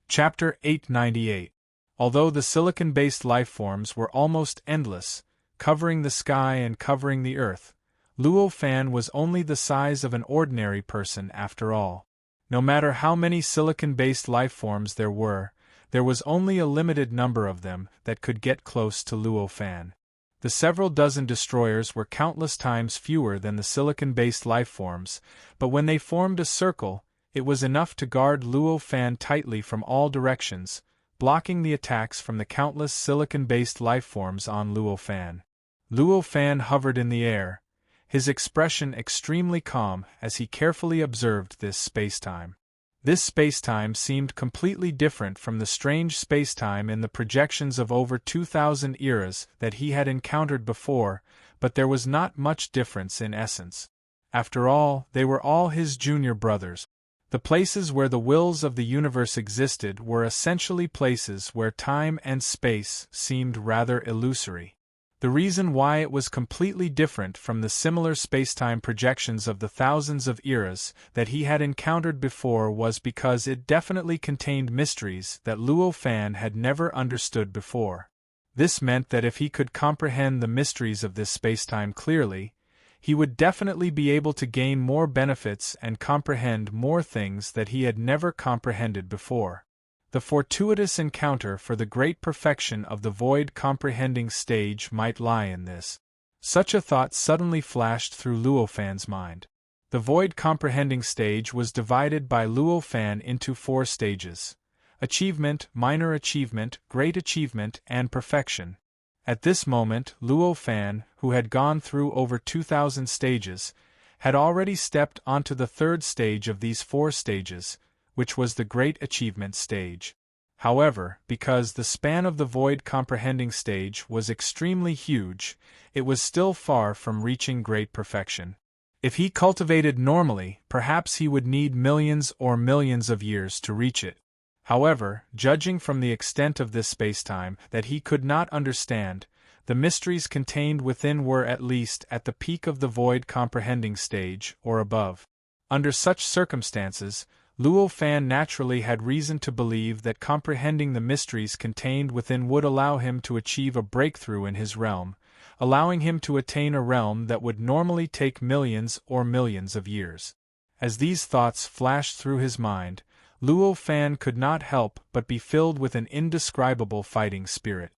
Chapter 898. Although the silicon-based lifeforms were almost endless, covering the sky and covering the earth, Luo Fan was only the size of an ordinary person after all. No matter how many silicon-based lifeforms there was only a limited number of them that could get close to Luo Fan. The several dozen destroyers were countless times fewer than the silicon-based lifeforms, but when they formed a circle, it was enough to guard Luo Fan tightly from all directions, blocking the attacks from the countless silicon-based lifeforms on Luo Fan. Luo Fan hovered in the air, his expression extremely calm as he carefully observed this space-time. This space-time seemed completely different from the strange space-time in the projections of over 2,000 eras that he had encountered before, but there was not much difference in essence. After all, they were all his junior brothers. The places where the wills of the universe existed were essentially places where time and space seemed rather illusory. The reason why it was completely different from the similar spacetime projections of the thousands of eras that he had encountered before was because it definitely contained mysteries that Luo Fan had never understood before. This meant that if he could comprehend the mysteries of this spacetime clearly, he would definitely be able to gain more benefits and comprehend more things that he had never comprehended before. The fortuitous encounter for the great perfection of the void comprehending stage might lie in this. Such a thought suddenly flashed through Luo Fan's mind. The void comprehending stage was divided by Luo Fan into 4 stages: achievement, minor achievement, great achievement, and perfection. At this moment, Luo Fan, who had gone through over 2,000 stages, had already stepped onto the 3rd stage of these 4 stages, which was the Great Achievement stage. However, because the span of the Void Comprehending stage was extremely huge, it was still far from reaching great perfection. If he cultivated normally, perhaps he would need millions or millions of years to reach it. However, judging from the extent of this spacetime that he could not understand, the mysteries contained within were at least at the peak of the Void Comprehending stage, or above. Under such circumstances, Luo Fan naturally had reason to believe that comprehending the mysteries contained within would allow him to achieve a breakthrough in his realm, allowing him to attain a realm that would normally take millions or millions of years. As these thoughts flashed through his mind, Luo Fan could not help but be filled with an indescribable fighting spirit.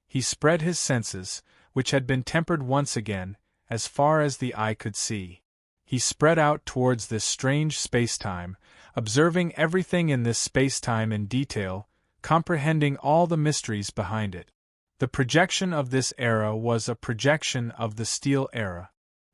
He spread his senses, which had been tempered once again, as far as the eye could see. He spread out towards this strange spacetime, observing everything in this spacetime in detail, comprehending all the mysteries behind it. The projection of this era was a projection of the Steel Era.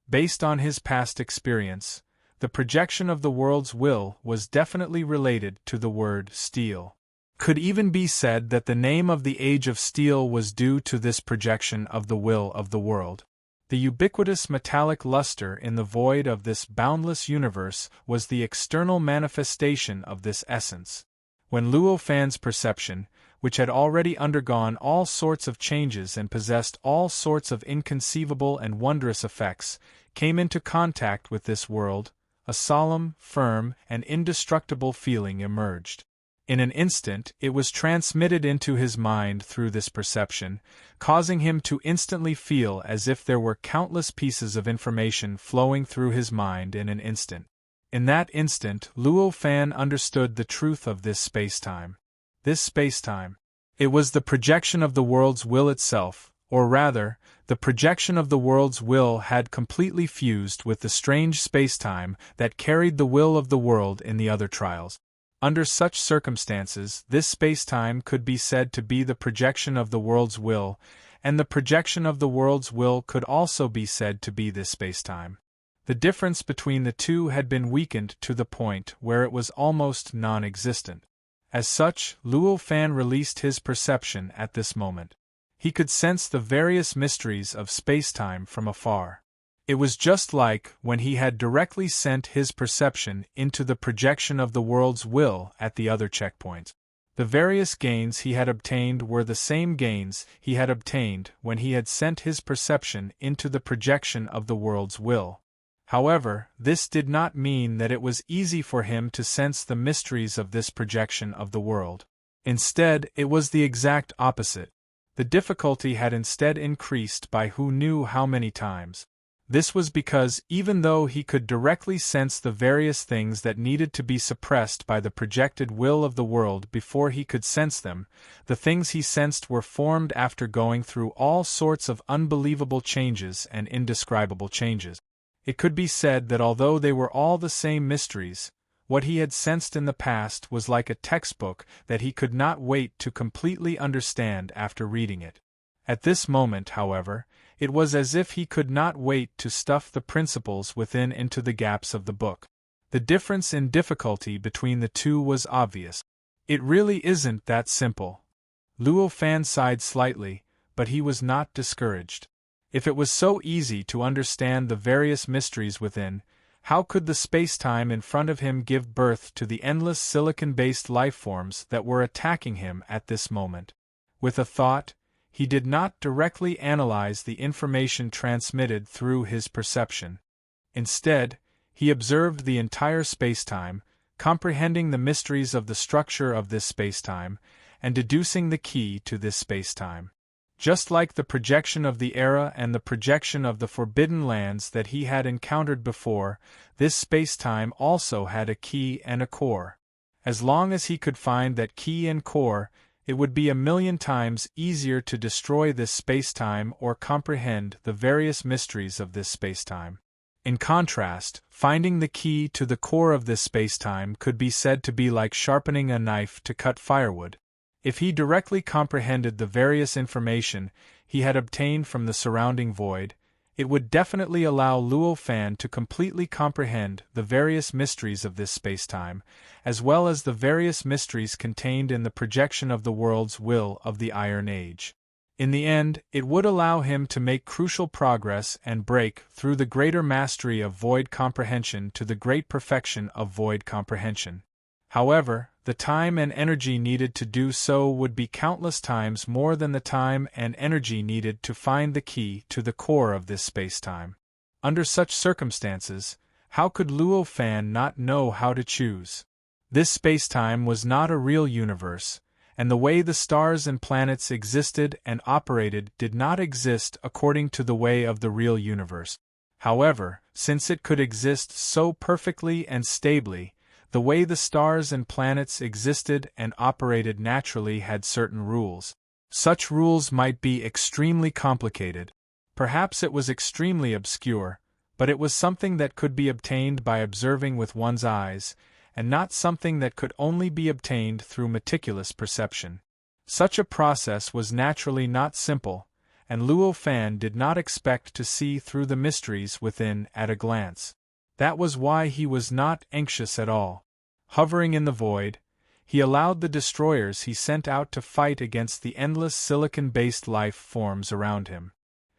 Based on his past experience, the projection of the world's will was definitely related to the word steel. Could even be said that the name of the Age of Steel was due to this projection of the will of the world. The ubiquitous metallic luster in the void of this boundless universe was the external manifestation of this essence. When Luo Fan's perception, which had already undergone all sorts of changes and possessed all sorts of inconceivable and wondrous effects, came into contact with this world, a solemn, firm, and indestructible feeling emerged. In an instant it was transmitted into his mind through this perception, causing him to instantly feel as if there were countless pieces of information flowing through his mind in an instant. In that instant, Luo Fan understood the truth of this spacetime. This spacetime. It was the projection of the world's will itself, or rather, the projection of the world's will had completely fused with the strange spacetime that carried the will of the world in the other trials. Under such circumstances, this spacetime could be said to be the projection of the world's will, and the projection of the world's will could also be said to be this spacetime. The difference between the two had been weakened to the point where it was almost non-existent. As such, Luo Fan released his perception at this moment. He could sense the various mysteries of spacetime from afar. It was just like when he had directly sent his perception into the projection of the world's will at the other checkpoint. The various gains he had obtained were the same gains he had obtained when he had sent his perception into the projection of the world's will. However, this did not mean that it was easy for him to sense the mysteries of this projection of the world. Instead, it was the exact opposite. The difficulty had instead increased by who knew how many times. This was because, even though he could directly sense the various things that needed to be suppressed by the projected will of the world before he could sense them, the things he sensed were formed after going through all sorts of unbelievable changes and indescribable changes. It could be said that although they were all the same mysteries, what he had sensed in the past was like a textbook that he could not wait to completely understand after reading it. At this moment, however, it was as if he could not wait to stuff the principles within into the gaps of the book. The difference in difficulty between the two was obvious. It really isn't that simple. Luo Fan sighed slightly, but he was not discouraged. If it was so easy to understand the various mysteries within, how could the space-time in front of him give birth to the endless silicon-based life-forms that were attacking him at this moment? With a thought, he did not directly analyze the information transmitted through his perception. Instead, he observed the entire space-time, comprehending the mysteries of the structure of this space-time, and deducing the key to this space-time. Just like the projection of the era and the projection of the forbidden lands that he had encountered before, this space-time also had a key and a core. As long as he could find that key and core, it would be 1,000,000 times easier to destroy this space-time or comprehend the various mysteries of this space-time. In contrast, finding the key to the core of this space-time could be said to be like sharpening a knife to cut firewood. If he directly comprehended the various information he had obtained from the surrounding void, it would definitely allow Luo Fan to completely comprehend the various mysteries of this space-time, as well as the various mysteries contained in the projection of the world's will of the Iron Age. In the end, it would allow him to make crucial progress and break through the greater mastery of void comprehension to the great perfection of void comprehension. However, the time and energy needed to do so would be countless times more than the time and energy needed to find the key to the core of this space-time. Under such circumstances, how could Luo Fan not know how to choose? This space-time was not a real universe, and the way the stars and planets existed and operated did not exist according to the way of the real universe. However, since it could exist so perfectly and stably, the way the stars and planets existed and operated naturally had certain rules. Such rules might be extremely complicated. Perhaps it was extremely obscure, but it was something that could be obtained by observing with one's eyes, and not something that could only be obtained through meticulous perception. Such a process was naturally not simple, and Luo Fan did not expect to see through the mysteries within at a glance. That was why he was not anxious at all. Hovering in the void, he allowed the destroyers he sent out to fight against the endless silicon-based life forms around him.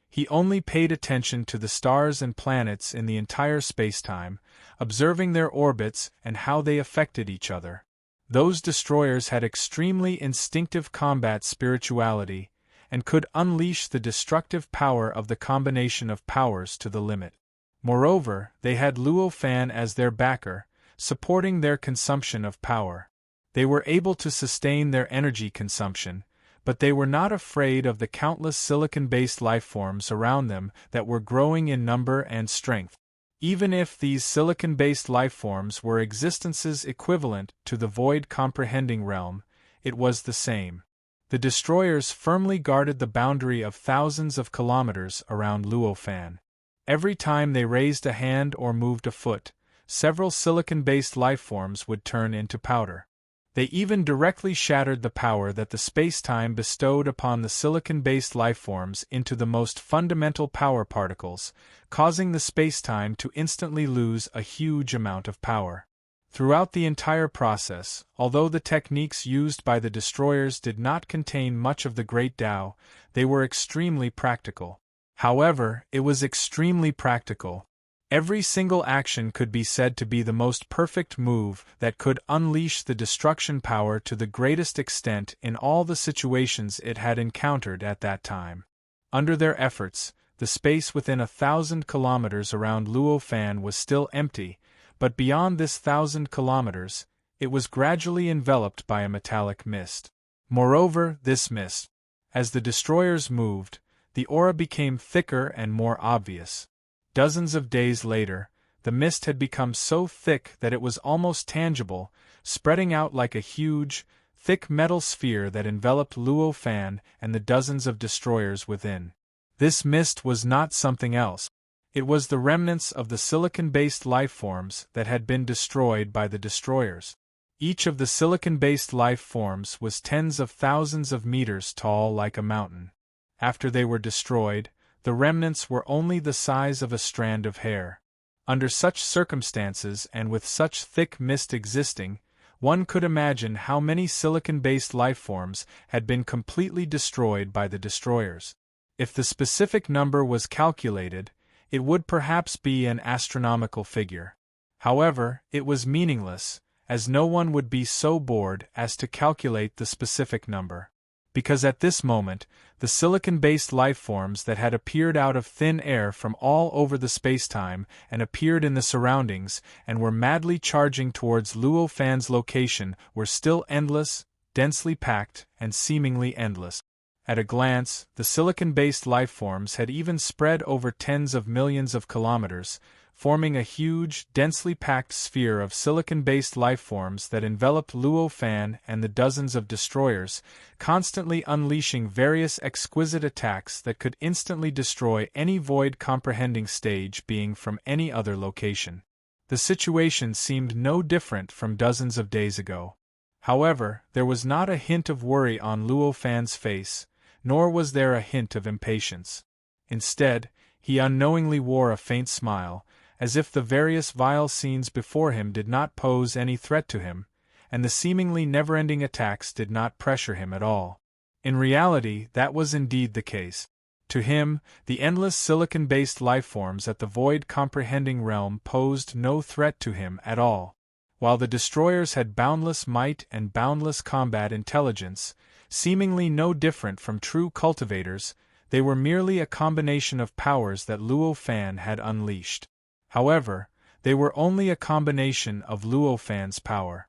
He only paid attention to the stars and planets in the entire space-time, observing their orbits and how they affected each other. Those destroyers had extremely instinctive combat spirituality, and could unleash the destructive power of the combination of powers to the limit. Moreover, they had Luo Fan as their backer, supporting their consumption of power. They were able to sustain their energy consumption, but they were not afraid of the countless silicon-based lifeforms around them that were growing in number and strength. Even if these silicon-based lifeforms were existences equivalent to the void-comprehending realm, it was the same. The destroyers firmly guarded the boundary of thousands of kilometers around Luo Fan. Every time they raised a hand or moved a foot, several silicon-based lifeforms would turn into powder. They even directly shattered the power that the space-time bestowed upon the silicon-based lifeforms into the most fundamental power particles, causing the space-time to instantly lose a huge amount of power. Throughout the entire process, although the techniques used by the destroyers did not contain much of the Great Tao, they were extremely practical. However, it was extremely practical. Every single action could be said to be the most perfect move that could unleash the destruction power to the greatest extent in all the situations it had encountered at that time. Under their efforts, the space within 1,000 kilometers around Luo Fan was still empty, but beyond this 1,000 kilometers, it was gradually enveloped by a metallic mist. Moreover, this mist, as the destroyers moved, the aura became thicker and more obvious. Dozens of days later, the mist had become so thick that it was almost tangible, spreading out like a huge, thick metal sphere that enveloped Luo Fan and the dozens of destroyers within. This mist was not something else. It was the remnants of the silicon-based lifeforms that had been destroyed by the destroyers. Each of the silicon-based life forms was tens of thousands of meters tall like a mountain. After they were destroyed, the remnants were only the size of a strand of hair. Under such circumstances and with such thick mist existing, one could imagine how many silicon-based lifeforms had been completely destroyed by the destroyers. If the specific number was calculated, it would perhaps be an astronomical figure. However, it was meaningless, as no one would be so bored as to calculate the specific number. Because at this moment, the silicon-based lifeforms that had appeared out of thin air from all over the spacetime and appeared in the surroundings and were madly charging towards Luo Fan's location were still endless, densely packed, and seemingly endless. At a glance, the silicon-based lifeforms had even spread over tens of millions of kilometers, forming a huge, densely packed sphere of silicon-based lifeforms that enveloped Luo Fan and the dozens of destroyers, constantly unleashing various exquisite attacks that could instantly destroy any void-comprehending stage being from any other location. The situation seemed no different from dozens of days ago. However, there was not a hint of worry on Luo Fan's face, nor was there a hint of impatience. Instead, he unknowingly wore a faint smile, as if the various vile scenes before him did not pose any threat to him, and the seemingly never-ending attacks did not pressure him at all. In reality, that was indeed the case. To him, the endless silicon-based lifeforms at the void-comprehending realm posed no threat to him at all. While the destroyers had boundless might and boundless combat intelligence, seemingly no different from true cultivators, they were merely a combination of powers that Luo Fan had unleashed. However, they were only a combination of Luo Fan's power.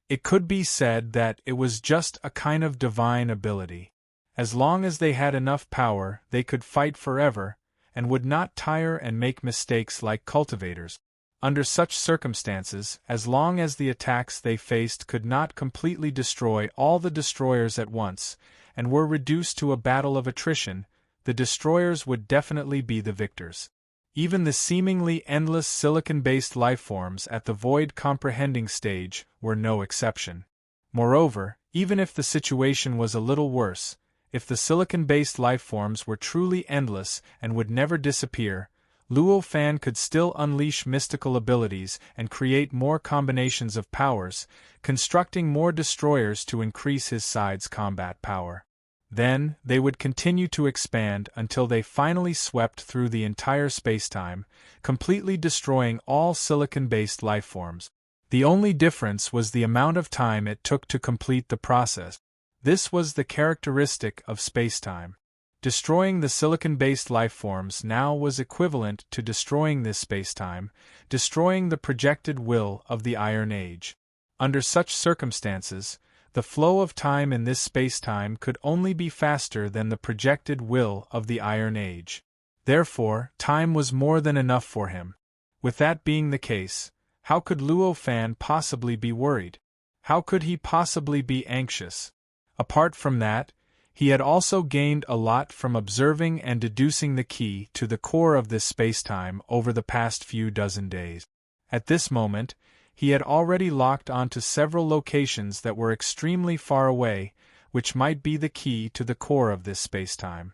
It could be said that it was just a kind of divine ability. As long as they had enough power, they could fight forever, and would not tire and make mistakes like cultivators. Under such circumstances, as long as the attacks they faced could not completely destroy all the destroyers at once, and were reduced to a battle of attrition, the destroyers would definitely be the victors. Even the seemingly endless silicon-based lifeforms at the void-comprehending stage were no exception. Moreover, even if the situation was a little worse, if the silicon-based lifeforms were truly endless and would never disappear, Luo Fan could still unleash mystical abilities and create more combinations of powers, constructing more destroyers to increase his side's combat power. Then, they would continue to expand until they finally swept through the entire spacetime, completely destroying all silicon-based lifeforms. The only difference was the amount of time it took to complete the process. This was the characteristic of spacetime. Destroying the silicon-based lifeforms now was equivalent to destroying this spacetime, destroying the projected will of the Iron Age. Under such circumstances, the flow of time in this spacetime could only be faster than the projected will of the Iron Age. Therefore, time was more than enough for him. With that being the case, how could Luo Fan possibly be worried? How could he possibly be anxious? Apart from that, he had also gained a lot from observing and deducing the key to the core of this spacetime over the past few dozen days. At this moment, he had already locked onto several locations that were extremely far away, which might be the key to the core of this spacetime.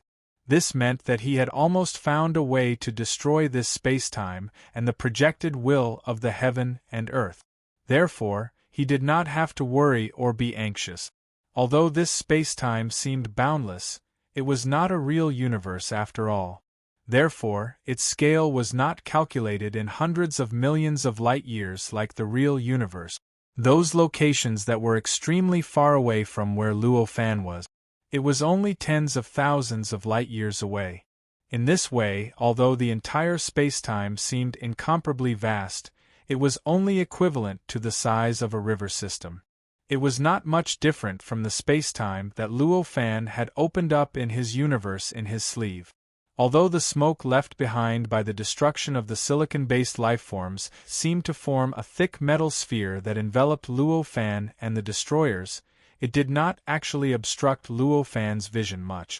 This meant that he had almost found a way to destroy this spacetime and the projected will of the heaven and earth. Therefore, he did not have to worry or be anxious. Although this spacetime seemed boundless, it was not a real universe after all. Therefore, its scale was not calculated in hundreds of millions of light-years like the real universe, those locations that were extremely far away from where Luo Fan was. It was only tens of thousands of light-years away. In this way, although the entire spacetime seemed incomparably vast, it was only equivalent to the size of a river system. It was not much different from the spacetime that Luo Fan had opened up in his universe in his sleeve. Although the smoke left behind by the destruction of the silicon-based lifeforms seemed to form a thick metal sphere that enveloped Luo Fan and the destroyers, it did not actually obstruct Luo Fan's vision much.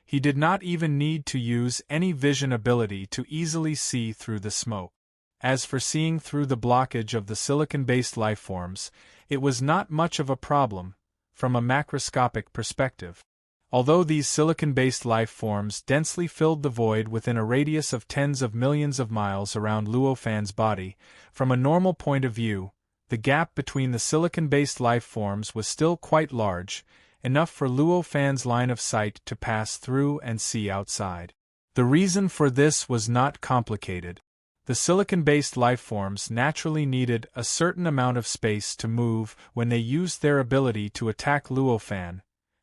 He did not even need to use any vision ability to easily see through the smoke. As for seeing through the blockage of the silicon-based lifeforms, it was not much of a problem, from a macroscopic perspective. Although these silicon-based lifeforms densely filled the void within a radius of tens of millions of miles around Luo Fan's body, from a normal point of view, the gap between the silicon-based lifeforms was still quite large, enough for Luo Fan's line of sight to pass through and see outside. The reason for this was not complicated. The silicon-based lifeforms naturally needed a certain amount of space to move when they used their ability to attack Luo Fan.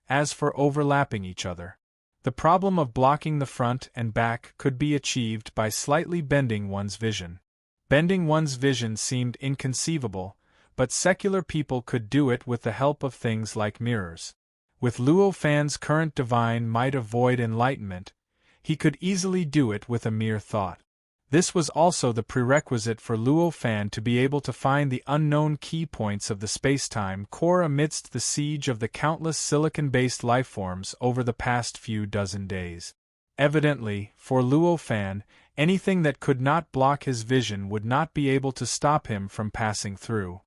As for overlapping each other, the problem of blocking the front and back could be achieved by slightly bending one's vision. Bending one's vision seemed inconceivable, but secular people could do it with the help of things like mirrors. With Luo Fan's current divine might of void enlightenment, he could easily do it with a mere thought. This was also the prerequisite for Luo Fan to be able to find the unknown key points of the spacetime core amidst the siege of the countless silicon-based lifeforms over the past few dozen days. Evidently, for Luo Fan, anything that could not block his vision would not be able to stop him from passing through.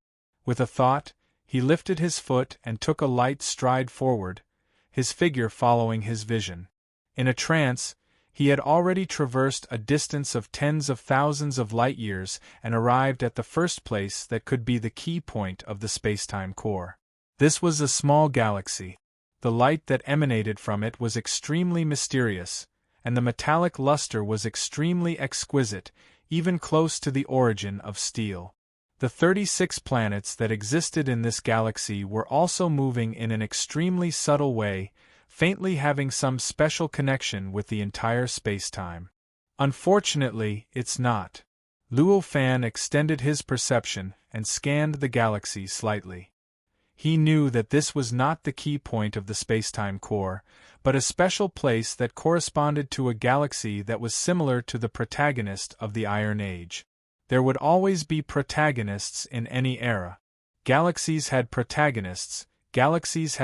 With a thought, he lifted his foot and took a light stride forward, his figure following his vision. In a trance, he had already traversed a distance of tens of thousands of light-years and arrived at the first place that could be the key point of the spacetime core. This was a small galaxy. The light that emanated from it was extremely mysterious, and the metallic luster was extremely exquisite, even close to the origin of steel. The 36 planets that existed in this galaxy were also moving in an extremely subtle way, faintly having some special connection with the entire spacetime. Unfortunately, it's not. Luo Fan extended his perception and scanned the galaxy slightly. He knew that this was not the key point of the spacetime core, but a special place that corresponded to a galaxy that was similar to the protagonist of the Iron Age. There would always be protagonists in any era. Galaxies had protagonists, planets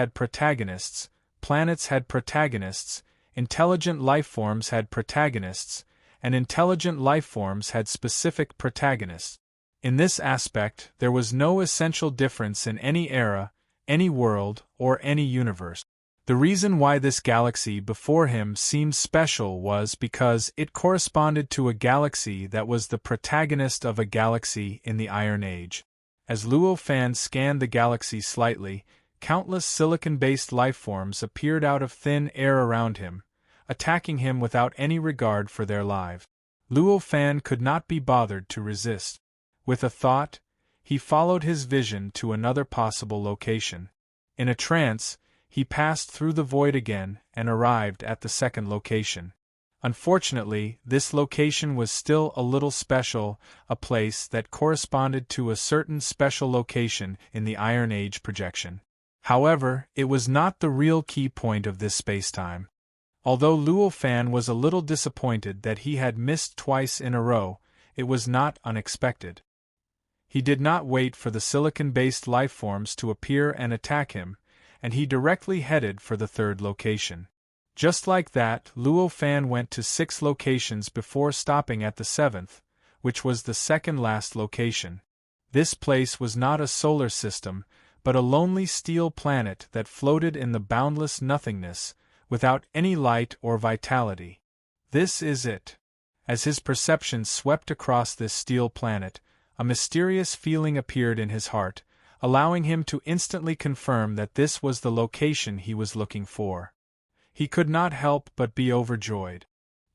had protagonists, intelligent lifeforms had protagonists, and intelligent lifeforms had specific protagonists. In this aspect, there was no essential difference in any era, any world, or any universe. The reason why this galaxy before him seemed special was because it corresponded to a galaxy that was the protagonist of a galaxy in the Iron Age. As Luo Fan scanned the galaxy slightly, countless silicon-based lifeforms appeared out of thin air around him, attacking him without any regard for their lives. Luo Fan could not be bothered to resist. With a thought, he followed his vision to another possible location. In a trance, he passed through the void again and arrived at the second location. Unfortunately, this location was still a little special, a place that corresponded to a certain special location in the Iron Age projection. However, it was not the real key point of this spacetime. Although Luo Fan was a little disappointed that he had missed twice in a row, it was not unexpected. He did not wait for the silicon-based lifeforms to appear and attack him, and he directly headed for the third location. Just like that, Luo Fan went to 6 locations before stopping at the 7th, which was the second-last location. This place was not a solar system, but a lonely steel planet that floated in the boundless nothingness, without any light or vitality. This is it. As his perception swept across this steel planet, a mysterious feeling appeared in his heart, allowing him to instantly confirm that this was the location he was looking for. He could not help but be overjoyed.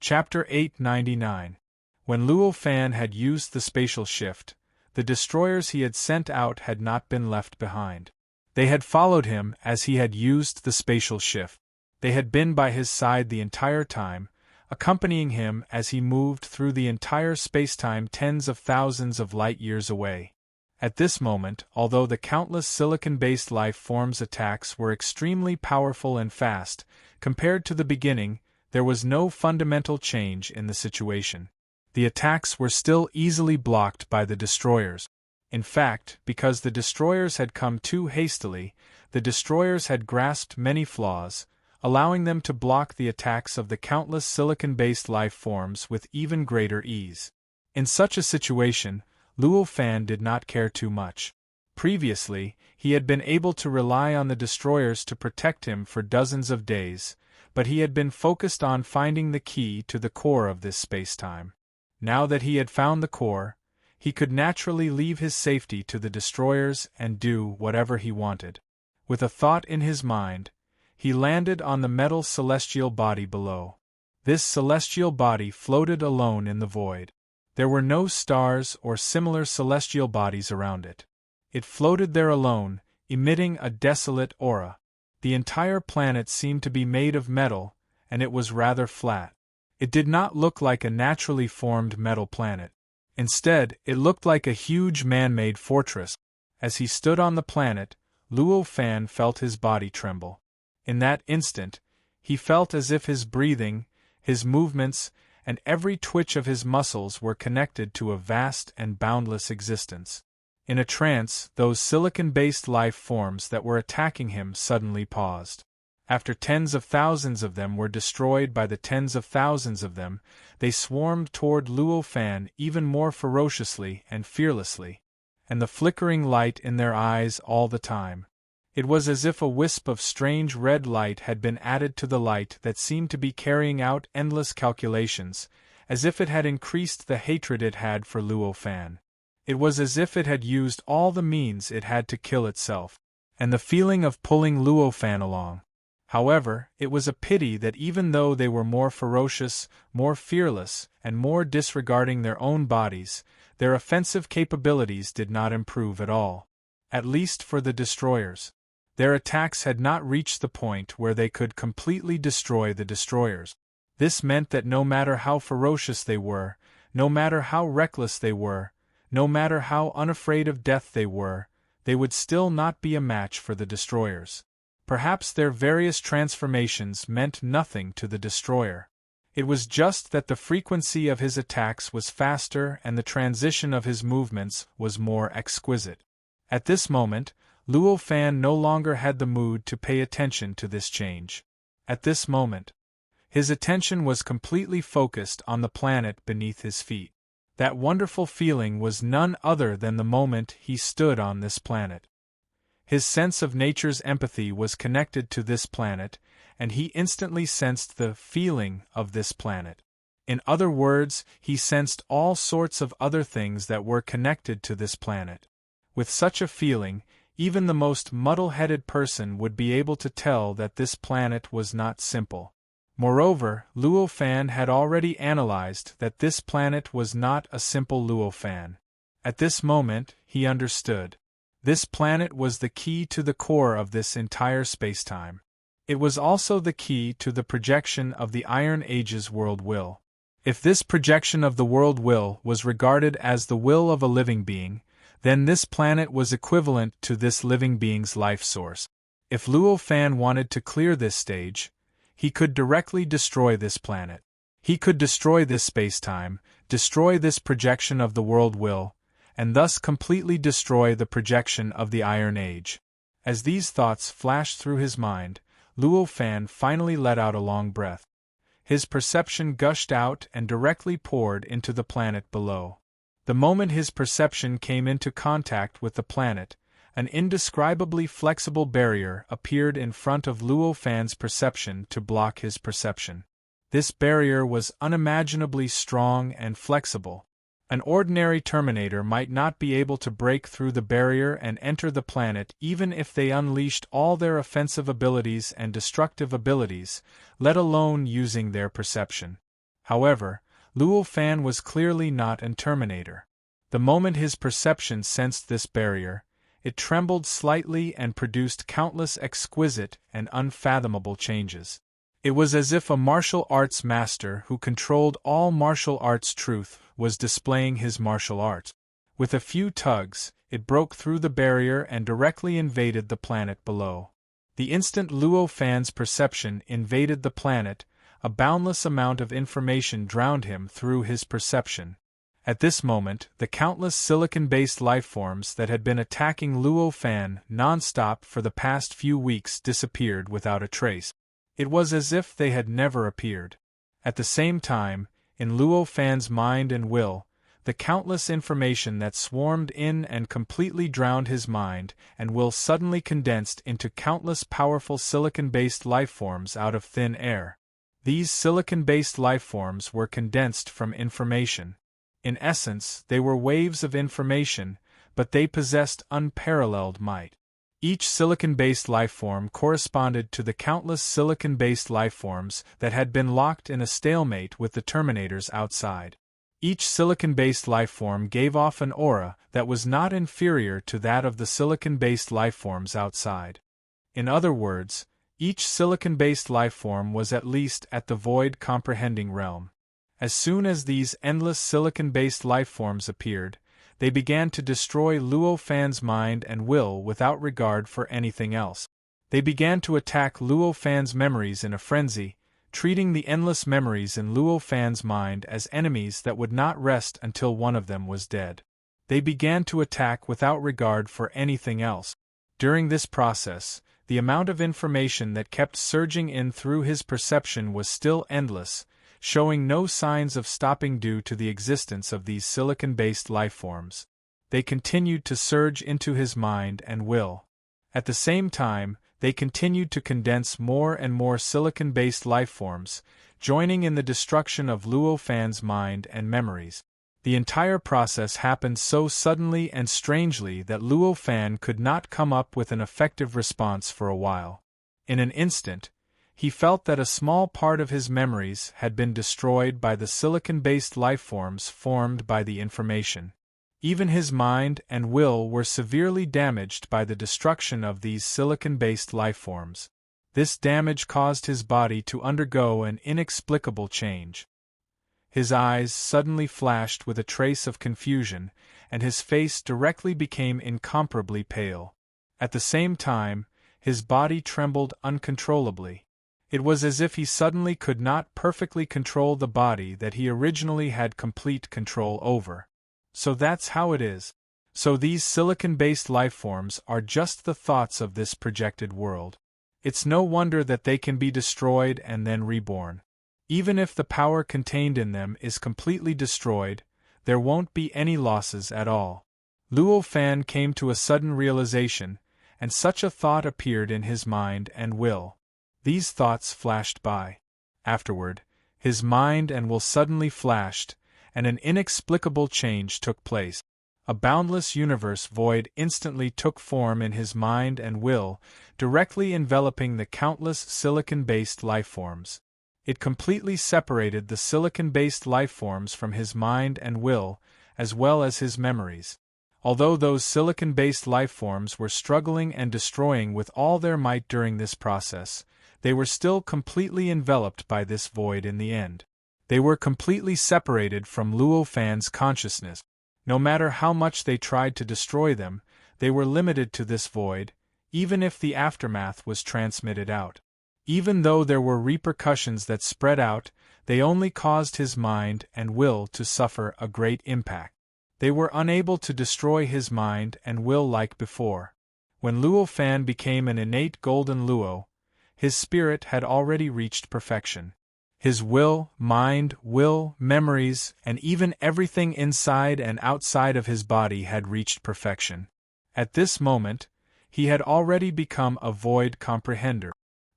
Chapter 899. When Luo Fan had used the spatial shift, the destroyers he had sent out had not been left behind. They had followed him as he had used the spatial shift. They had been by his side the entire time, accompanying him as he moved through the entire spacetime tens of thousands of light-years away. At this moment, although the countless silicon-based life forms' attacks were extremely powerful and fast, compared to the beginning, there was no fundamental change in the situation. The attacks were still easily blocked by the destroyers. In fact, because the destroyers had come too hastily, the destroyers had grasped many flaws, allowing them to block the attacks of the countless silicon-based life forms with even greater ease. In such a situation, Luo Fan did not care too much. Previously, he had been able to rely on the destroyers to protect him for dozens of days, but he had been focused on finding the key to the core of this spacetime. Now that he had found the core, he could naturally leave his safety to the destroyers and do whatever he wanted. With a thought in his mind, he landed on the metal celestial body below. This celestial body floated alone in the void. There were no stars or similar celestial bodies around it. It floated there alone, emitting a desolate aura. The entire planet seemed to be made of metal, and it was rather flat. It did not look like a naturally formed metal planet. Instead, it looked like a huge man-made fortress. As he stood on the planet, Luo Fan felt his body tremble. In that instant, he felt as if his breathing, his movements, and every twitch of his muscles were connected to a vast and boundless existence. In a trance, those silicon-based life forms that were attacking him suddenly paused. After tens of thousands of them were destroyed by the tens of thousands of them, they swarmed toward Luo Fan even more ferociously and fearlessly, and the flickering light in their eyes all the time. It was as if a wisp of strange red light had been added to the light that seemed to be carrying out endless calculations, as if it had increased the hatred it had for Luo Fan. It was as if it had used all the means it had to kill itself, and the feeling of pulling Luo Fan along. However, it was a pity that even though they were more ferocious, more fearless, and more disregarding their own bodies, their offensive capabilities did not improve at all. At least for the destroyers. Their attacks had not reached the point where they could completely destroy the destroyers. This meant that no matter how ferocious they were, no matter how reckless they were, no matter how unafraid of death they would still not be a match for the destroyers. Perhaps their various transformations meant nothing to the destroyer. It was just that the frequency of his attacks was faster and the transition of his movements was more exquisite. At this moment, Luo Fan no longer had the mood to pay attention to this change. At this moment, his attention was completely focused on the planet beneath his feet. That wonderful feeling was none other than the moment he stood on this planet. His sense of nature's empathy was connected to this planet, and he instantly sensed the feeling of this planet. In other words, he sensed all sorts of other things that were connected to this planet. With such a feeling, even the most muddle-headed person would be able to tell that this planet was not simple. Moreover, Luo Fan had already analyzed that this planet was not a simple Luo Fan. At this moment, he understood. This planet was the key to the core of this entire spacetime. It was also the key to the projection of the Iron Age's world will. If this projection of the world will was regarded as the will of a living being, then this planet was equivalent to this living being's life source. If Luo Fan wanted to clear this stage, he could directly destroy this planet. He could destroy this spacetime, destroy this projection of the world will, and thus completely destroy the projection of the Iron Age. As these thoughts flashed through his mind, Luo Fan finally let out a long breath. His perception gushed out and directly poured into the planet below. The moment his perception came into contact with the planet, an indescribably flexible barrier appeared in front of Luo Fan's perception to block his perception. This barrier was unimaginably strong and flexible. An ordinary Terminator might not be able to break through the barrier and enter the planet even if they unleashed all their offensive abilities and destructive abilities, let alone using their perception. However, Luo Fan was clearly not a Terminator. The moment his perception sensed this barrier, it trembled slightly and produced countless exquisite and unfathomable changes. It was as if a martial arts master who controlled all martial arts truth was displaying his martial art. With a few tugs, it broke through the barrier and directly invaded the planet below. The instant Luo Fan's perception invaded the planet, a boundless amount of information drowned him through his perception. At this moment, the countless silicon-based lifeforms that had been attacking Luo Fan non-stop for the past few weeks disappeared without a trace. It was as if they had never appeared. At the same time, in Luo Fan's mind and will, the countless information that swarmed in and completely drowned his mind and will suddenly condensed into countless powerful silicon-based lifeforms out of thin air. These silicon-based lifeforms were condensed from information. In essence, they were waves of information, but they possessed unparalleled might. Each silicon-based lifeform corresponded to the countless silicon-based lifeforms that had been locked in a stalemate with the Terminators outside. Each silicon-based lifeform gave off an aura that was not inferior to that of the silicon-based lifeforms outside. In other words, each silicon-based lifeform was at least at the void-comprehending realm. As soon as these endless silicon-based lifeforms appeared, they began to destroy Luo Fan's mind and will without regard for anything else. They began to attack Luo Fan's memories in a frenzy, treating the endless memories in Luo Fan's mind as enemies that would not rest until one of them was dead. They began to attack without regard for anything else. During this process, the amount of information that kept surging in through his perception was still endless, showing no signs of stopping due to the existence of these silicon-based lifeforms. They continued to surge into his mind and will. At the same time, they continued to condense more and more silicon-based lifeforms, joining in the destruction of Luo Fan's mind and memories. The entire process happened so suddenly and strangely that Luo Fan could not come up with an effective response for a while. In an instant, he felt that a small part of his memories had been destroyed by the silicon-based lifeforms formed by the information. Even his mind and will were severely damaged by the destruction of these silicon-based lifeforms. This damage caused his body to undergo an inexplicable change. His eyes suddenly flashed with a trace of confusion, and his face directly became incomparably pale. At the same time, his body trembled uncontrollably. It was as if he suddenly could not perfectly control the body that he originally had complete control over. So that's how it is. So these silicon-based lifeforms are just the thoughts of this projected world. It's no wonder that they can be destroyed and then reborn. Even if the power contained in them is completely destroyed, there won't be any losses at all. Luo Fan came to a sudden realization, and such a thought appeared in his mind and will. These thoughts flashed by. Afterward, his mind and will suddenly flashed, and an inexplicable change took place. A boundless universe void instantly took form in his mind and will, directly enveloping the countless silicon-based lifeforms. It completely separated the silicon-based lifeforms from his mind and will, as well as his memories. Although those silicon-based lifeforms were struggling and destroying with all their might during this process, they were still completely enveloped by this void in the end. They were completely separated from Luo Fan's consciousness. No matter how much they tried to destroy them, they were limited to this void, even if the aftermath was transmitted out. Even though there were repercussions that spread out, they only caused his mind and will to suffer a great impact. They were unable to destroy his mind and will like before. When Luo Fan became an innate golden Luo, his spirit had already reached perfection. His will, memories, and even everything inside and outside of his body had reached perfection. At this moment, he had already become a void comprehender.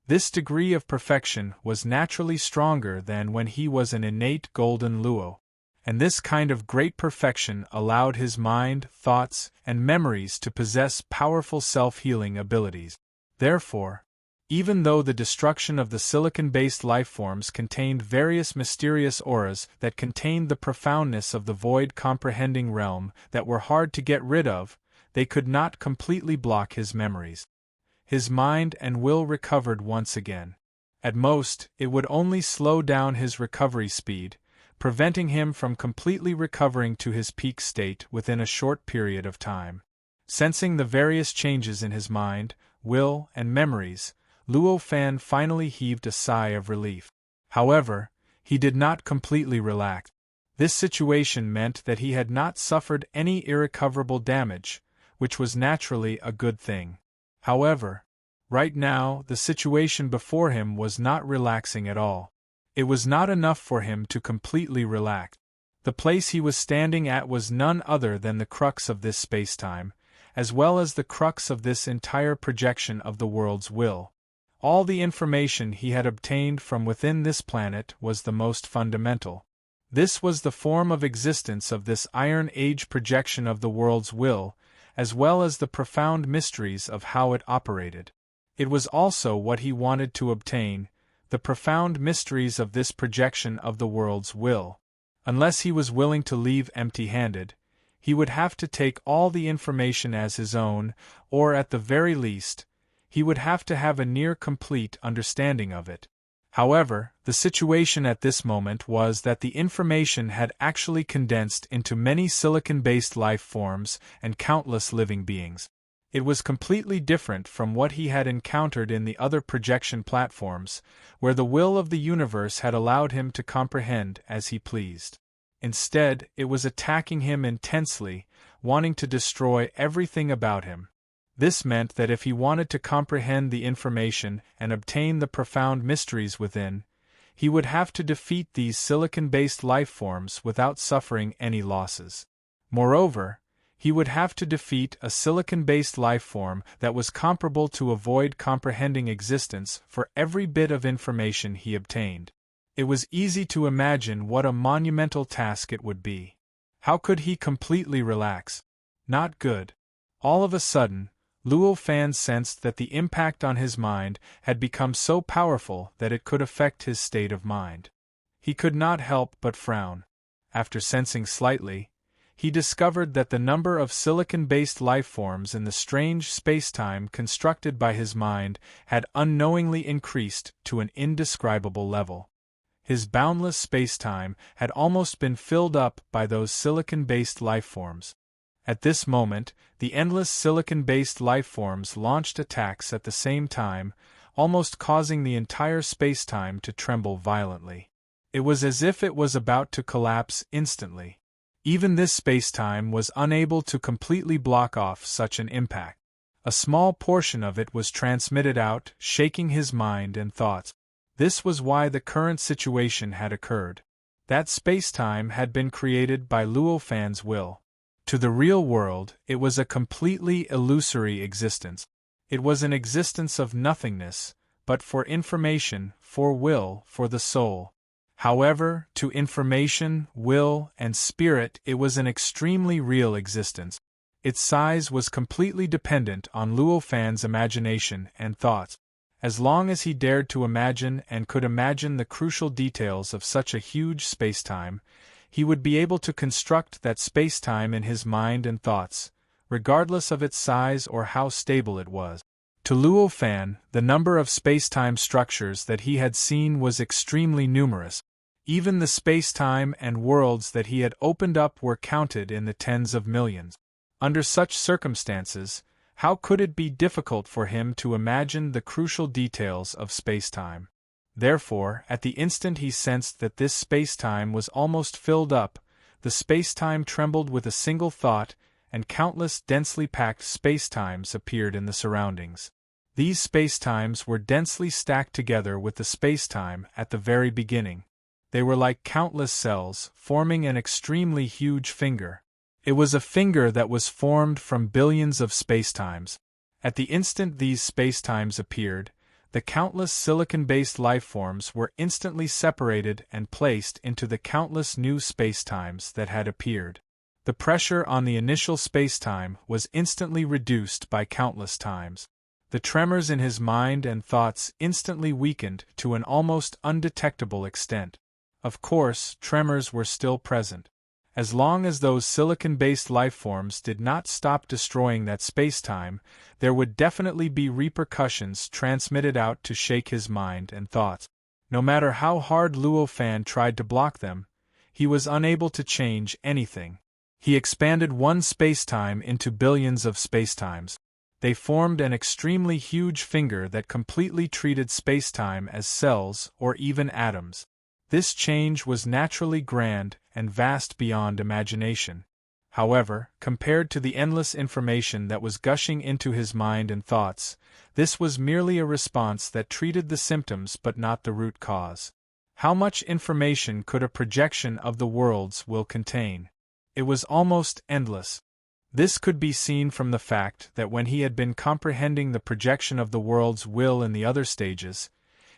This degree of perfection was naturally stronger than when he was an innate golden Luo, and this kind of great perfection allowed his mind, thoughts, and memories to possess powerful self-healing abilities. Therefore, even though the destruction of the silicon-based lifeforms contained various mysterious auras that contained the profoundness of the void-comprehending realm that were hard to get rid of, they could not completely block his memories. His mind and will recovered once again. At most, it would only slow down his recovery speed, preventing him from completely recovering to his peak state within a short period of time. Sensing the various changes in his mind, will, and memories, Luo Fan finally heaved a sigh of relief. However, he did not completely relax. This situation meant that he had not suffered any irrecoverable damage, which was naturally a good thing. However, right now the situation before him was not relaxing at all. It was not enough for him to completely relax. The place he was standing at was none other than the crux of this space-time, as well as the crux of this entire projection of the world's will. All the information he had obtained from within this planet was the most fundamental. This was the form of existence of this Iron Age projection of the world's will, as well as the profound mysteries of how it operated. It was also what he wanted to obtain, the profound mysteries of this projection of the world's will. Unless he was willing to leave empty-handed, he would have to take all the information as his own, or at the very least, he would have to have a near-complete understanding of it. However, the situation at this moment was that the information had actually condensed into many silicon-based life forms and countless living beings. It was completely different from what he had encountered in the other projection platforms, where the will of the universe had allowed him to comprehend as he pleased. Instead, it was attacking him intensely, wanting to destroy everything about him. This meant that if he wanted to comprehend the information and obtain the profound mysteries within, he would have to defeat these silicon-based life forms without suffering any losses. Moreover, he would have to defeat a silicon-based life form that was comparable to avoid comprehending existence for every bit of information he obtained. It was easy to imagine what a monumental task it would be. How could he completely relax? Not good. All of a sudden, Luo Fan sensed that the impact on his mind had become so powerful that it could affect his state of mind. He could not help but frown. After sensing slightly, he discovered that the number of silicon-based life forms in the strange space-time constructed by his mind had unknowingly increased to an indescribable level. His boundless space-time had almost been filled up by those silicon-based life forms. At this moment, the endless silicon-based life forms launched attacks at the same time, almost causing the entire space-time to tremble violently. It was as if it was about to collapse instantly. Even this space-time was unable to completely block off such an impact. A small portion of it was transmitted out, shaking his mind and thoughts. This was why the current situation had occurred. That space-time had been created by Luo Fan's will. To the real world, it was a completely illusory existence. It was an existence of nothingness, but for information, for will, for the soul. However, to information, will, and spirit, it was an extremely real existence. Its size was completely dependent on Luo Fan's imagination and thoughts. As long as he dared to imagine and could imagine the crucial details of such a huge space-time, he would be able to construct that space-time in his mind and thoughts, regardless of its size or how stable it was. To Luo Fan, the number of space-time structures that he had seen was extremely numerous. Even the space-time and worlds that he had opened up were counted in the tens of millions. Under such circumstances, how could it be difficult for him to imagine the crucial details of space-time? Therefore, at the instant he sensed that this space-time was almost filled up, the space-time trembled with a single thought, and countless densely packed space-times appeared in the surroundings. These space-times were densely stacked together with the space-time at the very beginning. They were like countless cells, forming an extremely huge finger. It was a finger that was formed from billions of spacetimes. At the instant these spacetimes appeared, the countless silicon-based life forms were instantly separated and placed into the countless new spacetimes that had appeared. The pressure on the initial spacetime was instantly reduced by countless times. The tremors in his mind and thoughts instantly weakened to an almost undetectable extent. Of course, tremors were still present. As long as those silicon-based lifeforms did not stop destroying that spacetime, there would definitely be repercussions transmitted out to shake his mind and thoughts. No matter how hard Luo Fan tried to block them, he was unable to change anything. He expanded one spacetime into billions of spacetimes. They formed an extremely huge finger that completely treated spacetime as cells or even atoms. This change was naturally grand and vast beyond imagination. However, compared to the endless information that was gushing into his mind and thoughts, this was merely a response that treated the symptoms but not the root cause. How much information could a projection of the world's will contain? It was almost endless. This could be seen from the fact that when he had been comprehending the projection of the world's will in the other stages,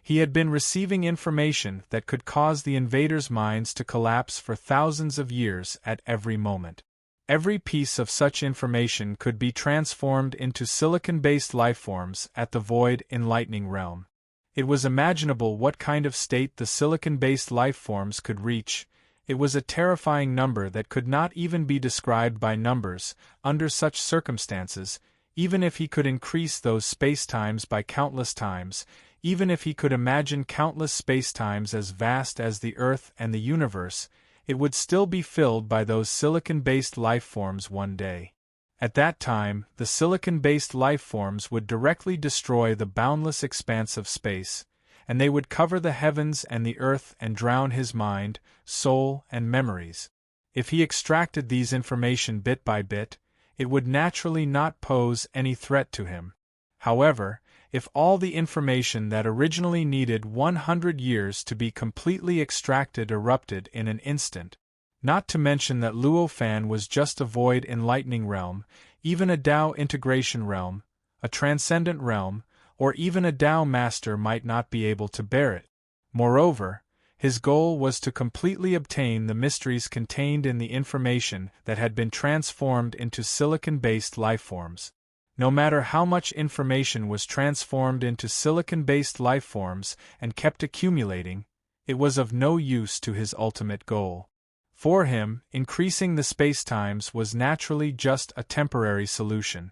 he had been receiving information that could cause the invaders' minds to collapse for thousands of years at every moment. Every piece of such information could be transformed into silicon-based lifeforms at the void enlightening realm. It was imaginable what kind of state the silicon-based lifeforms could reach. It was a terrifying number that could not even be described by numbers. Under such circumstances, even if he could increase those spacetimes by countless times, even if he could imagine countless spacetimes as vast as the Earth and the universe, it would still be filled by those silicon-based lifeforms one day. At that time, the silicon-based lifeforms would directly destroy the boundless expanse of space, and they would cover the heavens and the earth and drown his mind, soul, and memories. If he extracted these information bit by bit, it would naturally not pose any threat to him. However, if all the information that originally needed 100 years to be completely extracted erupted in an instant, not to mention that Luo Fan was just a void enlightening realm, even a Tao integration realm, a transcendent realm, or even a Tao master might not be able to bear it. Moreover, his goal was to completely obtain the mysteries contained in the information that had been transformed into silicon-based lifeforms. No matter how much information was transformed into silicon-based lifeforms and kept accumulating, it was of no use to his ultimate goal. For him, increasing the spacetimes was naturally just a temporary solution.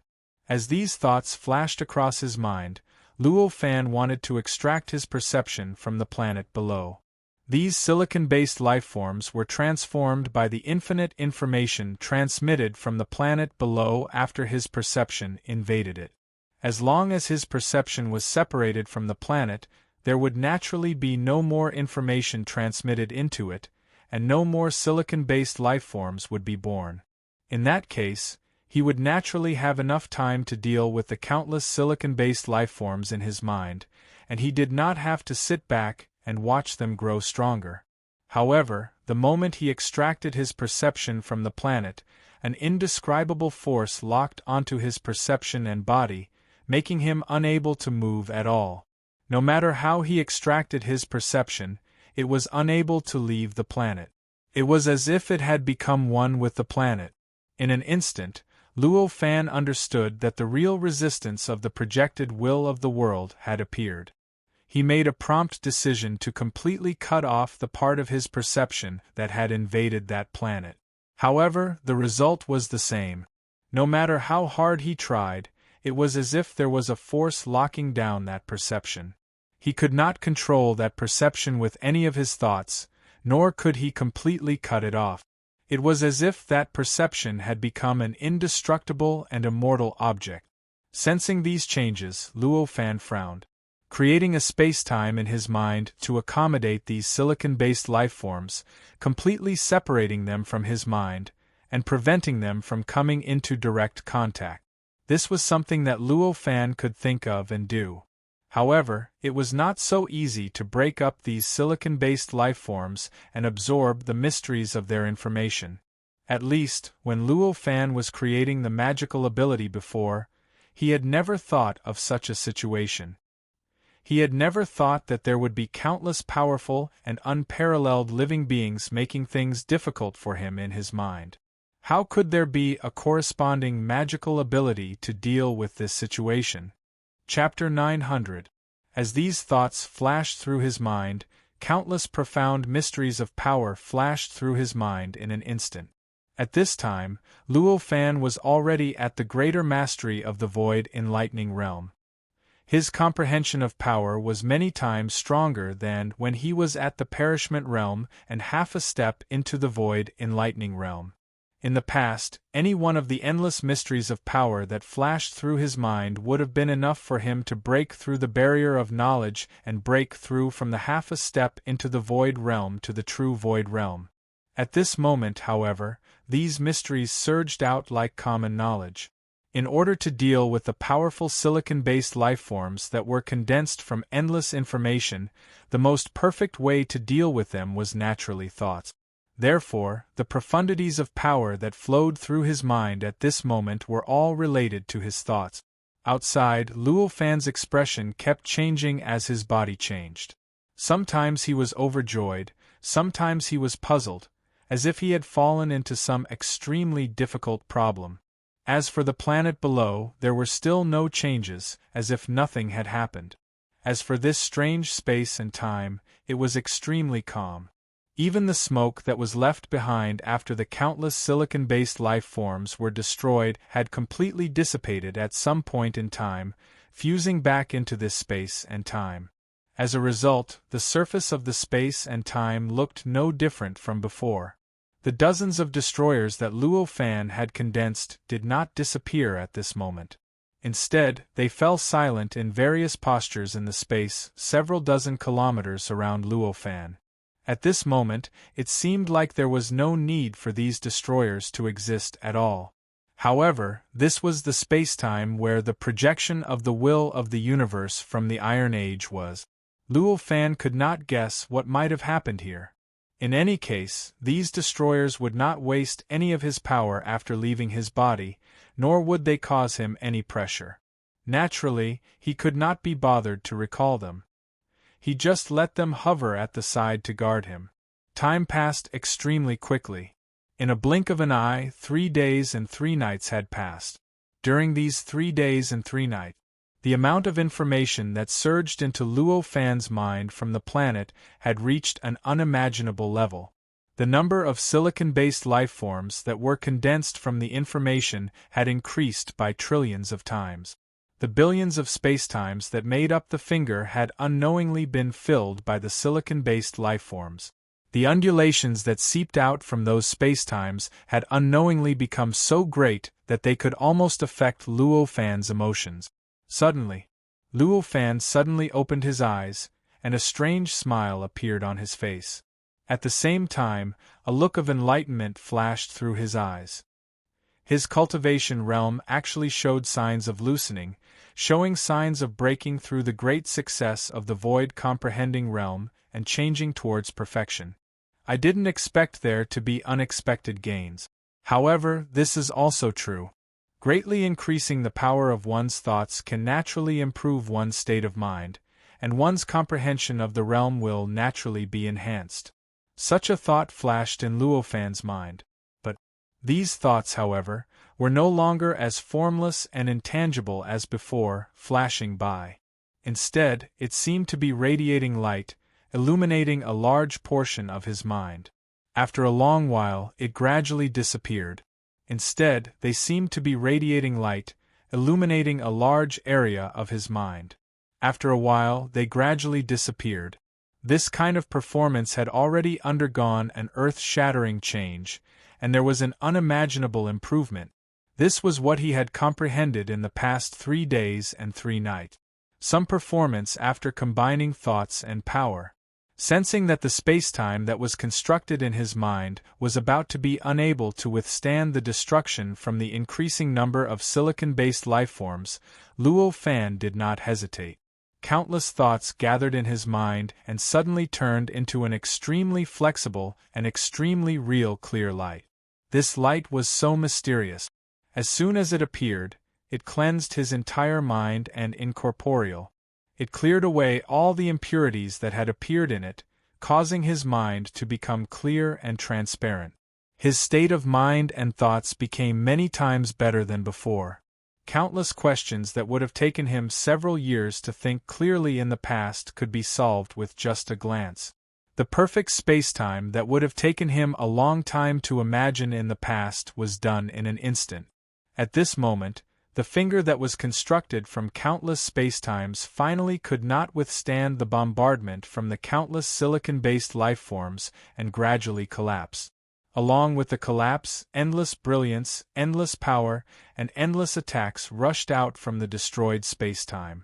As these thoughts flashed across his mind, Luo Fan wanted to extract his perception from the planet below. These silicon-based lifeforms were transformed by the infinite information transmitted from the planet below after his perception invaded it. As long as his perception was separated from the planet, there would naturally be no more information transmitted into it, and no more silicon-based lifeforms would be born. In that case, he would naturally have enough time to deal with the countless silicon-based lifeforms in his mind, and he did not have to sit back and watch them grow stronger. However, the moment he extracted his perception from the planet, an indescribable force locked onto his perception and body, making him unable to move at all. No matter how he extracted his perception, it was unable to leave the planet. It was as if it had become one with the planet. In an instant, Luo Fan understood that the real resistance of the projected will of the world had appeared. He made a prompt decision to completely cut off the part of his perception that had invaded that planet. However, the result was the same. No matter how hard he tried, it was as if there was a force locking down that perception. He could not control that perception with any of his thoughts, nor could he completely cut it off. It was as if that perception had become an indestructible and immortal object. Sensing these changes, Luo Fan frowned. Creating a space-time in his mind to accommodate these silicon-based lifeforms, completely separating them from his mind, and preventing them from coming into direct contact. This was something that Luo Fan could think of and do. However, it was not so easy to break up these silicon-based lifeforms and absorb the mysteries of their information. At least, when Luo Fan was creating the magical ability before, he had never thought of such a situation. He had never thought that there would be countless powerful and unparalleled living beings making things difficult for him in his mind. How could there be a corresponding magical ability to deal with this situation? Chapter 900. As these thoughts flashed through his mind, countless profound mysteries of power flashed through his mind in an instant. At this time, Luo Fan was already at the greater mastery of the void enlightening realm. His comprehension of power was many times stronger than when he was at the perishment realm and half a step into the void enlightening realm. In the past, any one of the endless mysteries of power that flashed through his mind would have been enough for him to break through the barrier of knowledge and break through from the half a step into the void realm to the true void realm. At this moment, however, these mysteries surged out like common knowledge. In order to deal with the powerful silicon-based lifeforms that were condensed from endless information, the most perfect way to deal with them was naturally thoughts. Therefore, the profundities of power that flowed through his mind at this moment were all related to his thoughts. Outside, Luo Fan's expression kept changing as his body changed. Sometimes he was overjoyed, sometimes he was puzzled, as if he had fallen into some extremely difficult problem. As for the planet below, there were still no changes, as if nothing had happened. As for this strange space and time, it was extremely calm. Even the smoke that was left behind after the countless silicon-based life forms were destroyed had completely dissipated at some point in time, fusing back into this space and time. As a result, the surface of the space and time looked no different from before. The dozens of destroyers that Luo Fan had condensed did not disappear at this moment. Instead, they fell silent in various postures in the space several dozen kilometers around Luo Fan. At this moment, it seemed like there was no need for these destroyers to exist at all. However, this was the spacetime where the projection of the will of the universe from the Iron Age was. Luo Fan could not guess what might have happened here. In any case, these destroyers would not waste any of his power after leaving his body, nor would they cause him any pressure. Naturally, he could not be bothered to recall them. He just let them hover at the side to guard him. Time passed extremely quickly. In a blink of an eye, 3 days and 3 nights had passed. During these 3 days and 3 nights, the amount of information that surged into Luo Fan's mind from the planet had reached an unimaginable level. The number of silicon-based lifeforms that were condensed from the information had increased by trillions of times. The billions of spacetimes that made up the finger had unknowingly been filled by the silicon-based lifeforms. The undulations that seeped out from those spacetimes had unknowingly become so great that they could almost affect Luo Fan's emotions. Suddenly, Luo Fan suddenly opened his eyes, and a strange smile appeared on his face. At the same time, a look of enlightenment flashed through his eyes. His cultivation realm actually showed signs of loosening, showing signs of breaking through the great success of the void comprehending realm and changing towards perfection. I didn't expect there to be unexpected gains. However, this is also true. Greatly increasing the power of one's thoughts can naturally improve one's state of mind, and one's comprehension of the realm will naturally be enhanced. Such a thought flashed in Luo Fan's mind. But these thoughts, however, were no longer as formless and intangible as before, flashing by. Instead, it seemed to be radiating light, illuminating a large portion of his mind. After a long while, it gradually disappeared. Instead, they seemed to be radiating light, illuminating a large area of his mind. After a while, they gradually disappeared. This kind of performance had already undergone an earth-shattering change, and there was an unimaginable improvement. This was what he had comprehended in the past 3 days and 3 nights. Some performance after combining thoughts and power. Sensing that the spacetime that was constructed in his mind was about to be unable to withstand the destruction from the increasing number of silicon-based lifeforms, Luo Fan did not hesitate. Countless thoughts gathered in his mind and suddenly turned into an extremely flexible and extremely real clear light. This light was so mysterious. As soon as it appeared, it cleansed his entire mind and incorporeal. It cleared away all the impurities that had appeared in it, causing his mind to become clear and transparent. His state of mind and thoughts became many times better than before. Countless questions that would have taken him several years to think clearly in the past could be solved with just a glance. The perfect spacetime that would have taken him a long time to imagine in the past was done in an instant. At this moment, the finger that was constructed from countless spacetimes finally could not withstand the bombardment from the countless silicon-based lifeforms and gradually collapsed. Along with the collapse, endless brilliance, endless power, and endless attacks rushed out from the destroyed spacetime.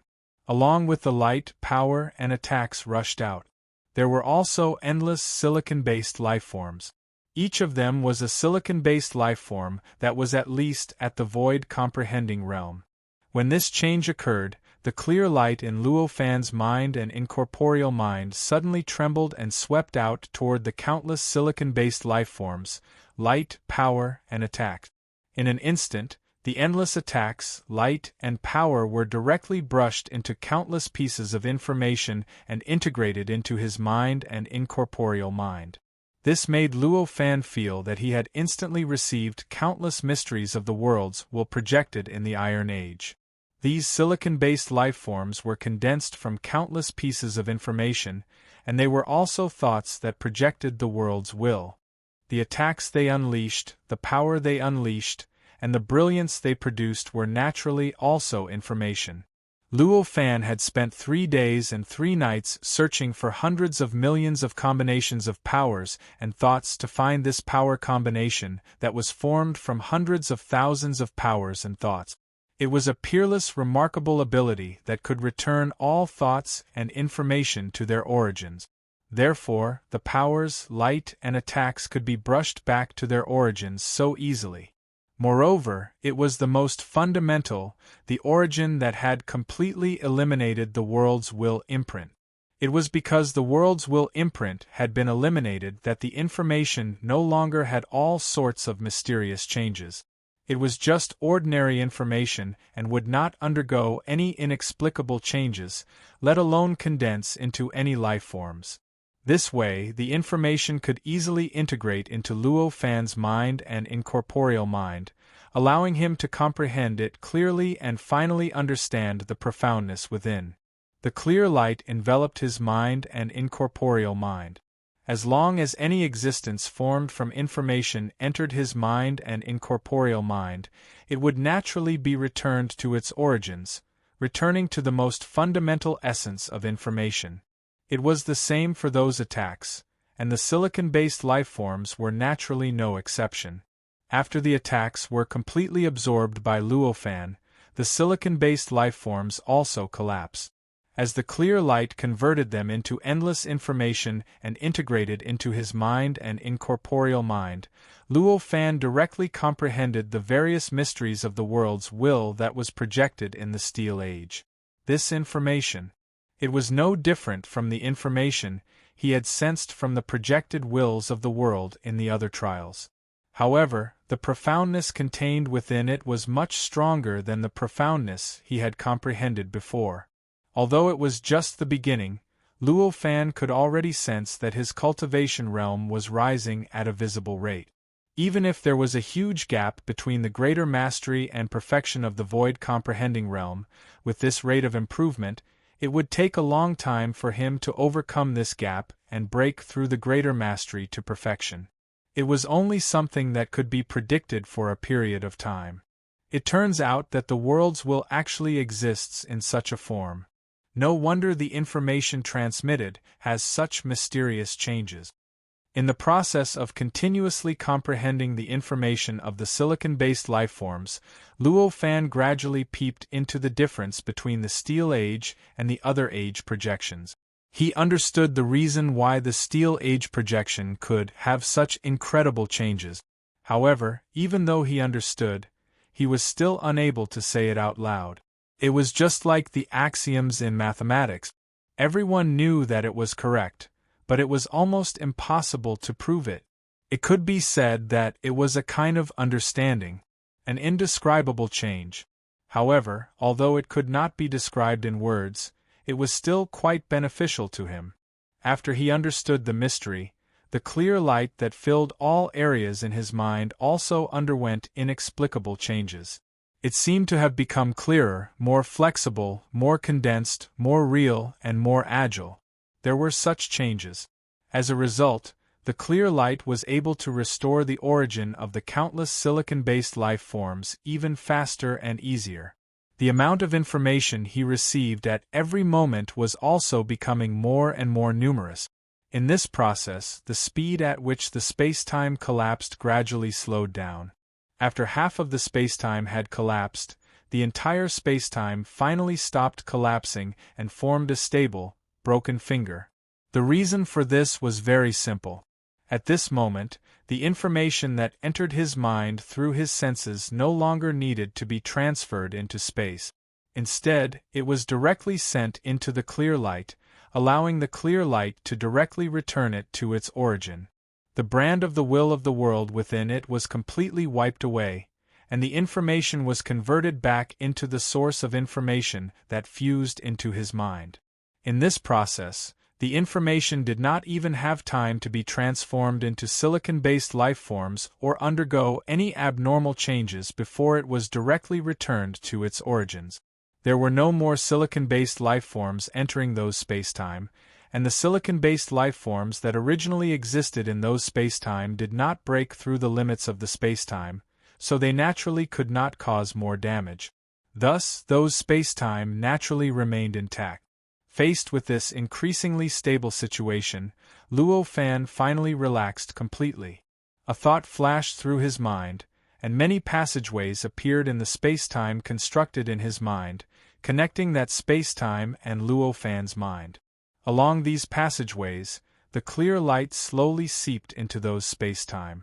Along with the light, power, and attacks rushed out, there were also endless silicon-based lifeforms. Each of them was a silicon-based lifeform that was at least at the void-comprehending realm. When this change occurred, the clear light in Luo Fan's mind and incorporeal mind suddenly trembled and swept out toward the countless silicon-based lifeforms, light, power, and attack. In an instant, the endless attacks, light, and power were directly brushed into countless pieces of information and integrated into his mind and incorporeal mind. This made Luo Fan feel that he had instantly received countless mysteries of the worlds will projected in the Iron Age. These silicon-based lifeforms were condensed from countless pieces of information, and they were also thoughts that projected the world's will. The attacks they unleashed, the power they unleashed, and the brilliance they produced were naturally also information. Luo Fan had spent 3 days and 3 nights searching for hundreds of millions of combinations of powers and thoughts to find this power combination that was formed from hundreds of thousands of powers and thoughts. It was a peerless, remarkable ability that could return all thoughts and information to their origins. Therefore, the powers, light, and attacks could be brushed back to their origins so easily. Moreover, it was the most fundamental, the origin that had completely eliminated the world's will imprint. It was because the world's will imprint had been eliminated that the information no longer had all sorts of mysterious changes. It was just ordinary information and would not undergo any inexplicable changes, let alone condense into any life forms. This way, the information could easily integrate into Luo Fan's mind and incorporeal mind, allowing him to comprehend it clearly and finally understand the profoundness within. The clear light enveloped his mind and incorporeal mind. As long as any existence formed from information entered his mind and incorporeal mind, it would naturally be returned to its origins, returning to the most fundamental essence of information. It was the same for those attacks, and the silicon-based lifeforms were naturally no exception. After the attacks were completely absorbed by Luo Fan, the silicon-based lifeforms also collapsed. As the clear light converted them into endless information and integrated into his mind and incorporeal mind, Luo Fan directly comprehended the various mysteries of the world's will that was projected in the Steel Age. This information, it was no different from the information he had sensed from the projected wills of the world in the other trials. However, the profoundness contained within it was much stronger than the profoundness he had comprehended before. Although it was just the beginning, Luo Fan could already sense that his cultivation realm was rising at a visible rate. Even if there was a huge gap between the greater mastery and perfection of the void comprehending realm, with this rate of improvement, it would take a long time for him to overcome this gap and break through the greater mastery to perfection. It was only something that could be predicted for a period of time. It turns out that the world's will actually exists in such a form. No wonder the information transmitted has such mysterious changes. In the process of continuously comprehending the information of the silicon-based lifeforms, Luo Fan gradually peeped into the difference between the Steel Age and the other age projections. He understood the reason why the Steel Age projection could have such incredible changes. However, even though he understood, he was still unable to say it out loud. It was just like the axioms in mathematics. Everyone knew that it was correct, but it was almost impossible to prove it. It could be said that it was a kind of understanding, an indescribable change. However, although it could not be described in words, it was still quite beneficial to him. After he understood the mystery, the clear light that filled all areas in his mind also underwent inexplicable changes. It seemed to have become clearer, more flexible, more condensed, more real, and more agile. There were such changes. As a result, the clear light was able to restore the origin of the countless silicon-based life forms even faster and easier. The amount of information he received at every moment was also becoming more and more numerous. In this process, the speed at which the spacetime collapsed gradually slowed down. After half of the spacetime had collapsed, the entire spacetime finally stopped collapsing and formed a stable, broken finger. The reason for this was very simple. At this moment, the information that entered his mind through his senses no longer needed to be transferred into space. Instead, it was directly sent into the clear light, allowing the clear light to directly return it to its origin. The brand of the will of the world within it was completely wiped away, and the information was converted back into the source of information that fused into his mind. In this process, the information did not even have time to be transformed into silicon-based life forms or undergo any abnormal changes before it was directly returned to its origins. There were no more silicon-based life forms entering those spacetime, and the silicon-based life forms that originally existed in those spacetime did not break through the limits of the spacetime, so they naturally could not cause more damage. Thus, those spacetime naturally remained intact. Faced with this increasingly stable situation, Luo Fan finally relaxed completely. A thought flashed through his mind, and many passageways appeared in the spacetime constructed in his mind, connecting that spacetime and Luo Fan's mind. Along these passageways, the clear light slowly seeped into those spacetime.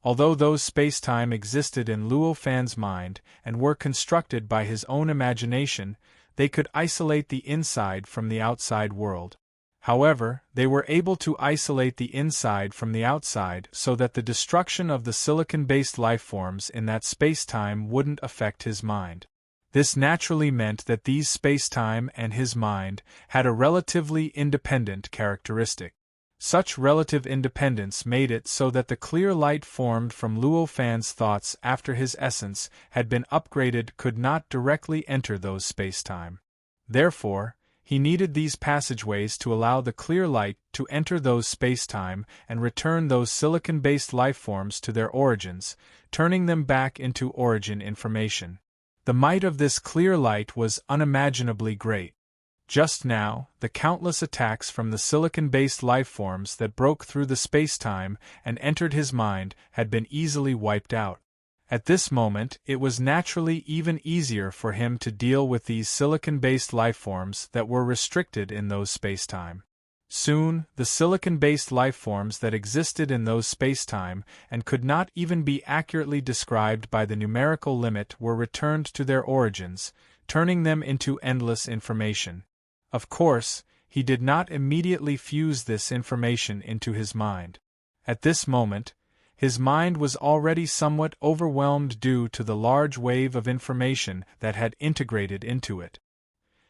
Although those spacetime existed in Luo Fan's mind and were constructed by his own imagination, they could isolate the inside from the outside world. However, they were able to isolate the inside from the outside so that the destruction of the silicon-based lifeforms in that spacetime wouldn't affect his mind. This naturally meant that these spacetime and his mind had a relatively independent characteristic. Such relative independence made it so that the clear light formed from Luo Fan's thoughts after his essence had been upgraded could not directly enter those spacetime. Therefore, he needed these passageways to allow the clear light to enter those spacetime and return those silicon-based lifeforms to their origins, turning them back into origin information. The might of this clear light was unimaginably great. Just now, the countless attacks from the silicon-based lifeforms that broke through the spacetime and entered his mind had been easily wiped out. At this moment, it was naturally even easier for him to deal with these silicon-based lifeforms that were restricted in those spacetime. Soon, the silicon-based lifeforms that existed in those spacetime and could not even be accurately described by the numerical limit were returned to their origins, turning them into endless information. Of course, he did not immediately fuse this information into his mind. At this moment, his mind was already somewhat overwhelmed due to the large wave of information that had integrated into it.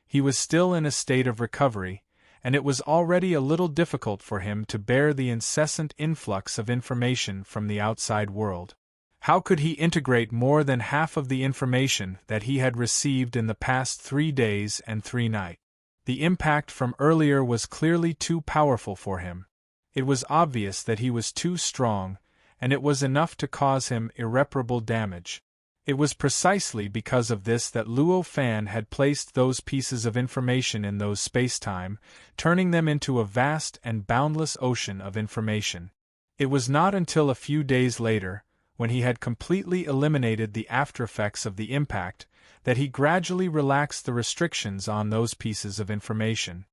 He was still in a state of recovery, and it was already a little difficult for him to bear the incessant influx of information from the outside world. How could he integrate more than half of the information that he had received in the past 3 days and 3 nights? The impact from earlier was clearly too powerful for him. It was obvious that he was too strong, and it was enough to cause him irreparable damage. It was precisely because of this that Luo Fan had placed those pieces of information in those spacetime, turning them into a vast and boundless ocean of information. It was not until a few days later, when he had completely eliminated the aftereffects of the impact, that he gradually relaxed the restrictions on those pieces of information.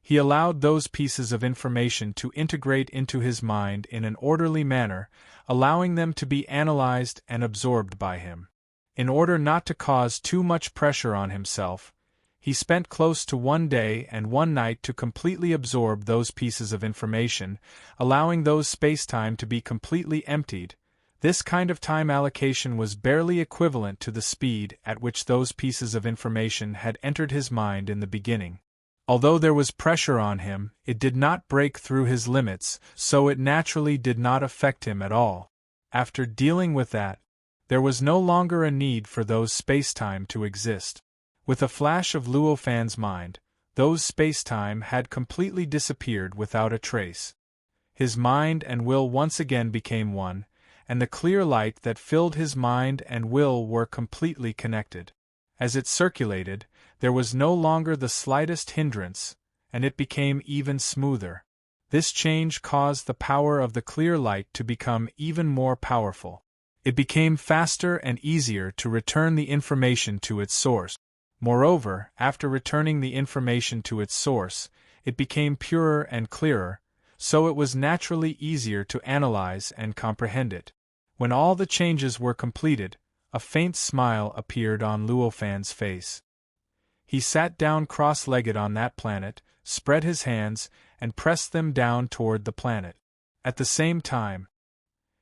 He allowed those pieces of information to integrate into his mind in an orderly manner, allowing them to be analyzed and absorbed by him. In order not to cause too much pressure on himself, he spent close to 1 day and 1 night to completely absorb those pieces of information, allowing those spacetime to be completely emptied. This kind of time allocation was barely equivalent to the speed at which those pieces of information had entered his mind in the beginning. Although there was pressure on him, it did not break through his limits, so it naturally did not affect him at all. After dealing with that, there was no longer a need for those spacetime to exist. With a flash of Luo Fan's mind, those spacetime had completely disappeared without a trace. His mind and will once again became one, and the clear light that filled his mind and will were completely connected. As it circulated, there was no longer the slightest hindrance, and it became even smoother. This change caused the power of the clear light to become even more powerful. It became faster and easier to return the information to its source. Moreover, after returning the information to its source, it became purer and clearer, so it was naturally easier to analyze and comprehend it. When all the changes were completed, a faint smile appeared on Luo Fan's face. He sat down cross-legged on that planet, spread his hands, and pressed them down toward the planet. At the same time,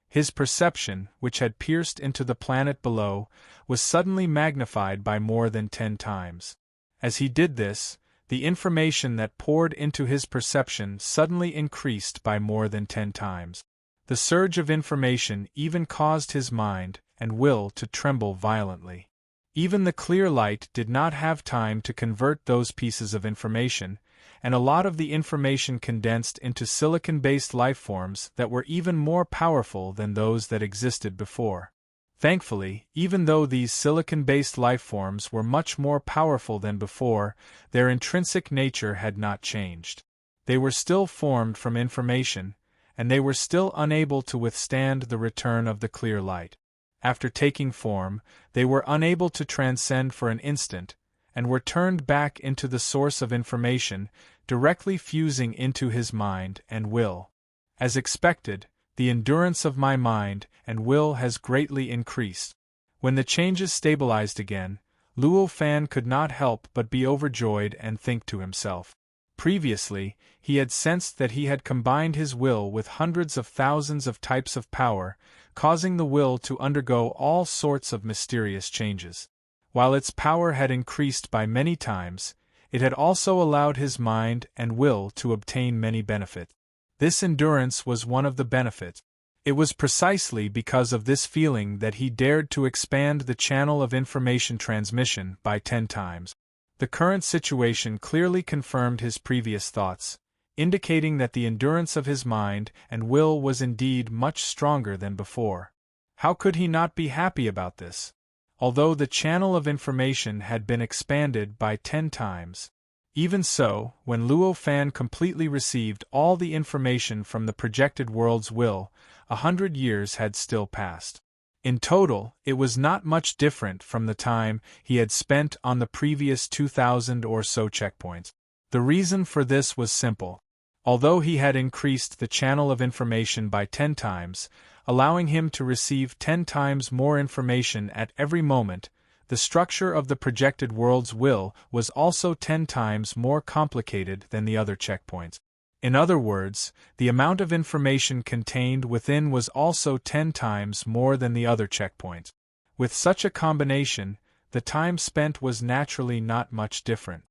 his perception, which had pierced into the planet below, was suddenly magnified by more than 10 times. As he did this, the information that poured into his perception suddenly increased by more than 10 times. The surge of information even caused his mind and will to tremble violently. Even the clear light did not have time to convert those pieces of information, and a lot of the information condensed into silicon-based lifeforms that were even more powerful than those that existed before. Thankfully, even though these silicon-based lifeforms were much more powerful than before, their intrinsic nature had not changed. They were still formed from information, and they were still unable to withstand the return of the clear light. After taking form, they were unable to transcend for an instant, and were turned back into the source of information, directly fusing into his mind and will. As expected, the endurance of my mind and will has greatly increased. When the changes stabilized again, Luo Fan could not help but be overjoyed and think to himself. Previously, he had sensed that he had combined his will with hundreds of thousands of types of power, causing the will to undergo all sorts of mysterious changes. While its power had increased by many times, it had also allowed his mind and will to obtain many benefits. This endurance was one of the benefits. It was precisely because of this feeling that he dared to expand the channel of information transmission by 10 times. The current situation clearly confirmed his previous thoughts, indicating that the endurance of his mind and will was indeed much stronger than before. How could he not be happy about this? Although the channel of information had been expanded by 10 times. Even so, when Luo Fan completely received all the information from the projected world's will, 100 years had still passed. In total, it was not much different from the time he had spent on the previous 2,000 or so checkpoints. The reason for this was simple. Although he had increased the channel of information by 10 times, allowing him to receive 10 times more information at every moment, the structure of the projected world's will was also 10 times more complicated than the other checkpoints. In other words, the amount of information contained within was also 10 times more than the other checkpoints. With such a combination, the time spent was naturally not much different.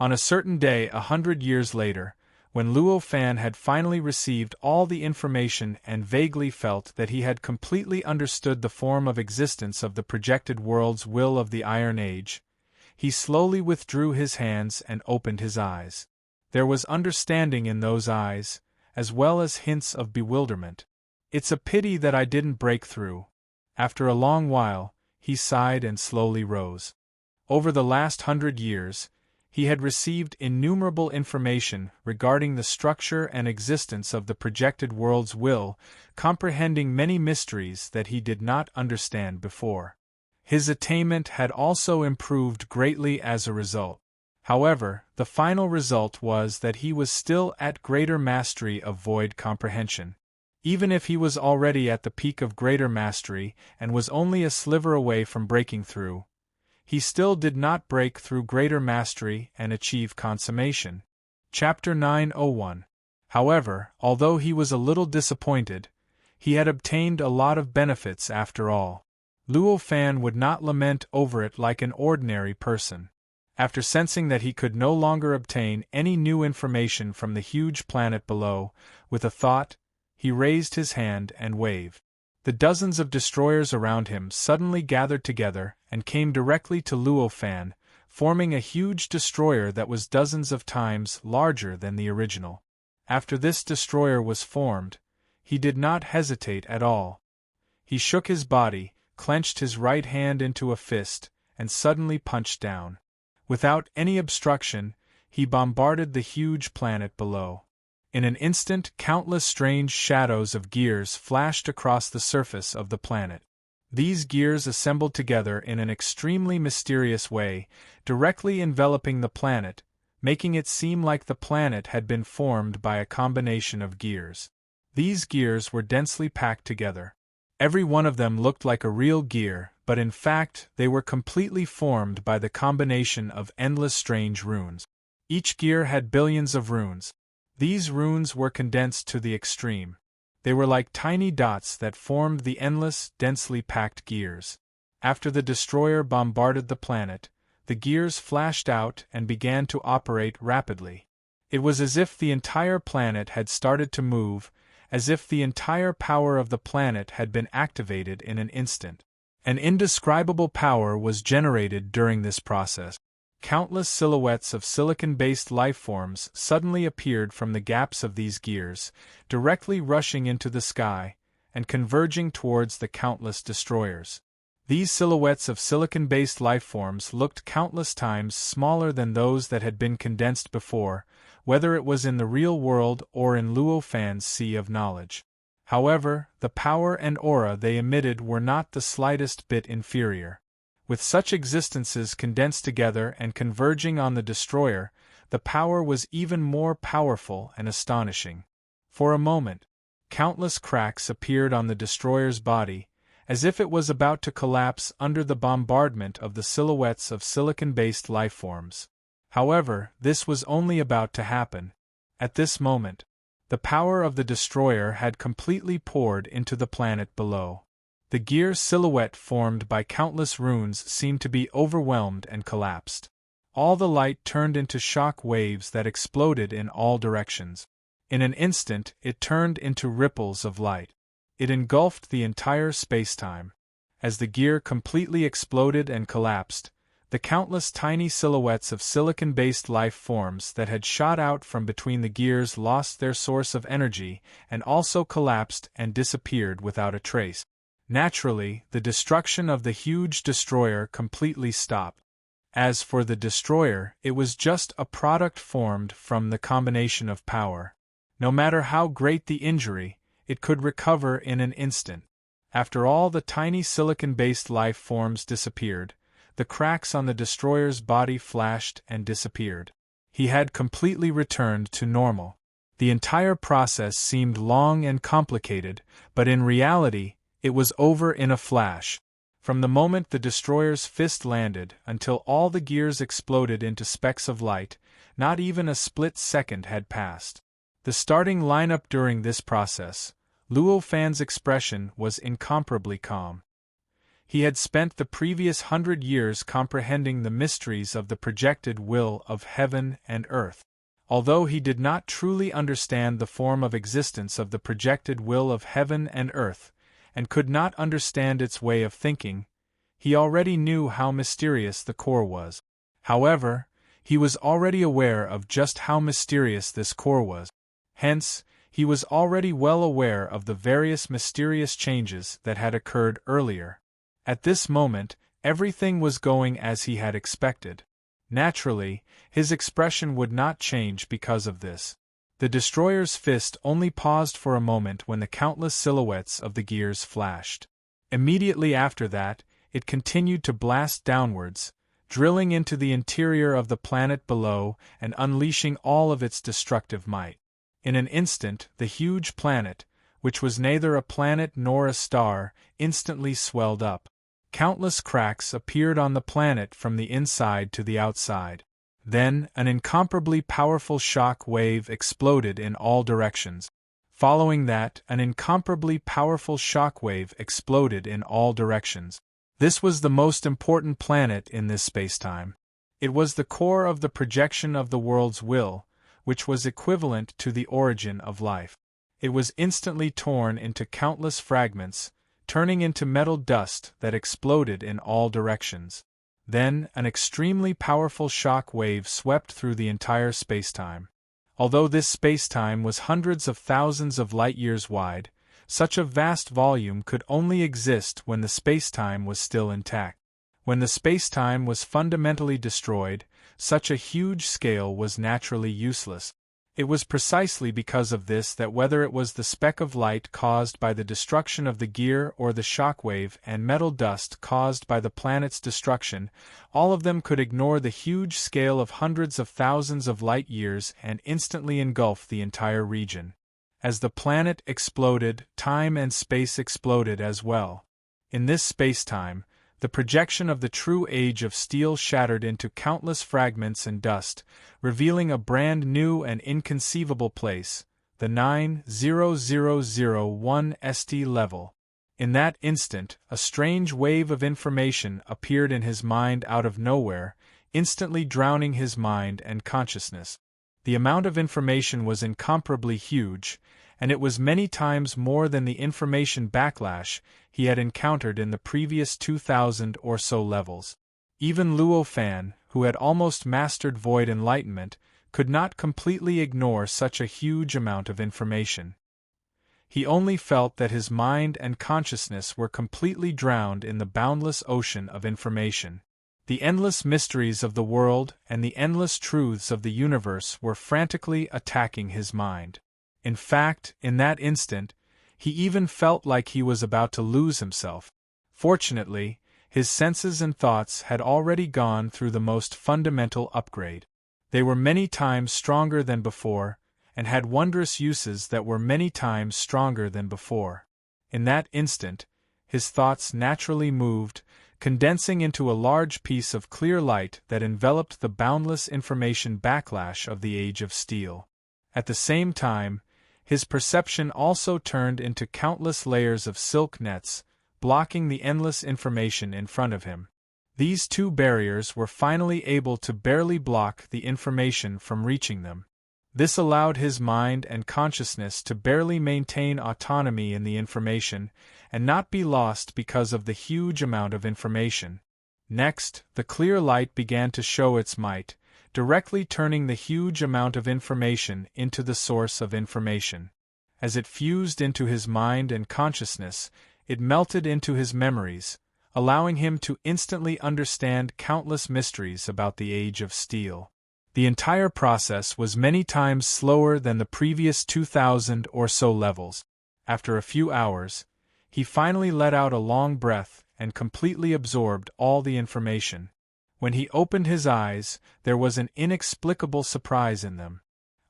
On a certain day 100 years later, when Luo Fan had finally received all the information and vaguely felt that he had completely understood the form of existence of the projected world's will of the Iron Age, he slowly withdrew his hands and opened his eyes. There was understanding in those eyes, as well as hints of bewilderment. "It's a pity that I didn't break through." After a long while, he sighed and slowly rose. Over the last 100 years, he had received innumerable information regarding the structure and existence of the projected world's will, comprehending many mysteries that he did not understand before. His attainment had also improved greatly as a result. However, the final result was that he was still at greater mastery of void comprehension. Even if he was already at the peak of greater mastery and was only a sliver away from breaking through, he still did not break through greater mastery and achieve consummation. Chapter 901. However, although he was a little disappointed, he had obtained a lot of benefits after all. Luo Fan would not lament over it like an ordinary person. After sensing that he could no longer obtain any new information from the huge planet below, with a thought, he raised his hand and waved. The dozens of destroyers around him suddenly gathered together and came directly to Luo Fan, forming a huge destroyer that was dozens of times larger than the original. After this destroyer was formed, he did not hesitate at all. He shook his body, clenched his right hand into a fist, and suddenly punched down. Without any obstruction, he bombarded the huge planet below. In an instant, countless strange shadows of gears flashed across the surface of the planet. These gears assembled together in an extremely mysterious way, directly enveloping the planet, making it seem like the planet had been formed by a combination of gears. These gears were densely packed together. Every one of them looked like a real gear, but in fact they were completely formed by the combination of endless strange runes. Each gear had billions of runes. These runes were condensed to the extreme. They were like tiny dots that formed the endless, densely packed gears. After the destroyer bombarded the planet, the gears flashed out and began to operate rapidly. It was as if the entire planet had started to move, as if the entire power of the planet had been activated in an instant. An indescribable power was generated during this process. Countless silhouettes of silicon-based lifeforms suddenly appeared from the gaps of these gears, directly rushing into the sky and converging towards the countless destroyers. These silhouettes of silicon-based lifeforms looked countless times smaller than those that had been condensed before, whether it was in the real world or in Luo Fan's sea of knowledge. However, the power and aura they emitted were not the slightest bit inferior. With such existences condensed together and converging on the destroyer, the power was even more powerful and astonishing. For a moment, countless cracks appeared on the destroyer's body, as if it was about to collapse under the bombardment of the silhouettes of silicon-based lifeforms. However, this was only about to happen. At this moment, the power of the destroyer had completely poured into the planet below. The gear silhouette formed by countless runes seemed to be overwhelmed and collapsed. All the light turned into shock waves that exploded in all directions. In an instant, it turned into ripples of light. It engulfed the entire spacetime. As the gear completely exploded and collapsed, the countless tiny silhouettes of silicon-based life forms that had shot out from between the gears lost their source of energy and also collapsed and disappeared without a trace. Naturally, the destruction of the huge destroyer completely stopped. As for the destroyer, it was just a product formed from the combination of power. No matter how great the injury, it could recover in an instant. After all the tiny silicon-based life forms disappeared, the cracks on the destroyer's body flashed and disappeared. He had completely returned to normal. The entire process seemed long and complicated, but in reality, it was over in a flash. From the moment the destroyer's fist landed until all the gears exploded into specks of light, not even a split second had passed. The starting lineup during this process, Luo Fan's expression was incomparably calm. He had spent the previous 100 years comprehending the mysteries of the projected will of heaven and earth. Although he did not truly understand the form of existence of the projected will of heaven and earth, and could not understand its way of thinking, he already knew how mysterious the core was. However, he was already aware of just how mysterious this core was. Hence, he was already well aware of the various mysterious changes that had occurred earlier. At this moment, everything was going as he had expected. Naturally, his expression would not change because of this. The destroyer's fist only paused for a moment when the countless silhouettes of the gears flashed. Immediately after that, it continued to blast downwards, drilling into the interior of the planet below and unleashing all of its destructive might. In an instant, the huge planet, which was neither a planet nor a star, instantly swelled up. Countless cracks appeared on the planet from the inside to the outside. Then, an incomparably powerful shock wave exploded in all directions. Following that, an incomparably powerful shock wave exploded in all directions. This was the most important planet in this spacetime. It was the core of the projection of the world's will, which was equivalent to the origin of life. It was instantly torn into countless fragments, turning into metal dust that exploded in all directions. Then, an extremely powerful shock wave swept through the entire spacetime. Although this spacetime was hundreds of thousands of light-years wide, such a vast volume could only exist when the spacetime was still intact. When the spacetime was fundamentally destroyed, such a huge scale was naturally useless. It was precisely because of this that whether it was the speck of light caused by the destruction of the gear or the shockwave and metal dust caused by the planet's destruction, all of them could ignore the huge scale of hundreds of thousands of light-years and instantly engulf the entire region. As the planet exploded, time and space exploded as well. In this spacetime, the projection of the true age of steel shattered into countless fragments and dust, revealing a brand new and inconceivable place, the 90001 ST level. In that instant, a strange wave of information appeared in his mind out of nowhere, instantly drowning his mind and consciousness. The amount of information was incomparably huge, and it was many times more than the information backlash he had encountered in the previous 2,000 or so levels. Even Luo Fan, who had almost mastered void enlightenment, could not completely ignore such a huge amount of information. He only felt that his mind and consciousness were completely drowned in the boundless ocean of information. The endless mysteries of the world and the endless truths of the universe were frantically attacking his mind. In fact, in that instant, he even felt like he was about to lose himself. Fortunately, his senses and thoughts had already gone through the most fundamental upgrade. They were many times stronger than before, and had wondrous uses that were many times stronger than before. In that instant, his thoughts naturally moved, condensing into a large piece of clear light that enveloped the boundless information backlash of the Age of Steel. At the same time, his perception also turned into countless layers of silk nets, blocking the endless information in front of him. These two barriers were finally able to barely block the information from reaching them. This allowed his mind and consciousness to barely maintain autonomy in the information, and not be lost because of the huge amount of information. Next, the clear light began to show its might, directly turning the huge amount of information into the source of information. As it fused into his mind and consciousness, it melted into his memories, allowing him to instantly understand countless mysteries about the Age of Steel. The entire process was many times slower than the previous 2,000 or so levels. After a few hours, he finally let out a long breath and completely absorbed all the information. When he opened his eyes, there was an inexplicable surprise in them.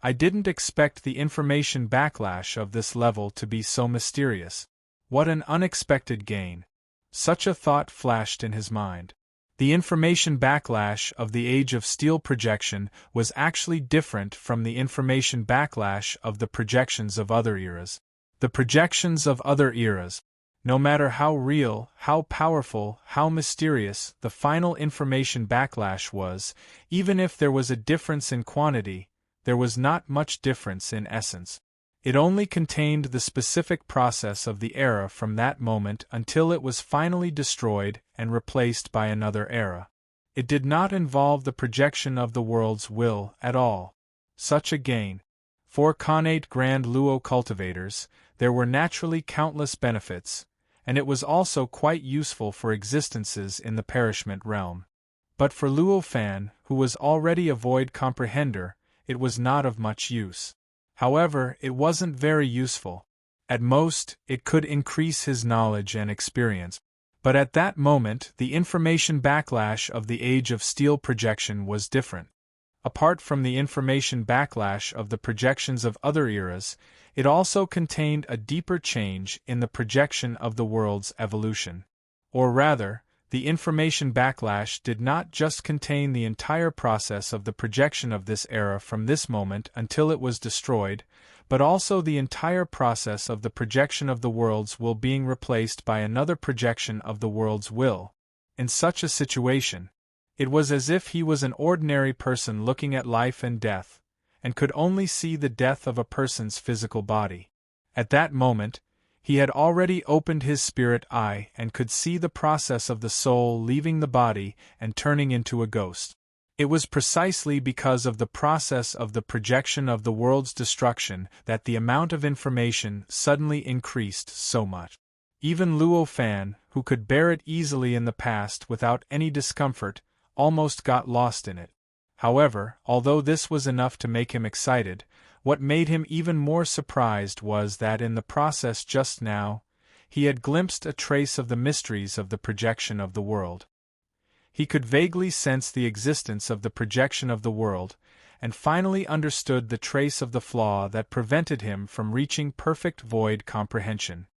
I didn't expect the information backlash of this level to be so mysterious. What an unexpected gain! Such a thought flashed in his mind. The information backlash of the Age of Steel projection was actually different from the information backlash of the projections of other eras. The projections of other eras, no matter how real, how powerful, how mysterious the final information backlash was, even if there was a difference in quantity, there was not much difference in essence. It only contained the specific process of the era from that moment until it was finally destroyed and replaced by another era. It did not involve the projection of the world's will at all. Such a gain. For connate Grand Luo cultivators, there were naturally countless benefits, and it was also quite useful for existences in the perishment realm. But for Luo Fan, who was already a void comprehender, it was not of much use. However, it wasn't very useful. At most, it could increase his knowledge and experience. But at that moment, the information backlash of the Age of Steel projection was different. Apart from the information backlash of the projections of other eras, it also contained a deeper change in the projection of the world's evolution. Or rather, the information backlash did not just contain the entire process of the projection of this era from this moment until it was destroyed, but also the entire process of the projection of the world's will being replaced by another projection of the world's will. In such a situation, it was as if he was an ordinary person looking at life and death, and could only see the death of a person's physical body. At that moment, he had already opened his spirit eye and could see the process of the soul leaving the body and turning into a ghost. It was precisely because of the process of the projection of the world's destruction that the amount of information suddenly increased so much. Even Luo Fan, who could bear it easily in the past without any discomfort, almost got lost in it. However, although this was enough to make him excited, what made him even more surprised was that in the process just now, he had glimpsed a trace of the mysteries of the projection of the world. He could vaguely sense the existence of the projection of the world, and finally understood the trace of the flaw that prevented him from reaching perfect void comprehension.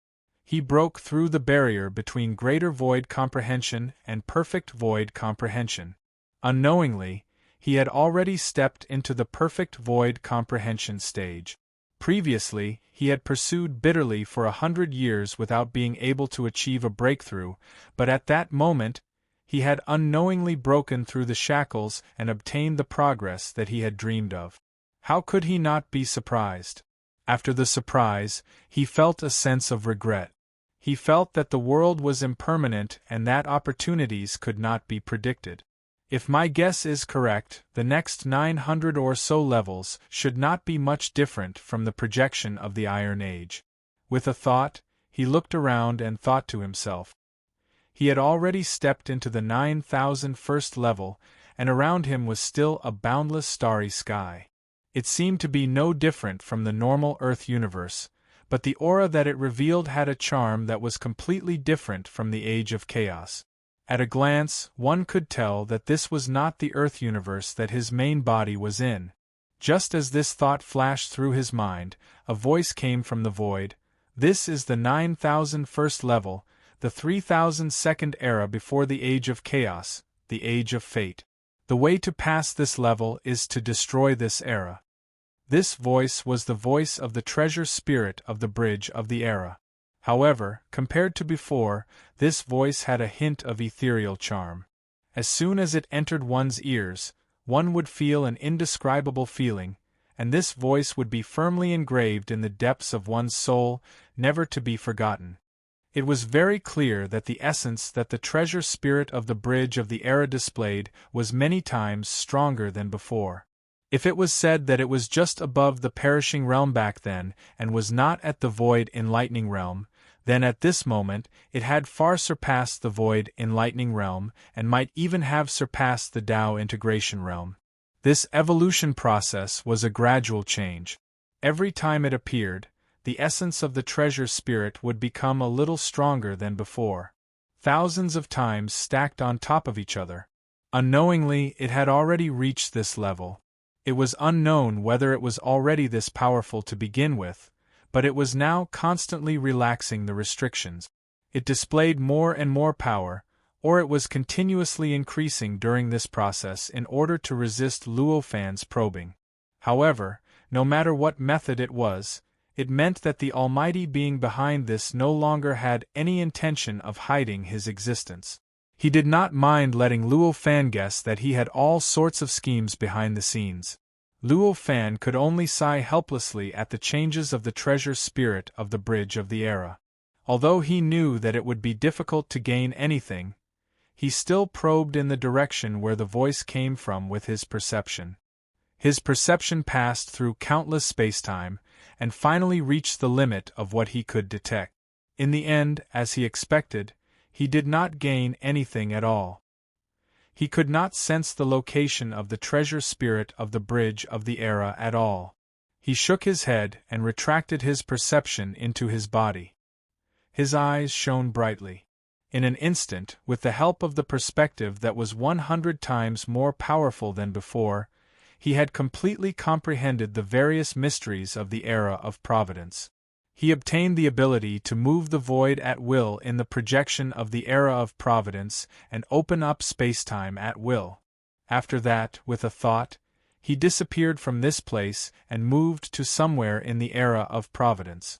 He broke through the barrier between greater void comprehension and perfect void comprehension. Unknowingly, he had already stepped into the perfect void comprehension stage. Previously, he had pursued bitterly for 100 years without being able to achieve a breakthrough, but at that moment, he had unknowingly broken through the shackles and obtained the progress that he had dreamed of. How could he not be surprised? After the surprise, he felt a sense of regret. He felt that the world was impermanent and that opportunities could not be predicted. If my guess is correct, the next 900 or so levels should not be much different from the projection of the Iron Age. With a thought, he looked around and thought to himself. He had already stepped into the 9,001st level, and around him was still a boundless starry sky. It seemed to be no different from the normal Earth universe, but the aura that it revealed had a charm that was completely different from the Age of Chaos. At a glance, one could tell that this was not the Earth universe that his main body was in. Just as this thought flashed through his mind, a voice came from the void. This is the 9,001st level, the 3,002nd era before the Age of Chaos, the Age of Fate. The way to pass this level is to destroy this era. This voice was the voice of the treasure spirit of the bridge of the era. However, compared to before, this voice had a hint of ethereal charm. As soon as it entered one's ears, one would feel an indescribable feeling, and this voice would be firmly engraved in the depths of one's soul, never to be forgotten. It was very clear that the essence that the treasure spirit of the bridge of the era displayed was many times stronger than before. If it was said that it was just above the perishing realm back then and was not at the void enlightening realm, then at this moment it had far surpassed the void enlightening realm and might even have surpassed the Tao integration realm. This evolution process was a gradual change. Every time it appeared, the essence of the treasure spirit would become a little stronger than before. Thousands of times stacked on top of each other. Unknowingly, it had already reached this level. It was unknown whether it was already this powerful to begin with, but it was now constantly relaxing the restrictions. It displayed more and more power, or it was continuously increasing during this process in order to resist Luo Fan's probing. However, no matter what method it was, it meant that the almighty being behind this no longer had any intention of hiding his existence. He did not mind letting Luo Fan guess that he had all sorts of schemes behind the scenes. Luo Fan could only sigh helplessly at the changes of the treasure spirit of the bridge of the era. Although he knew that it would be difficult to gain anything, he still probed in the direction where the voice came from with his perception. His perception passed through countless spacetime, and finally reached the limit of what he could detect. In the end, as he expected, he did not gain anything at all. He could not sense the location of the treasure spirit of the bridge of the era at all. He shook his head and retracted his perception into his body. His eyes shone brightly. In an instant, with the help of the perspective that was 100 times more powerful than before, he had completely comprehended the various mysteries of the era of providence. He obtained the ability to move the void at will in the projection of the era of providence and open up spacetime at will. After that, with a thought, he disappeared from this place and moved to somewhere in the era of providence.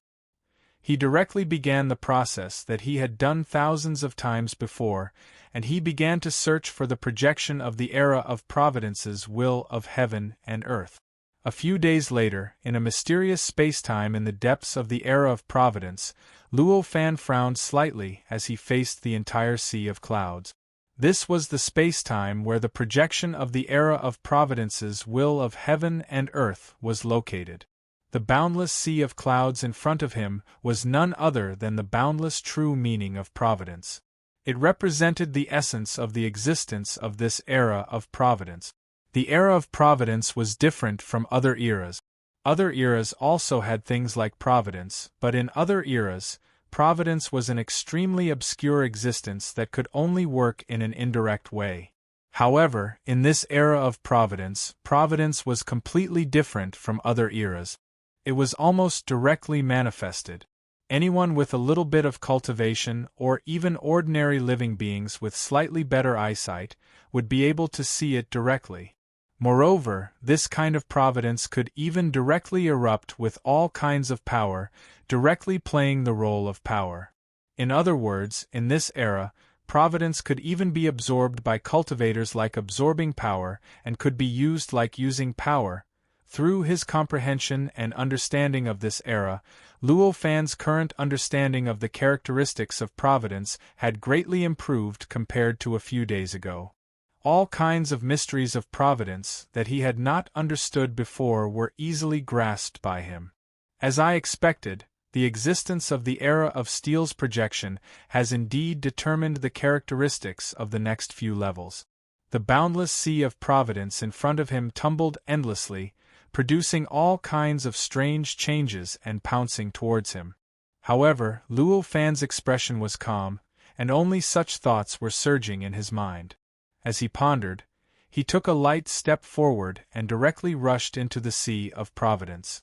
He directly began the process that he had done thousands of times before, and he began to search for the projection of the era of providence's will of heaven and earth. A few days later, in a mysterious spacetime in the depths of the era of providence, Luo Fan frowned slightly as he faced the entire sea of clouds. This was the space-time where the projection of the era of Providence's will of heaven and earth was located. The boundless sea of clouds in front of him was none other than the boundless true meaning of Providence. It represented the essence of the existence of this era of Providence. The era of Providence was different from other eras. Other eras also had things like Providence, but in other eras, Providence was an extremely obscure existence that could only work in an indirect way. However, in this era of Providence, Providence was completely different from other eras. It was almost directly manifested. Anyone with a little bit of cultivation, or even ordinary living beings with slightly better eyesight, would be able to see it directly. Moreover, this kind of providence could even directly erupt with all kinds of power, directly playing the role of power. In other words, in this era, providence could even be absorbed by cultivators like absorbing power, and could be used like using power. Through his comprehension and understanding of this era, Luo Fan's current understanding of the characteristics of providence had greatly improved compared to a few days ago. All kinds of mysteries of providence that he had not understood before were easily grasped by him. As I expected, the existence of the era of Steele's projection has indeed determined the characteristics of the next few levels. The boundless sea of providence in front of him tumbled endlessly, producing all kinds of strange changes and pouncing towards him. However, Luo Fan's expression was calm, and only such thoughts were surging in his mind. As he pondered, he took a light step forward and directly rushed into the sea of providence.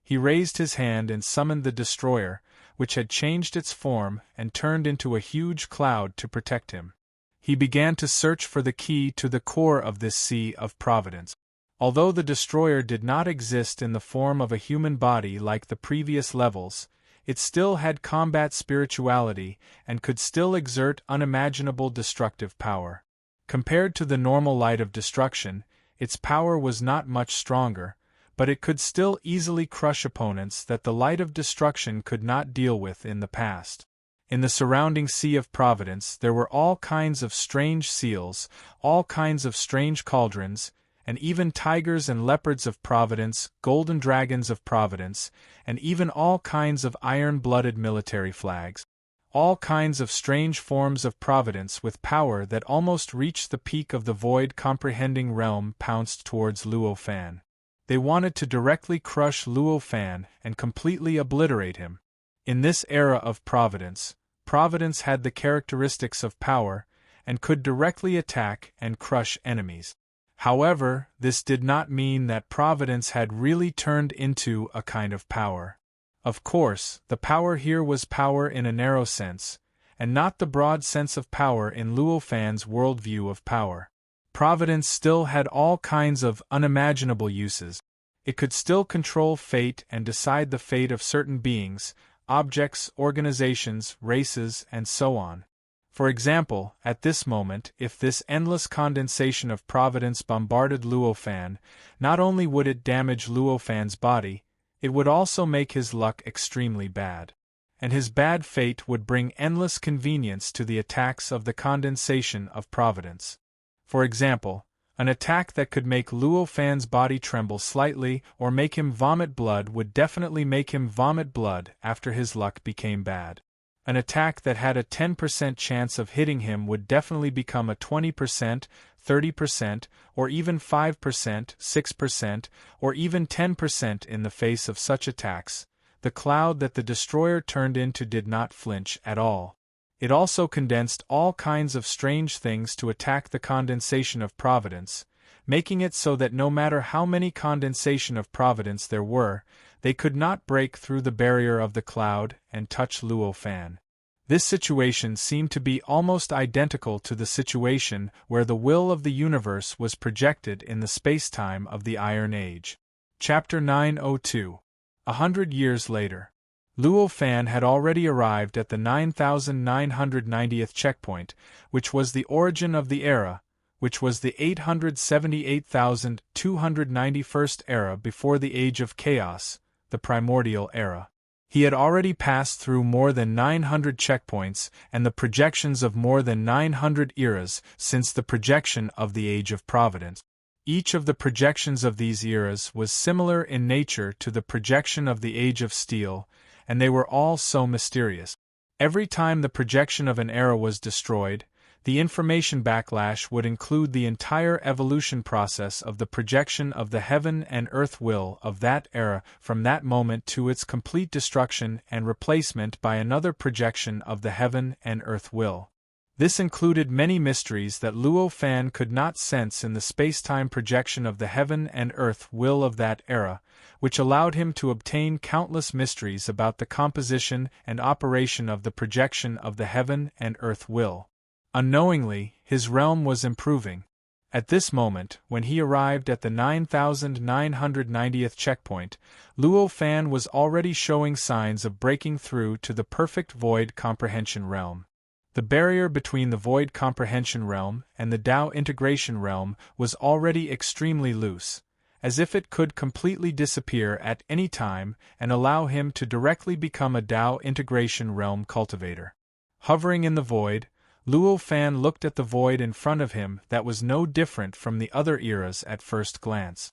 He raised his hand and summoned the destroyer, which had changed its form and turned into a huge cloud to protect him. He began to search for the key to the core of this sea of providence. Although the destroyer did not exist in the form of a human body like the previous levels, it still had combat spirituality and could still exert unimaginable destructive power. Compared to the normal light of destruction, its power was not much stronger, but it could still easily crush opponents that the light of destruction could not deal with in the past. In the surrounding sea of providence there were all kinds of strange seals, all kinds of strange cauldrons, and even tigers and leopards of providence, golden dragons of providence, and even all kinds of iron-blooded military flags. All kinds of strange forms of providence with power that almost reached the peak of the void-comprehending realm pounced towards Luo Fan. They wanted to directly crush Luo Fan and completely obliterate him. In this era of providence, providence had the characteristics of power, and could directly attack and crush enemies. However, this did not mean that providence had really turned into a kind of power. Of course, the power here was power in a narrow sense, and not the broad sense of power in Luo Fan's worldview of power. Providence still had all kinds of unimaginable uses. It could still control fate and decide the fate of certain beings, objects, organizations, races, and so on. For example, at this moment, if this endless condensation of providence bombarded Luo Fan, not only would it damage Luo Fan's body, it would also make his luck extremely bad. And his bad fate would bring endless convenience to the attacks of the condensation of providence. For example, an attack that could make Luo Fan's body tremble slightly or make him vomit blood would definitely make him vomit blood after his luck became bad. An attack that had a 10% chance of hitting him would definitely become a 20%, 30%, or even 5%, 6%, or even 10% in the face of such attacks. The cloud that the destroyer turned into did not flinch at all. It also condensed all kinds of strange things to attack the condensation of providence, making it so that no matter how many condensation of providence there were, they could not break through the barrier of the cloud and touch Luo Fan. This situation seemed to be almost identical to the situation where the will of the universe was projected in the space-time of the Iron Age. Chapter 902. 100 years later. Luo Fan had already arrived at the 9990th checkpoint, which was the origin of the era, which was the 878,291st era before the Age of Chaos, the primordial era. He had already passed through more than 900 checkpoints and the projections of more than 900 eras since the projection of the Age of Providence. Each of the projections of these eras was similar in nature to the projection of the Age of Steel, and they were all so mysterious. Every time the projection of an era was destroyed, the information backlash would include the entire evolution process of the projection of the heaven and earth will of that era from that moment to its complete destruction and replacement by another projection of the heaven and earth will. This included many mysteries that Luo Fan could not sense in the space-time projection of the heaven and earth will of that era, which allowed him to obtain countless mysteries about the composition and operation of the projection of the heaven and earth will. Unknowingly, his realm was improving. At this moment, when he arrived at the 9990th checkpoint, Luo Fan was already showing signs of breaking through to the perfect void comprehension realm. The barrier between the void comprehension realm and the Tao integration realm was already extremely loose, as if it could completely disappear at any time and allow him to directly become a Tao integration realm cultivator. Hovering in the void, Luo Fan looked at the void in front of him that was no different from the other eras at first glance.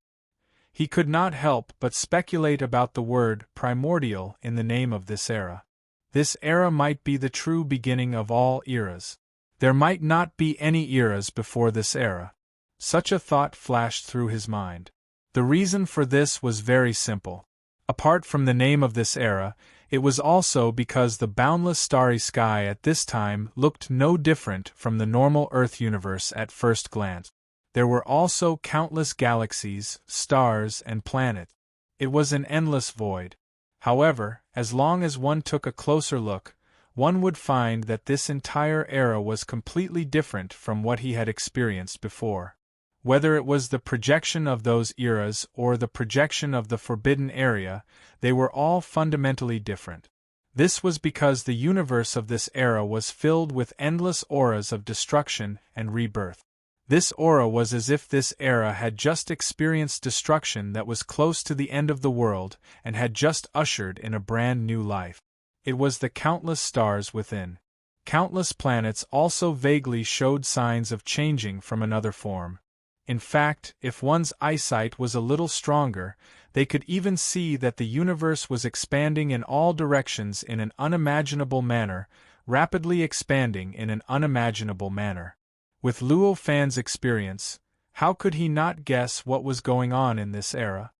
He could not help but speculate about the word primordial in the name of this era. This era might be the true beginning of all eras. There might not be any eras before this era. Such a thought flashed through his mind. The reason for this was very simple. Apart from the name of this era, it was also because the boundless starry sky at this time looked no different from the normal Earth universe at first glance. There were also countless galaxies, stars, and planets. It was an endless void. However, as long as one took a closer look, one would find that this entire era was completely different from what he had experienced before. Whether it was the projection of those eras or the projection of the forbidden area, they were all fundamentally different. This was because the universe of this era was filled with endless auras of destruction and rebirth. This aura was as if this era had just experienced destruction that was close to the end of the world and had just ushered in a brand new life. It was the countless stars within. Countless planets also vaguely showed signs of changing from another form. In fact, if one's eyesight was a little stronger, they could even see that the universe was expanding in all directions in an unimaginable manner, rapidly expanding in an unimaginable manner. With Luo Fan's experience, how could he not guess what was going on in this era?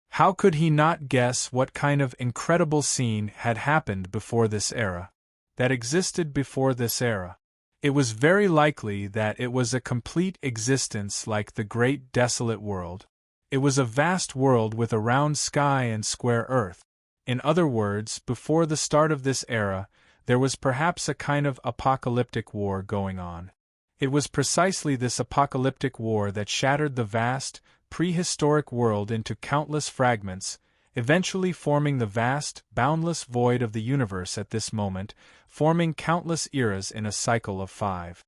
How could he not guess what kind of incredible scene had happened before this era? That existed before this era? It was very likely that it was a complete existence like the great desolate world. It was a vast world with a round sky and square earth. In other words, before the start of this era, there was perhaps a kind of apocalyptic war going on. It was precisely this apocalyptic war that shattered the vast, prehistoric world into countless fragments, eventually forming the vast, boundless void of the universe at this moment, forming countless eras in a cycle of 5-6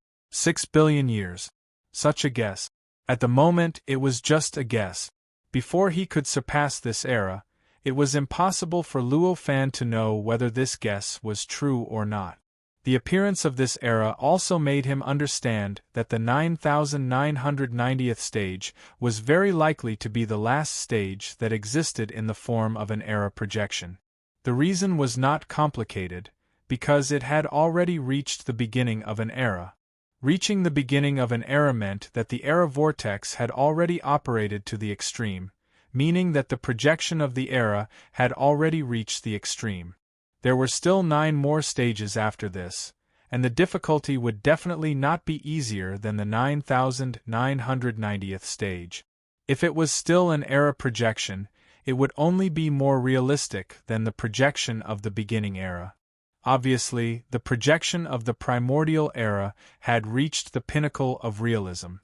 billion years. Such a guess. At the moment, it was just a guess. Before he could surpass this era, it was impossible for Luo Fan to know whether this guess was true or not. The appearance of this era also made him understand that the 9990th stage was very likely to be the last stage that existed in the form of an era projection. The reason was not complicated, because it had already reached the beginning of an era. Reaching the beginning of an era meant that the era vortex had already operated to the extreme, meaning that the projection of the era had already reached the extreme. There were still 9 more stages after this, and the difficulty would definitely not be easier than the 9990th stage. If it was still an era projection, it would only be more realistic than the projection of the beginning era. Obviously, the projection of the primordial era had reached the pinnacle of realism.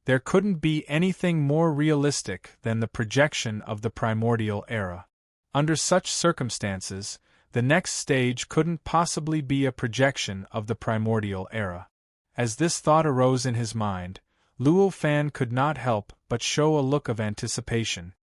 There couldn't be anything more realistic than the projection of the primordial era. Under such circumstances, the next stage couldn't possibly be a projection of the primordial era. As this thought arose in his mind, Luo Fan could not help but show a look of anticipation.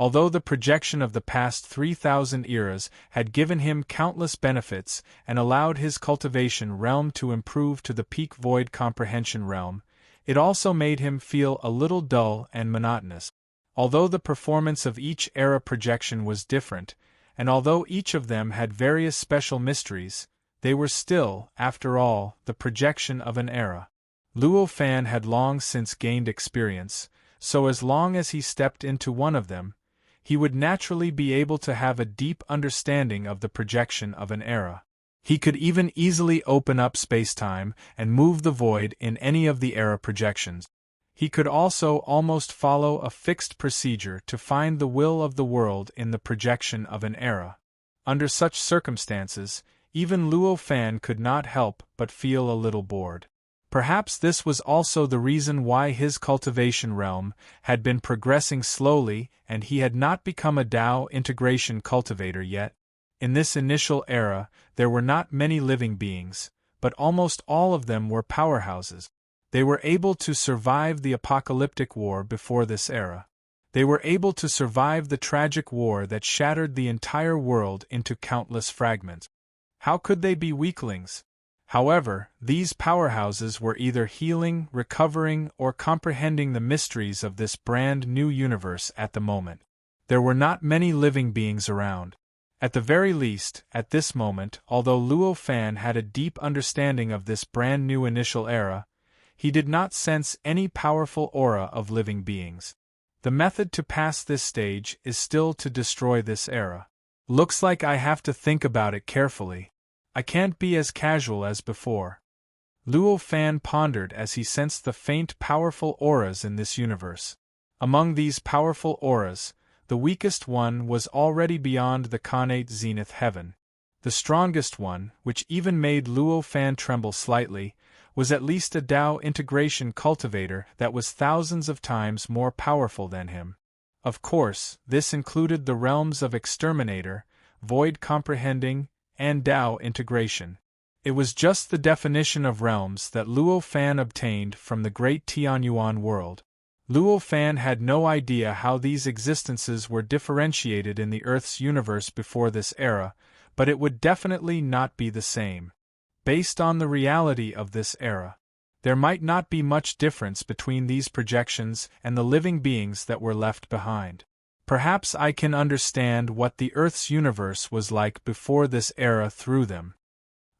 Although the projection of the past 3,000 eras had given him countless benefits and allowed his cultivation realm to improve to the peak void comprehension realm, it also made him feel a little dull and monotonous. Although the performance of each era projection was different, and although each of them had various special mysteries, they were still, after all, the projection of an era. Luo Fan had long since gained experience, so as long as he stepped into one of them, he would naturally be able to have a deep understanding of the projection of an era. He could even easily open up spacetime and move the void in any of the era projections. He could also almost follow a fixed procedure to find the will of the world in the projection of an era. Under such circumstances, even Luo Fan could not help but feel a little bored. Perhaps this was also the reason why his cultivation realm had been progressing slowly and he had not become a Dao integration cultivator yet. In this initial era, there were not many living beings, but almost all of them were powerhouses. They were able to survive the apocalyptic war before this era. They were able to survive the tragic war that shattered the entire world into countless fragments. How could they be weaklings? However, these powerhouses were either healing, recovering, or comprehending the mysteries of this brand new universe at the moment. There were not many living beings around. At the very least, at this moment, although Luo Fan had a deep understanding of this brand new initial era, he did not sense any powerful aura of living beings. The method to pass this stage is still to destroy this era. Looks like I have to think about it carefully. I can't be as casual as before. Luo Fan pondered as he sensed the faint powerful auras in this universe. Among these powerful auras, the weakest one was already beyond the connate zenith heaven. The strongest one, which even made Luo Fan tremble slightly, was at least a Dao integration cultivator that was thousands of times more powerful than him. Of course, this included the realms of exterminator, void comprehending, and Dao integration. It was just the definition of realms that Luo Fan obtained from the great Tianyuan world. Luo Fan had no idea how these existences were differentiated in the Earth's universe before this era, but it would definitely not be the same. Based on the reality of this era, there might not be much difference between these projections and the living beings that were left behind. Perhaps I can understand what the Earth's universe was like before this era through them.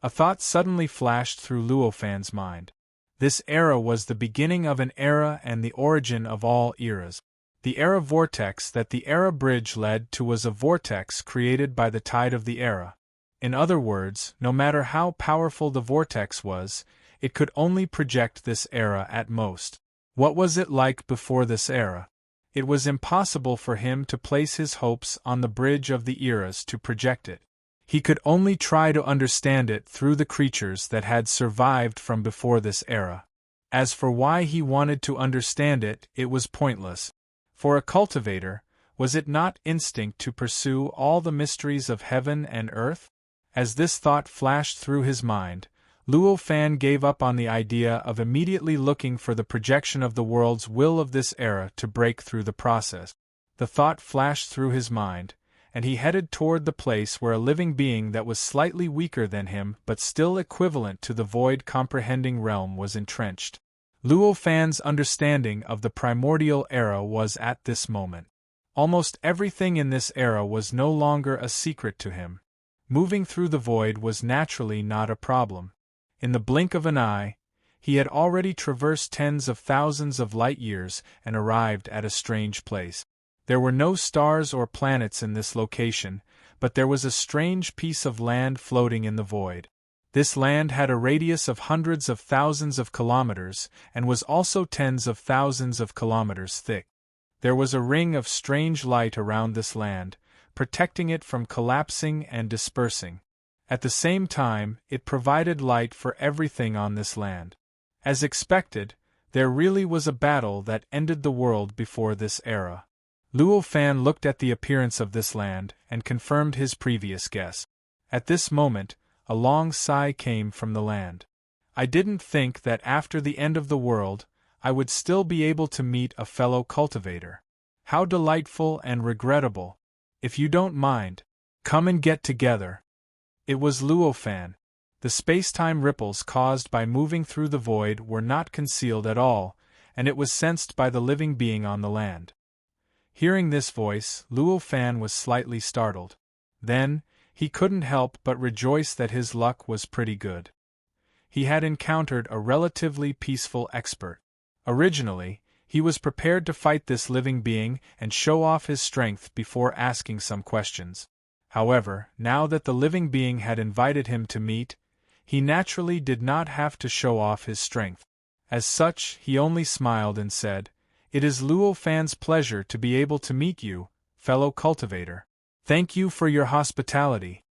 A thought suddenly flashed through Luo Fan's mind. This era was the beginning of an era and the origin of all eras. The era vortex that the era bridge led to was a vortex created by the tide of the era. In other words, no matter how powerful the vortex was, it could only project this era at most. What was it like before this era? It was impossible for him to place his hopes on the bridge of the eras to project it. He could only try to understand it through the creatures that had survived from before this era. As for why he wanted to understand it, it was pointless. For a cultivator, was it not instinct to pursue all the mysteries of heaven and earth? As this thought flashed through his mind, Luo Fan gave up on the idea of immediately looking for the projection of the world's will of this era to break through the process. The thought flashed through his mind, and he headed toward the place where a living being that was slightly weaker than him but still equivalent to the void comprehending realm was entrenched. Luo Fan's understanding of the primordial era was at this moment. Almost everything in this era was no longer a secret to him. Moving through the void was naturally not a problem. In the blink of an eye, he had already traversed tens of thousands of light years and arrived at a strange place. There were no stars or planets in this location, but there was a strange piece of land floating in the void. This land had a radius of hundreds of thousands of kilometers and was also tens of thousands of kilometers thick. There was a ring of strange light around this land, protecting it from collapsing and dispersing. At the same time, it provided light for everything on this land. As expected, there really was a battle that ended the world before this era. Luo Fan looked at the appearance of this land and confirmed his previous guess. At this moment, a long sigh came from the land. I didn't think that after the end of the world, I would still be able to meet a fellow cultivator. How delightful and regrettable. If you don't mind, come and get together. It was Luo Fan. The space-time ripples caused by moving through the void were not concealed at all, and it was sensed by the living being on the land. Hearing this voice, Luo Fan was slightly startled. Then, he couldn't help but rejoice that his luck was pretty good. He had encountered a relatively peaceful expert. Originally, he was prepared to fight this living being and show off his strength before asking some questions. However, now that the living being had invited him to meet, he naturally did not have to show off his strength. As such, he only smiled and said, "It is Luo Fan's pleasure to be able to meet you, fellow cultivator. Thank you for your hospitality."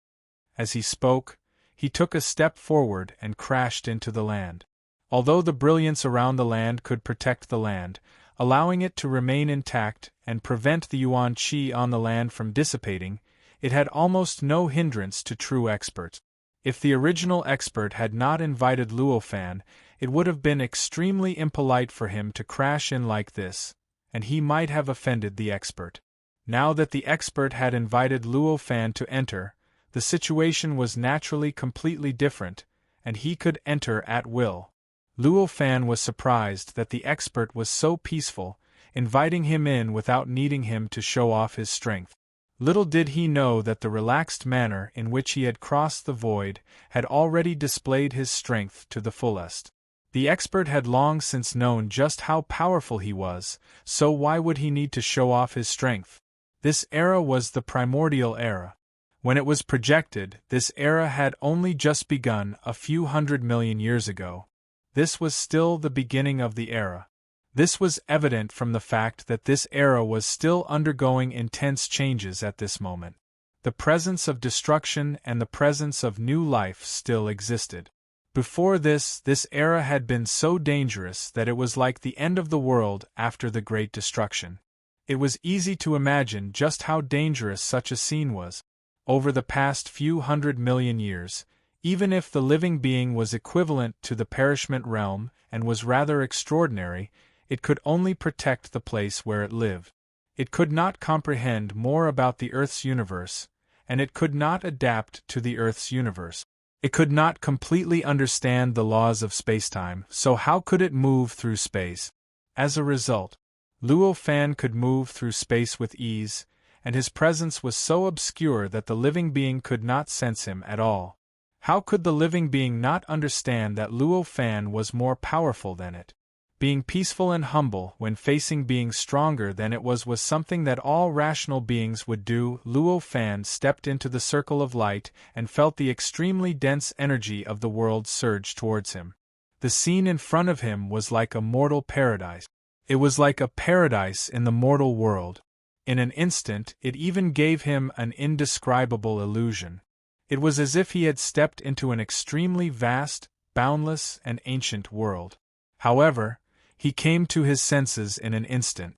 As he spoke, he took a step forward and crashed into the land. Although the brilliance around the land could protect the land, allowing it to remain intact and prevent the yuan qi on the land from dissipating, it had almost no hindrance to true experts. If the original expert had not invited Luo Fan, it would have been extremely impolite for him to crash in like this, and he might have offended the expert. Now that the expert had invited Luo Fan to enter, the situation was naturally completely different, and he could enter at will. Luo Fan was surprised that the expert was so peaceful, inviting him in without needing him to show off his strength. Little did he know that the relaxed manner in which he had crossed the void had already displayed his strength to the fullest. The expert had long since known just how powerful he was, so why would he need to show off his strength? This era was the primordial era. When it was projected, this era had only just begun a few 100 million years ago. This was still the beginning of the era. This was evident from the fact that this era was still undergoing intense changes at this moment. The presence of destruction and the presence of new life still existed. Before this era had been so dangerous that it was like the end of the world after the Great Destruction. It was easy to imagine just how dangerous such a scene was. Over the past few 100 million years, even if the living being was equivalent to the perishment realm and was rather extraordinary, it could only protect the place where it lived. It could not comprehend more about the Earth's universe, and it could not adapt to the Earth's universe. It could not completely understand the laws of spacetime, so how could it move through space? As a result, Luo Fan could move through space with ease, and his presence was so obscure that the living being could not sense him at all. How could the living being not understand that Luo Fan was more powerful than it? Being peaceful and humble when facing being stronger than it was something that all rational beings would do. Luo Fan stepped into the circle of light and felt the extremely dense energy of the world surge towards him. The scene in front of him was like a mortal paradise. It was like a paradise in the mortal world. In an instant, it even gave him an indescribable illusion. It was as if he had stepped into an extremely vast, boundless, and ancient world. However, he came to his senses in an instant.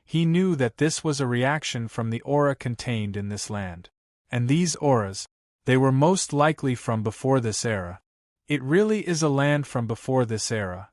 He knew that this was a reaction from the aura contained in this land. And these auras, they were most likely from before this era. It really is a land from before this era.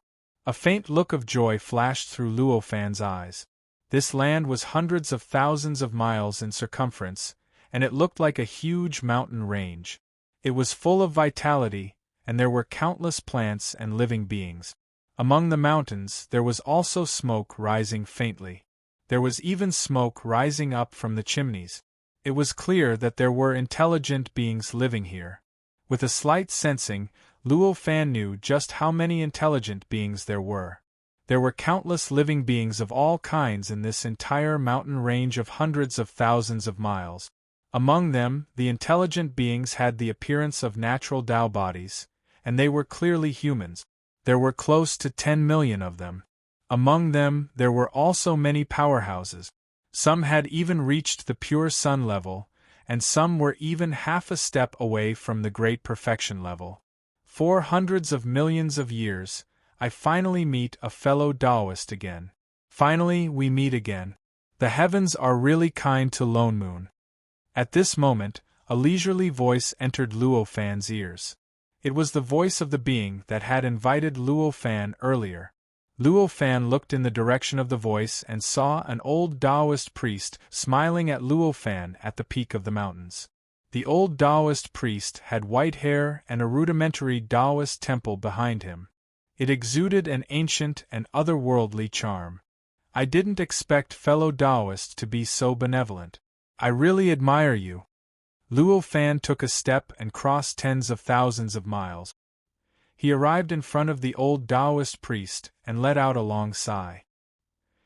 A faint look of joy flashed through Luo Fan's eyes. This land was hundreds of thousands of miles in circumference, and it looked like a huge mountain range. It was full of vitality, and there were countless plants and living beings. Among the mountains, there was also smoke rising faintly. There was even smoke rising up from the chimneys. It was clear that there were intelligent beings living here. With a slight sensing, Luo Fan knew just how many intelligent beings there were. There were countless living beings of all kinds in this entire mountain range of hundreds of thousands of miles. Among them, the intelligent beings had the appearance of natural Tao bodies, and they were clearly humans. There were close to 10 million of them. Among them, there were also many powerhouses. Some had even reached the pure sun level, and some were even half a step away from the great perfection level. For hundreds of millions of years, I finally meet a fellow Taoist again. Finally, we meet again. The heavens are really kind to Lone Moon. At this moment, a leisurely voice entered Luo Fan's ears. It was the voice of the being that had invited Luo Fan earlier. Luo Fan looked in the direction of the voice and saw an old Taoist priest smiling at Luo Fan at the peak of the mountains. The old Taoist priest had white hair and a rudimentary Taoist temple behind him. It exuded an ancient and otherworldly charm. I didn't expect fellow Taoists to be so benevolent. I really admire you. Luo Fan took a step and crossed tens of thousands of miles. He arrived in front of the old Taoist priest and let out a long sigh.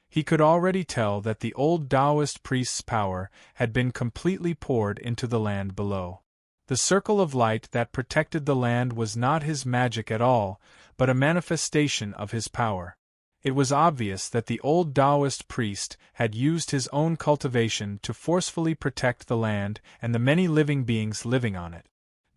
He could already tell that the old Taoist priest's power had been completely poured into the land below. The circle of light that protected the land was not his magic at all, but a manifestation of his power. It was obvious that the old Taoist priest had used his own cultivation to forcefully protect the land and the many living beings living on it.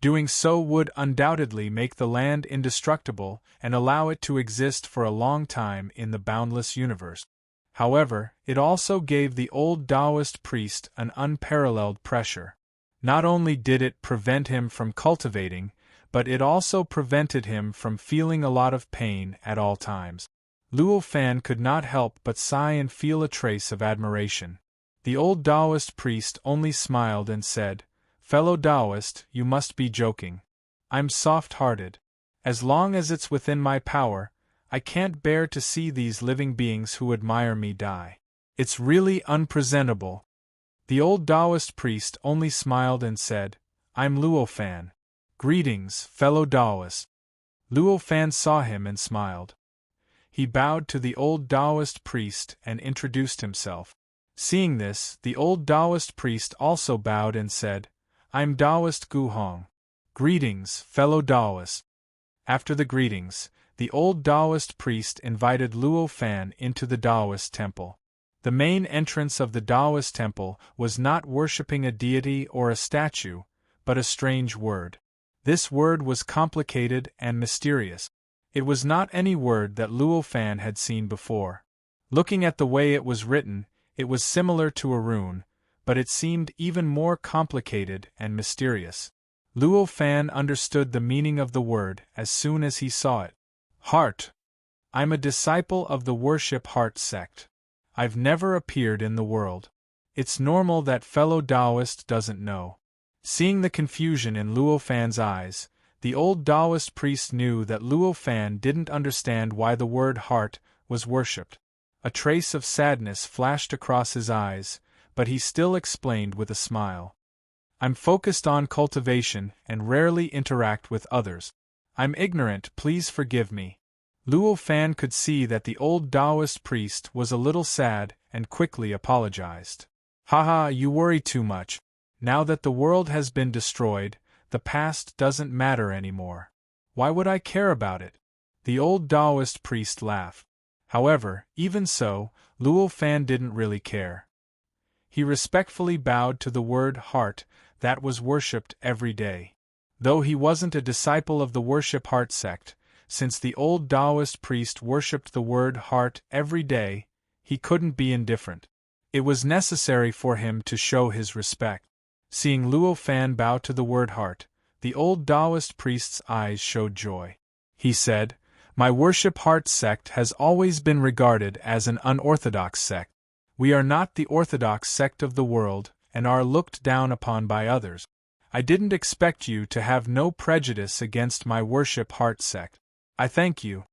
Doing so would undoubtedly make the land indestructible and allow it to exist for a long time in the boundless universe. However, it also gave the old Taoist priest an unparalleled pressure. Not only did it prevent him from cultivating, but it also prevented him from feeling a lot of pain at all times. Luo Fan could not help but sigh and feel a trace of admiration. The old Taoist priest only smiled and said, "Fellow Taoist, you must be joking. I'm soft-hearted. As long as it's within my power, I can't bear to see these living beings who admire me die. It's really unpresentable." The old Taoist priest only smiled and said, "I'm Luo Fan. Greetings, fellow Taoist." Luo Fan saw him and smiled. He bowed to the old Taoist priest and introduced himself. Seeing this, the old Taoist priest also bowed and said, "I'm Taoist Gu Hong. Greetings, fellow Taoist." After the greetings, the old Taoist priest invited Luo Fan into the Taoist temple. The main entrance of the Taoist temple was not worshipping a deity or a statue, but a strange word. This word was complicated and mysterious. It was not any word that Luo Fan had seen before. Looking at the way it was written, it was similar to a rune, but it seemed even more complicated and mysterious. Luo Fan understood the meaning of the word as soon as he saw it. Heart. I'm a disciple of the Worship Heart sect. I've never appeared in the world. It's normal that fellow Taoist doesn't know. Seeing the confusion in Luo Fan's eyes, the old Taoist priest knew that Luo Fan didn't understand why the word heart was worshipped. A trace of sadness flashed across his eyes, but he still explained with a smile. I'm focused on cultivation and rarely interact with others. I'm ignorant, please forgive me. Luo Fan could see that the old Taoist priest was a little sad and quickly apologized. Haha, you worry too much. Now that the world has been destroyed, the past doesn't matter anymore. Why would I care about it? The old Taoist priest laughed. However, even so, Luo Fan didn't really care. He respectfully bowed to the word heart that was worshipped every day. Though he wasn't a disciple of the Worship Heart sect, since the old Taoist priest worshipped the word heart every day, he couldn't be indifferent. It was necessary for him to show his respect. Seeing Luo Fan bow to the word heart, the old Taoist priest's eyes showed joy. He said, "My Worship Heart sect has always been regarded as an unorthodox sect. We are not the orthodox sect of the world and are looked down upon by others. I didn't expect you to have no prejudice against my Worship Heart sect. I thank you."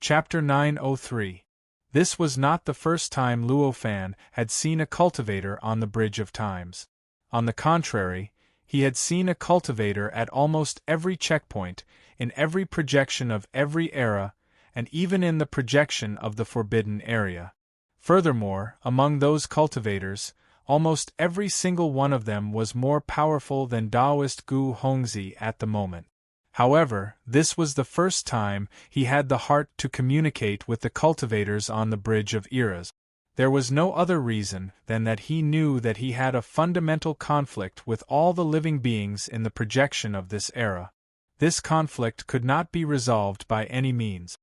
Chapter 903. This was not the first time Luo Fan had seen a cultivator on the Bridge of Times. On the contrary, he had seen a cultivator at almost every checkpoint, in every projection of every era, and even in the projection of the Forbidden Area. Furthermore, among those cultivators, almost every single one of them was more powerful than Taoist Gu Hongzi at the moment. However, this was the first time he had the heart to communicate with the cultivators on the Bridge of Eras. There was no other reason than that he knew that he had a fundamental conflict with all the living beings in the projection of this era. This conflict could not be resolved by any means.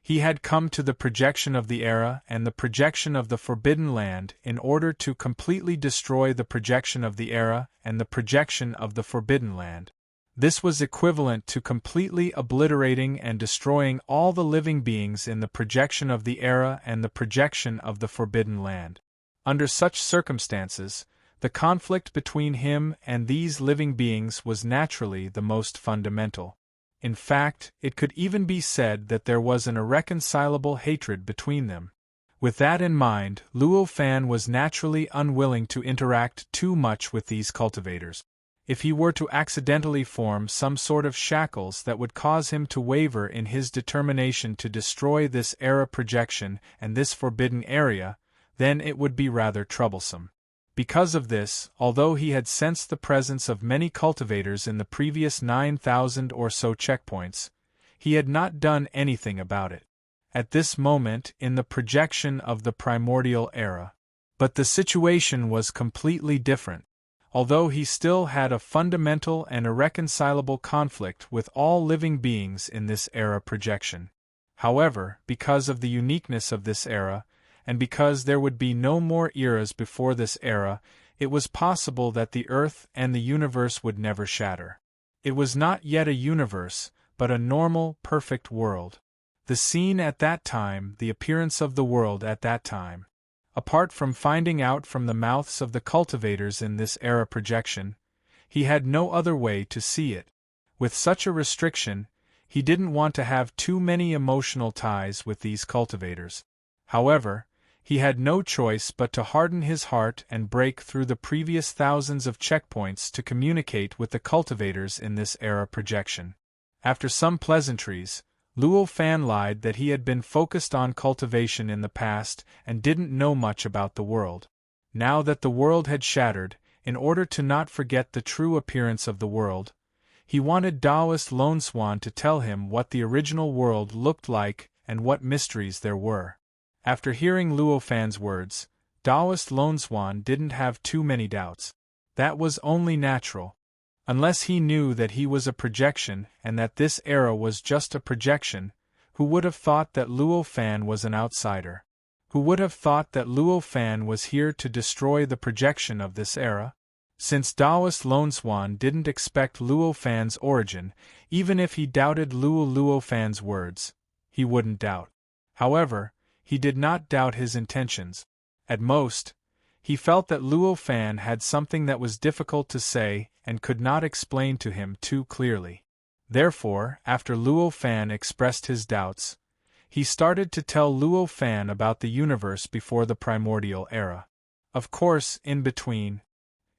He had come to the projection of the era and the projection of the Forbidden Land in order to completely destroy the projection of the era and the projection of the Forbidden Land. This was equivalent to completely obliterating and destroying all the living beings in the projection of the era and the projection of the Forbidden Land. Under such circumstances, the conflict between him and these living beings was naturally the most fundamental. In fact, it could even be said that there was an irreconcilable hatred between them. With that in mind, Luo Fan was naturally unwilling to interact too much with these cultivators. If he were to accidentally form some sort of shackles that would cause him to waver in his determination to destroy this era projection and this forbidden area, then it would be rather troublesome. Because of this, although he had sensed the presence of many cultivators in the previous 9,000 or so checkpoints, he had not done anything about it. At this moment in the projection of the primordial era. But the situation was completely different. Although he still had a fundamental and irreconcilable conflict with all living beings in this era projection. However, because of the uniqueness of this era, and because there would be no more eras before this era, it was possible that the Earth and the universe would never shatter. It was not yet a universe, but a normal, perfect world. The scene at that time, the appearance of the world at that time. Apart from finding out from the mouths of the cultivators in this era projection, he had no other way to see it. With such a restriction, he didn't want to have too many emotional ties with these cultivators. However, he had no choice but to harden his heart and break through the previous thousands of checkpoints to communicate with the cultivators in this era projection. After some pleasantries, Luo Fan lied that he had been focused on cultivation in the past and didn't know much about the world. Now that the world had shattered, in order to not forget the true appearance of the world, he wanted Taoist Lone Swan to tell him what the original world looked like and what mysteries there were. After hearing Luo Fan's words, Taoist Lone Swan didn't have too many doubts. That was only natural. Unless he knew that he was a projection and that this era was just a projection, who would have thought that Luo Fan was an outsider? Who would have thought that Luo Fan was here to destroy the projection of this era? Since Taoist Lone Swan didn't expect Luo Fan's origin, even if he doubted Luo Fan's words, he wouldn't doubt. However, he did not doubt his intentions. At most, he felt that Luo Fan had something that was difficult to say and could not explain to him too clearly. Therefore, after Luo Fan expressed his doubts, he started to tell Luo Fan about the universe before the primordial era. Of course, in between,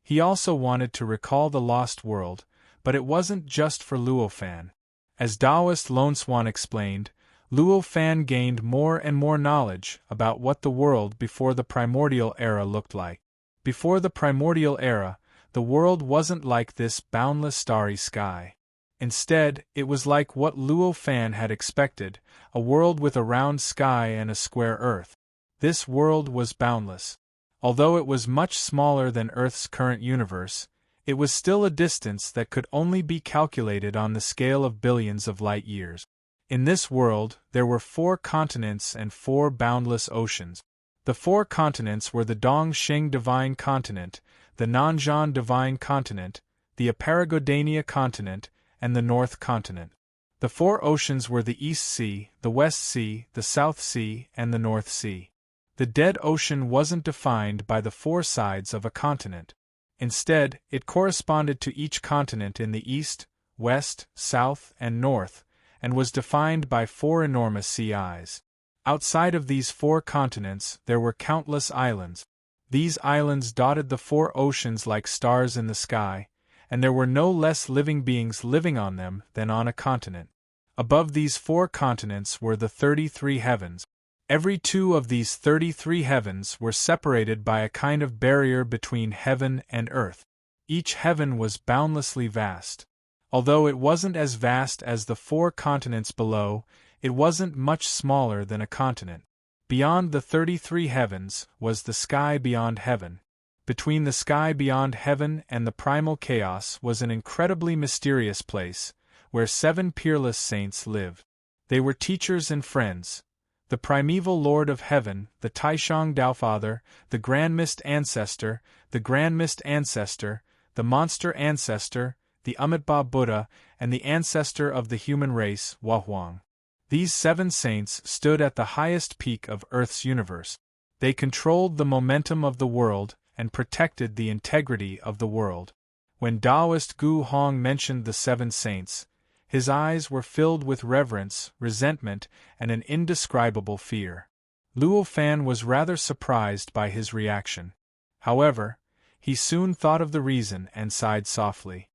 he also wanted to recall the lost world, but it wasn't just for Luo Fan. As Taoist Lone Swan explained, Luo Fan gained more and more knowledge about what the world before the primordial era looked like. Before the primordial era, the world wasn't like this boundless starry sky. Instead, it was like what Luo Fan had expected, a world with a round sky and a square earth. This world was boundless. Although it was much smaller than Earth's current universe, it was still a distance that could only be calculated on the scale of billions of light years. In this world, there were 4 continents and 4 boundless oceans. The 4 continents were the Dongxing Divine Continent, the Nanzhan Divine Continent, the Aparagodania Continent, and the North Continent. The 4 oceans were the East Sea, the West Sea, the South Sea, and the North Sea. The Dead Ocean wasn't defined by the 4 sides of a continent. Instead, it corresponded to each continent in the East, West, South, and North, and was defined by 4 enormous sea eyes. Outside of these 4 continents, there were countless islands. These islands dotted the 4 oceans like stars in the sky, and there were no less living beings living on them than on a continent. Above these 4 continents were the 33 heavens. Every 2 of these 33 heavens were separated by a kind of barrier between heaven and earth. Each heaven was boundlessly vast. Although it wasn't as vast as the 4 continents below, it wasn't much smaller than a continent. Beyond the 33 heavens was the sky beyond heaven. Between the sky beyond heaven and the primal chaos was an incredibly mysterious place, where 7 peerless saints lived. They were teachers and friends. The primeval Lord of Heaven, the Taishang Taofather, the Grand Mist Ancestor, the Grand Mist Ancestor, the Monster Ancestor, the Amitabha Buddha, and the ancestor of the human race, Huahuang. These 7 saints stood at the highest peak of Earth's universe. They controlled the momentum of the world and protected the integrity of the world. When Taoist Gu Hong mentioned the 7 saints, his eyes were filled with reverence, resentment, and an indescribable fear. Luo Fan was rather surprised by his reaction. However, he soon thought of the reason and sighed softly.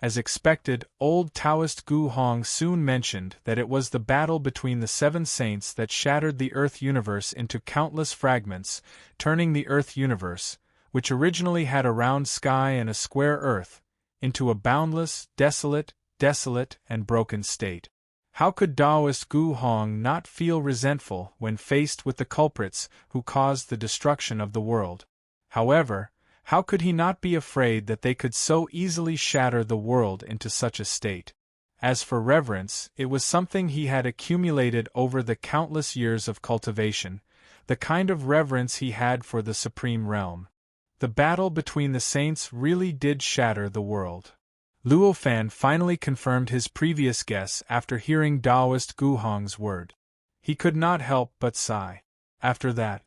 As expected, old Taoist Gu Hong soon mentioned that it was the battle between the 7 saints that shattered the Earth universe into countless fragments, turning the Earth universe, which originally had a round sky and a square Earth, into a boundless, desolate, and broken state. How could Taoist Gu Hong not feel resentful when faced with the culprits who caused the destruction of the world? However, how could he not be afraid that they could so easily shatter the world into such a state? As for reverence, it was something he had accumulated over the countless years of cultivation, the kind of reverence he had for the supreme realm. The battle between the saints really did shatter the world. Luo Fan finally confirmed his previous guess after hearing Taoist Gu Hong's word. He could not help but sigh. After that,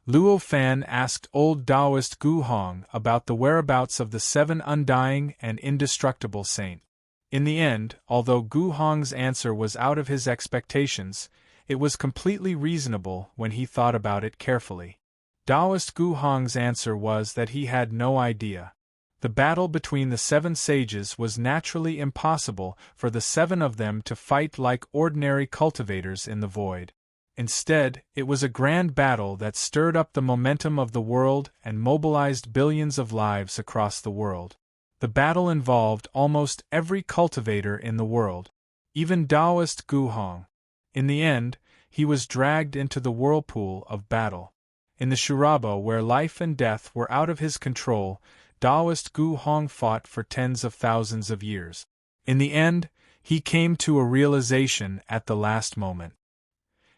Luo Fan asked old Taoist Gu Hong about the whereabouts of the 7 undying and indestructible saints. In the end, although Gu Hong's answer was out of his expectations, it was completely reasonable when he thought about it carefully. Taoist Gu Hong's answer was that he had no idea. The battle between the 7 sages was naturally impossible for the 7 of them to fight like ordinary cultivators in the void. Instead, it was a grand battle that stirred up the momentum of the world and mobilized billions of lives across the world. The battle involved almost every cultivator in the world, even Taoist Gu Hong. In the end, he was dragged into the whirlpool of battle. In the Shurabo, where life and death were out of his control, Taoist Gu Hong fought for tens of thousands of years. In the end, he came to a realization at the last moment.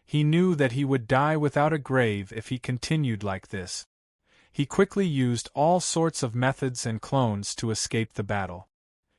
He knew that he would die without a grave if he continued like this. He quickly used all sorts of methods and clones to escape the battle.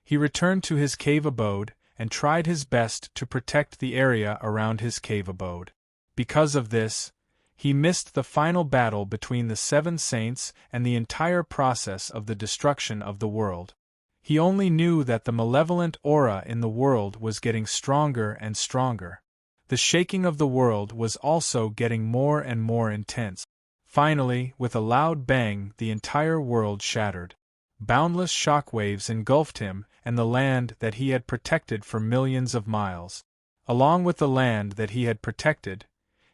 He returned to his cave abode and tried his best to protect the area around his cave abode. Because of this, he missed the final battle between the 7 saints and the entire process of the destruction of the world. He only knew that the malevolent aura in the world was getting stronger and stronger. The shaking of the world was also getting more and more intense. Finally, with a loud bang, the entire world shattered. Boundless shockwaves engulfed him and the land that he had protected for millions of miles. Along with the land that he had protected,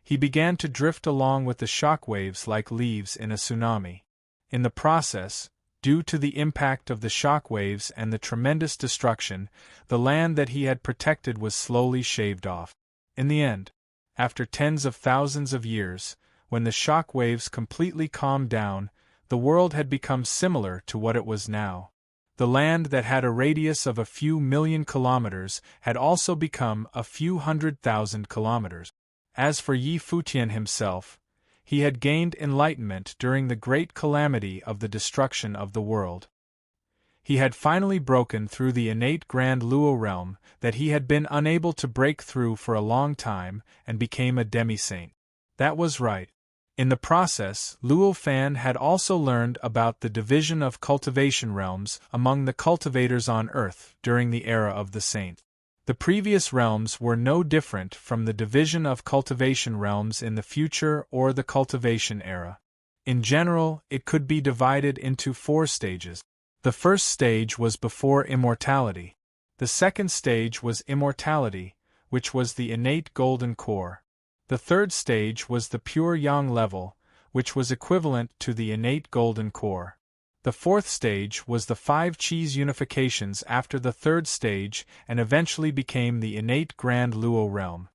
he began to drift along with the shockwaves like leaves in a tsunami. In the process, due to the impact of the shockwaves and the tremendous destruction, the land that he had protected was slowly shaved off. In the end, after tens of thousands of years, when the shockwaves completely calmed down, the world had become similar to what it was now. The land that had a radius of a few million kilometers had also become a few 100,000 kilometers. As for Yi Futian himself, he had gained enlightenment during the great calamity of the destruction of the world. He had finally broken through the innate Grand Luo realm that he had been unable to break through for a long time and became a demi-saint. That was right. In the process, Luo Fan had also learned about the division of cultivation realms among the cultivators on Earth during the era of the saints. The previous realms were no different from the division of cultivation realms in the future or the cultivation era. In general, it could be divided into 4 stages. The first stage was before immortality. The second stage was immortality, which was the innate golden core. The third stage was the pure yang level, which was equivalent to the innate golden core. The fourth stage was the 5 Qis unifications after the third stage and eventually became the innate Grand Luo realm.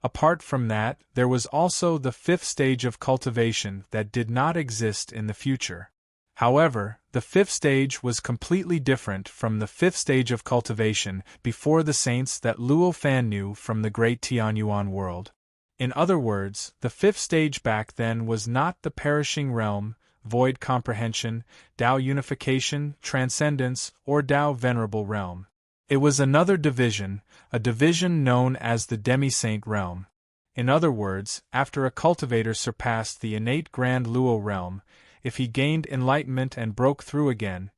Apart from that, there was also the 5th stage of cultivation that did not exist in the future. However, the 5th stage was completely different from the 5th stage of cultivation before the saints that Luo Fan knew from the great Tianyuan world. In other words, the 5th stage back then was not the perishing realm, void comprehension, Tao unification, transcendence, or Tao venerable realm. It was another division, a division known as the demi-saint realm. In other words, after a cultivator surpassed the innate grand Luo realm, if he gained enlightenment and broke through again,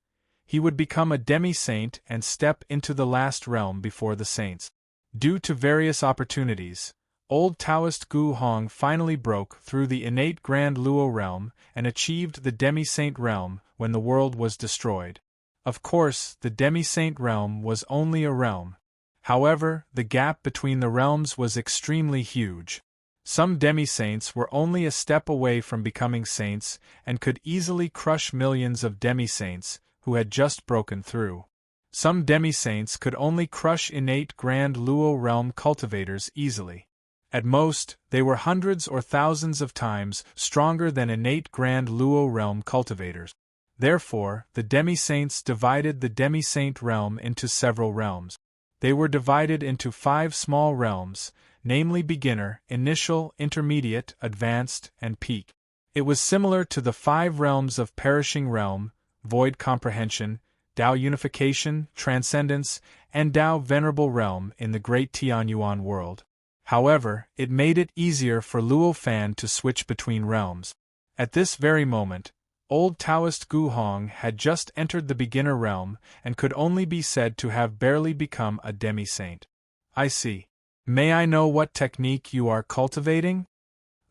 he would become a demi-saint and step into the last realm before the saints. Due to various opportunities, old Taoist Gu Hong finally broke through the innate grand Luo realm and achieved the demi-saint realm when the world was destroyed. Of course, the demi-saint realm was only a realm. However, the gap between the realms was extremely huge. Some demi-saints were only a step away from becoming saints and could easily crush millions of demi-saints who had just broken through. Some demi-saints could only crush innate grand Luo realm cultivators easily. At most, they were hundreds or thousands of times stronger than innate grand Luo realm cultivators. Therefore, the demi-saints divided the demi-saint realm into several realms. They were divided into 5 small realms, namely beginner, initial, intermediate, advanced, and peak. It was similar to the 5 realms of perishing realm, void comprehension, Tao unification, transcendence, and Tao venerable realm in the Great Tianyuan world. However, it made it easier for Luo Fan to switch between realms. At this very moment, old Taoist Gu Hong had just entered the beginner realm and could only be said to have barely become a demi-saint. I see. May I know what technique you are cultivating?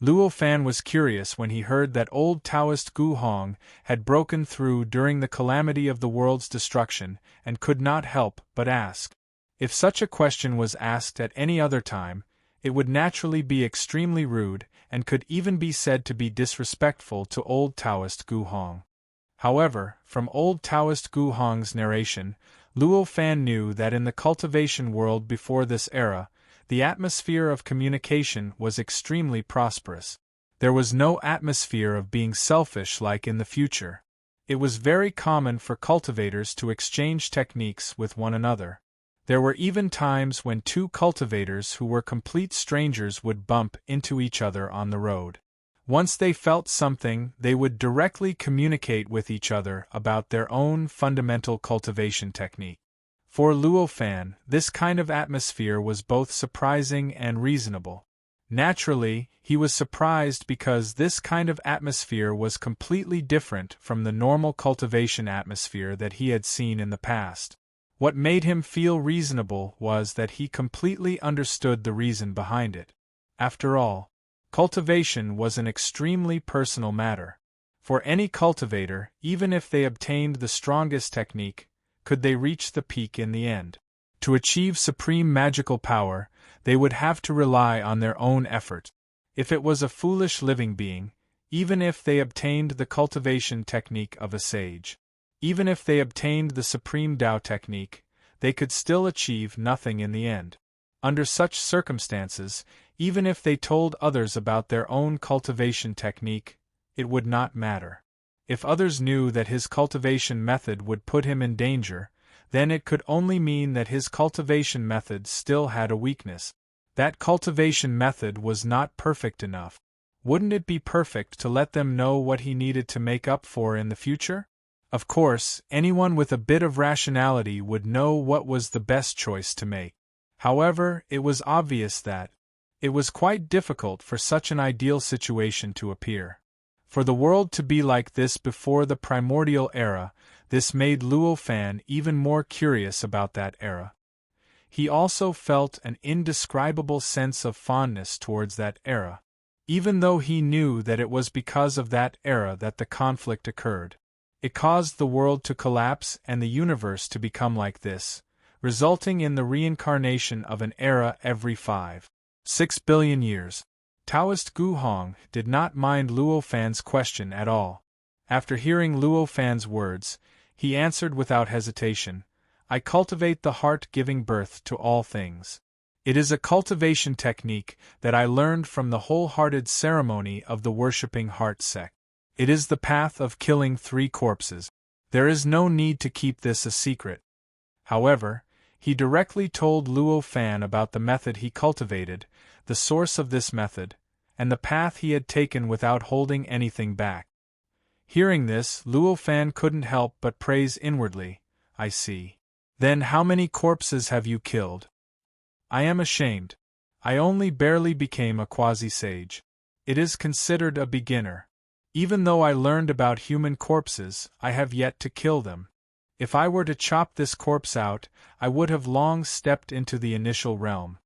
Luo Fan was curious when he heard that old Taoist Gu Hong had broken through during the calamity of the world's destruction and could not help but ask. If such a question was asked at any other time, it would naturally be extremely rude and could even be said to be disrespectful to old Taoist Gu Hong. However, from old Taoist Gu Hong's narration, Luo Fan knew that in the cultivation world before this era, the atmosphere of communication was extremely prosperous. There was no atmosphere of being selfish like in the future. It was very common for cultivators to exchange techniques with one another. There were even times when 2 cultivators who were complete strangers would bump into each other on the road. Once they felt something, they would directly communicate with each other about their own fundamental cultivation technique. For Luo Fan, this kind of atmosphere was both surprising and reasonable. Naturally, he was surprised because this kind of atmosphere was completely different from the normal cultivation atmosphere that he had seen in the past. What made him feel reasonable was that he completely understood the reason behind it. After all, cultivation was an extremely personal matter. For any cultivator, even if they obtained the strongest technique, could they reach the peak in the end? To achieve supreme magical power, they would have to rely on their own effort. If it was a foolish living being, even if they obtained the cultivation technique of a sage, even if they obtained the supreme Tao technique, they could still achieve nothing in the end. Under such circumstances, even if they told others about their own cultivation technique, it would not matter. If others knew that his cultivation method would put him in danger, then it could only mean that his cultivation method still had a weakness. That cultivation method was not perfect enough. Wouldn't it be perfect to let them know what he needed to make up for in the future? Of course, anyone with a bit of rationality would know what was the best choice to make. However, it was obvious that it was quite difficult for such an ideal situation to appear. For the world to be like this before the primordial era, this made Luo Fan even more curious about that era. He also felt an indescribable sense of fondness towards that era, even though he knew that it was because of that era that the conflict occurred. It caused the world to collapse and the universe to become like this, resulting in the reincarnation of an era every 5-6 billion years. Taoist Gu Hong did not mind Luo Fan's question at all. After hearing Luo Fan's words, he answered without hesitation, "I cultivate the heart giving birth to all things. It is a cultivation technique that I learned from the wholehearted ceremony of the worshipping heart sect. It is the path of killing 3 corpses. There is no need to keep this a secret." However, he directly told Luo Fan about the method he cultivated, the source of this method, and the path he had taken without holding anything back. Hearing this, Luo Fan couldn't help but praise inwardly, "I see. Then how many corpses have you killed? I am ashamed. I only barely became a quasi-sage. It is considered a beginner. Even though I learned about human corpses, I have yet to kill them. If I were to chop this corpse out, I would have long stepped into the initial realm.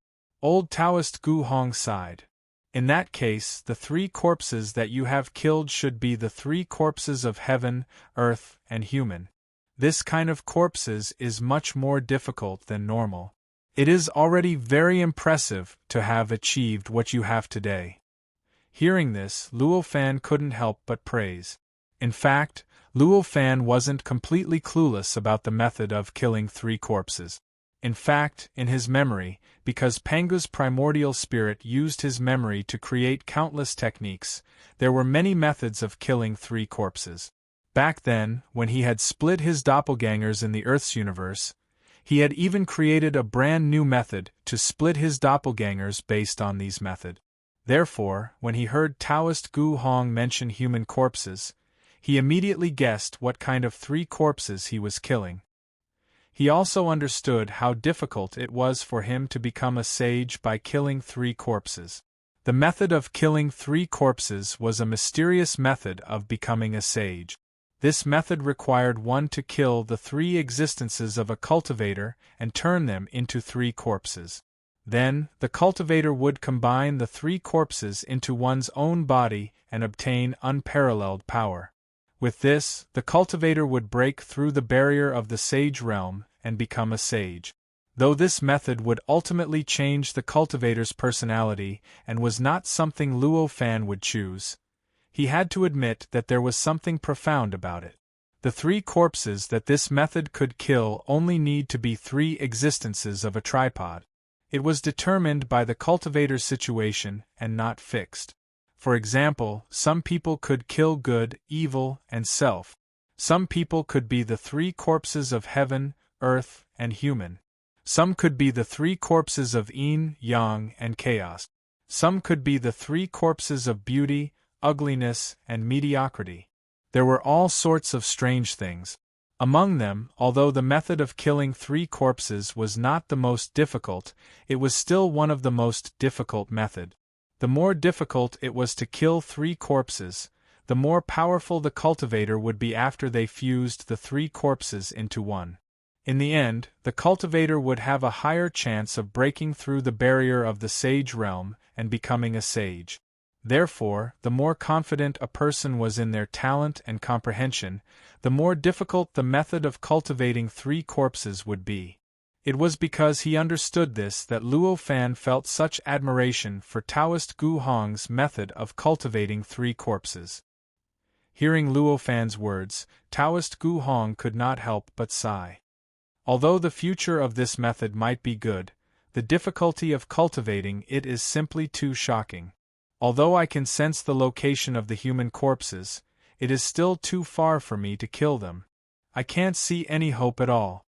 Old Taoist Gu Hong sighed. In that case, the 3 corpses that you have killed should be the 3 corpses of heaven, earth, and human. This kind of corpses is much more difficult than normal. It is already very impressive to have achieved what you have today. Hearing this, Luo Fan couldn't help but praise. In fact, Luo Fan wasn't completely clueless about the method of killing 3 corpses. In fact, in his memory, because Pangu's primordial spirit used his memory to create countless techniques, there were many methods of killing 3 corpses. Back then, when he had split his doppelgangers in the Earth's universe, he had even created a brand new method to split his doppelgangers based on these methods. Therefore, when he heard Taoist Gu Hong mention human corpses, he immediately guessed what kind of 3 corpses he was killing. He also understood how difficult it was for him to become a sage by killing 3 corpses. The method of killing 3 corpses was a mysterious method of becoming a sage. This method required one to kill the 3 existences of a cultivator and turn them into 3 corpses. Then, the cultivator would combine the 3 corpses into one's own body and obtain unparalleled power. With this, the cultivator would break through the barrier of the sage realm and become a sage. Though this method would ultimately change the cultivator's personality and was not something Luo Fan would choose, he had to admit that there was something profound about it. The 3 corpses that this method could kill only need to be 3 existences of a tripod. It was determined by the cultivator's situation and not fixed. For example, some people could kill good, evil, and self. Some people could be the 3 corpses of heaven, earth, and human. Some could be the 3 corpses of yin, yang, and chaos. Some could be the 3 corpses of beauty, ugliness, and mediocrity. There were all sorts of strange things. Among them, although the method of killing 3 corpses was not the most difficult, it was still one of the most difficult methods. The more difficult it was to kill 3 corpses, the more powerful the cultivator would be after they fused the 3 corpses into one. In the end, the cultivator would have a higher chance of breaking through the barrier of the sage realm and becoming a sage. Therefore, the more confident a person was in their talent and comprehension, the more difficult the method of cultivating 3 corpses would be. It was because he understood this that Luo Fan felt such admiration for Taoist Gu Hong's method of cultivating 3 corpses. Hearing Luo Fan's words, Taoist Gu Hong could not help but sigh. Although the future of this method might be good, the difficulty of cultivating it is simply too shocking. Although I can sense the location of the human corpses, it is still too far for me to kill them. I can't see any hope at all.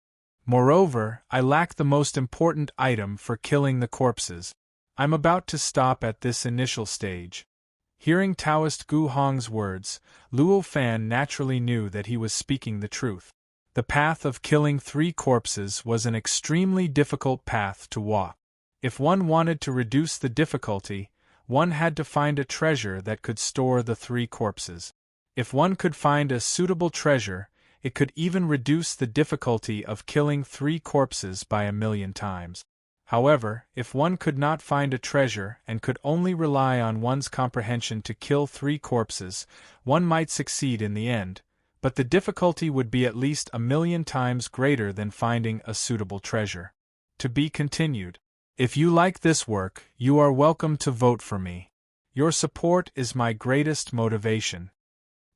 Moreover, I lack the most important item for killing the corpses. I'm about to stop at this initial stage. Hearing Taoist Gu Hong's words, Luo Fan naturally knew that he was speaking the truth. The path of killing 3 corpses was an extremely difficult path to walk. If one wanted to reduce the difficulty, one had to find a treasure that could store the 3 corpses. If one could find a suitable treasure, it could even reduce the difficulty of killing 3 corpses by 1,000,000 times. However, if one could not find a treasure and could only rely on one's comprehension to kill 3 corpses, one might succeed in the end, but the difficulty would be at least 1,000,000 times greater than finding a suitable treasure. To be continued. If you like this work, you are welcome to vote for me. Your support is my greatest motivation.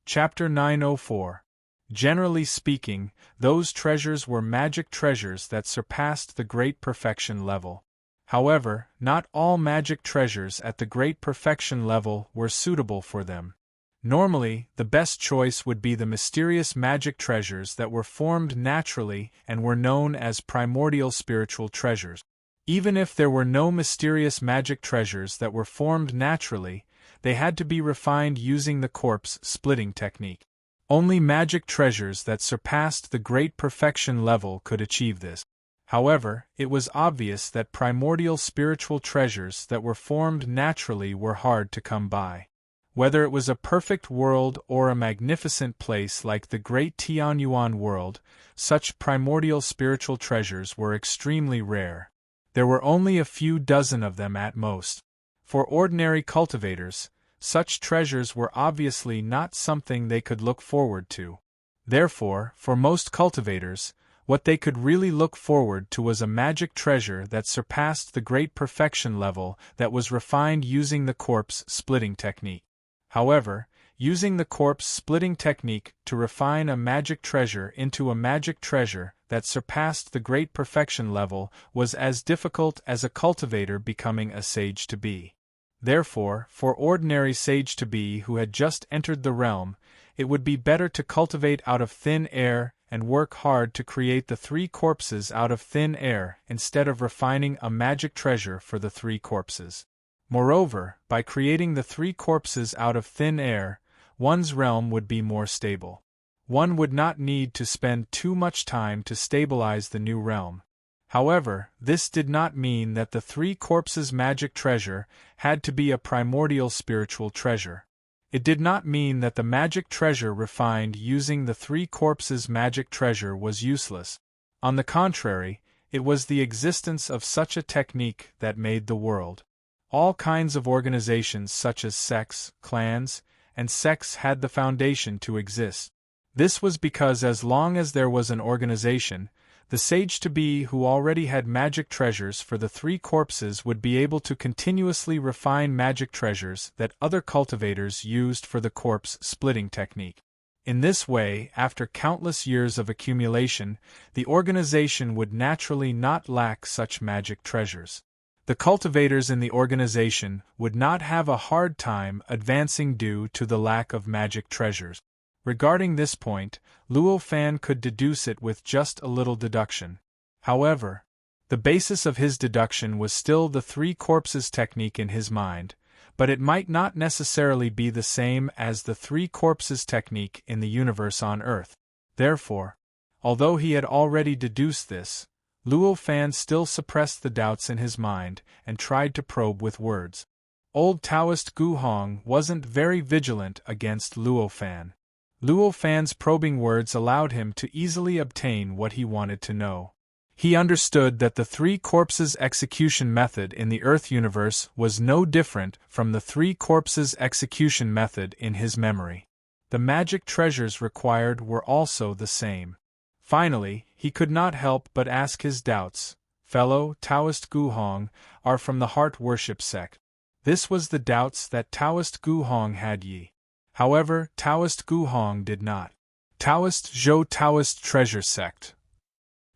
Chapter 904. Generally speaking, those treasures were magic treasures that surpassed the Great Perfection level. However, not all magic treasures at the Great Perfection level were suitable for them. Normally, the best choice would be the mysterious magic treasures that were formed naturally and were known as primordial spiritual treasures. Even if there were no mysterious magic treasures that were formed naturally, they had to be refined using the corpse splitting technique. Only magic treasures that surpassed the great perfection level could achieve this. However, it was obvious that primordial spiritual treasures that were formed naturally were hard to come by. Whether it was a perfect world or a magnificent place like the great Tianyuan world, such primordial spiritual treasures were extremely rare. There were only a few dozen of them at most. For ordinary cultivators, such treasures were obviously not something they could look forward to. Therefore, for most cultivators, what they could really look forward to was a magic treasure that surpassed the great perfection level that was refined using the corpse splitting technique. However, using the corpse splitting technique to refine a magic treasure into a magic treasure that surpassed the great perfection level was as difficult as a cultivator becoming a sage-to-be. Therefore, for ordinary sage-to-be who had just entered the realm, it would be better to cultivate out of thin air and work hard to create the three corpses out of thin air instead of refining a magic treasure for the three corpses. Moreover, by creating the three corpses out of thin air, one's realm would be more stable. One would not need to spend too much time to stabilize the new realm. However, this did not mean that the three corpses magic treasure had to be a primordial spiritual treasure. It did not mean that the magic treasure refined using the three corpses magic treasure was useless. On the contrary, it was the existence of such a technique that made the world. All kinds of organizations such as sects, clans, and sects had the foundation to exist. This was because as long as there was an organization, the sage-to-be who already had magic treasures for the three corpses would be able to continuously refine magic treasures that other cultivators used for the corpse splitting technique. In this way, after countless years of accumulation, the organization would naturally not lack such magic treasures. The cultivators in the organization would not have a hard time advancing due to the lack of magic treasures. Regarding this point, Luo Fan could deduce it with just a little deduction. However, the basis of his deduction was still the three corpses technique in his mind, but it might not necessarily be the same as the three corpses technique in the universe on Earth. Therefore, although he had already deduced this, Luo Fan still suppressed the doubts in his mind and tried to probe with words. Old Taoist Gu Hong wasn't very vigilant against Luo Fan. Luo Fan's probing words allowed him to easily obtain what he wanted to know. He understood that the three corpses execution method in the Earth universe was no different from the three corpses execution method in his memory. The magic treasures required were also the same. Finally, he could not help but ask his doubts. Fellow Taoist Gu Hong are from the heart worship sect. This was the doubts that Taoist Gu Hong had ye. However, Taoist Gu Hong did not. Taoist Zhou Taoist treasure sect.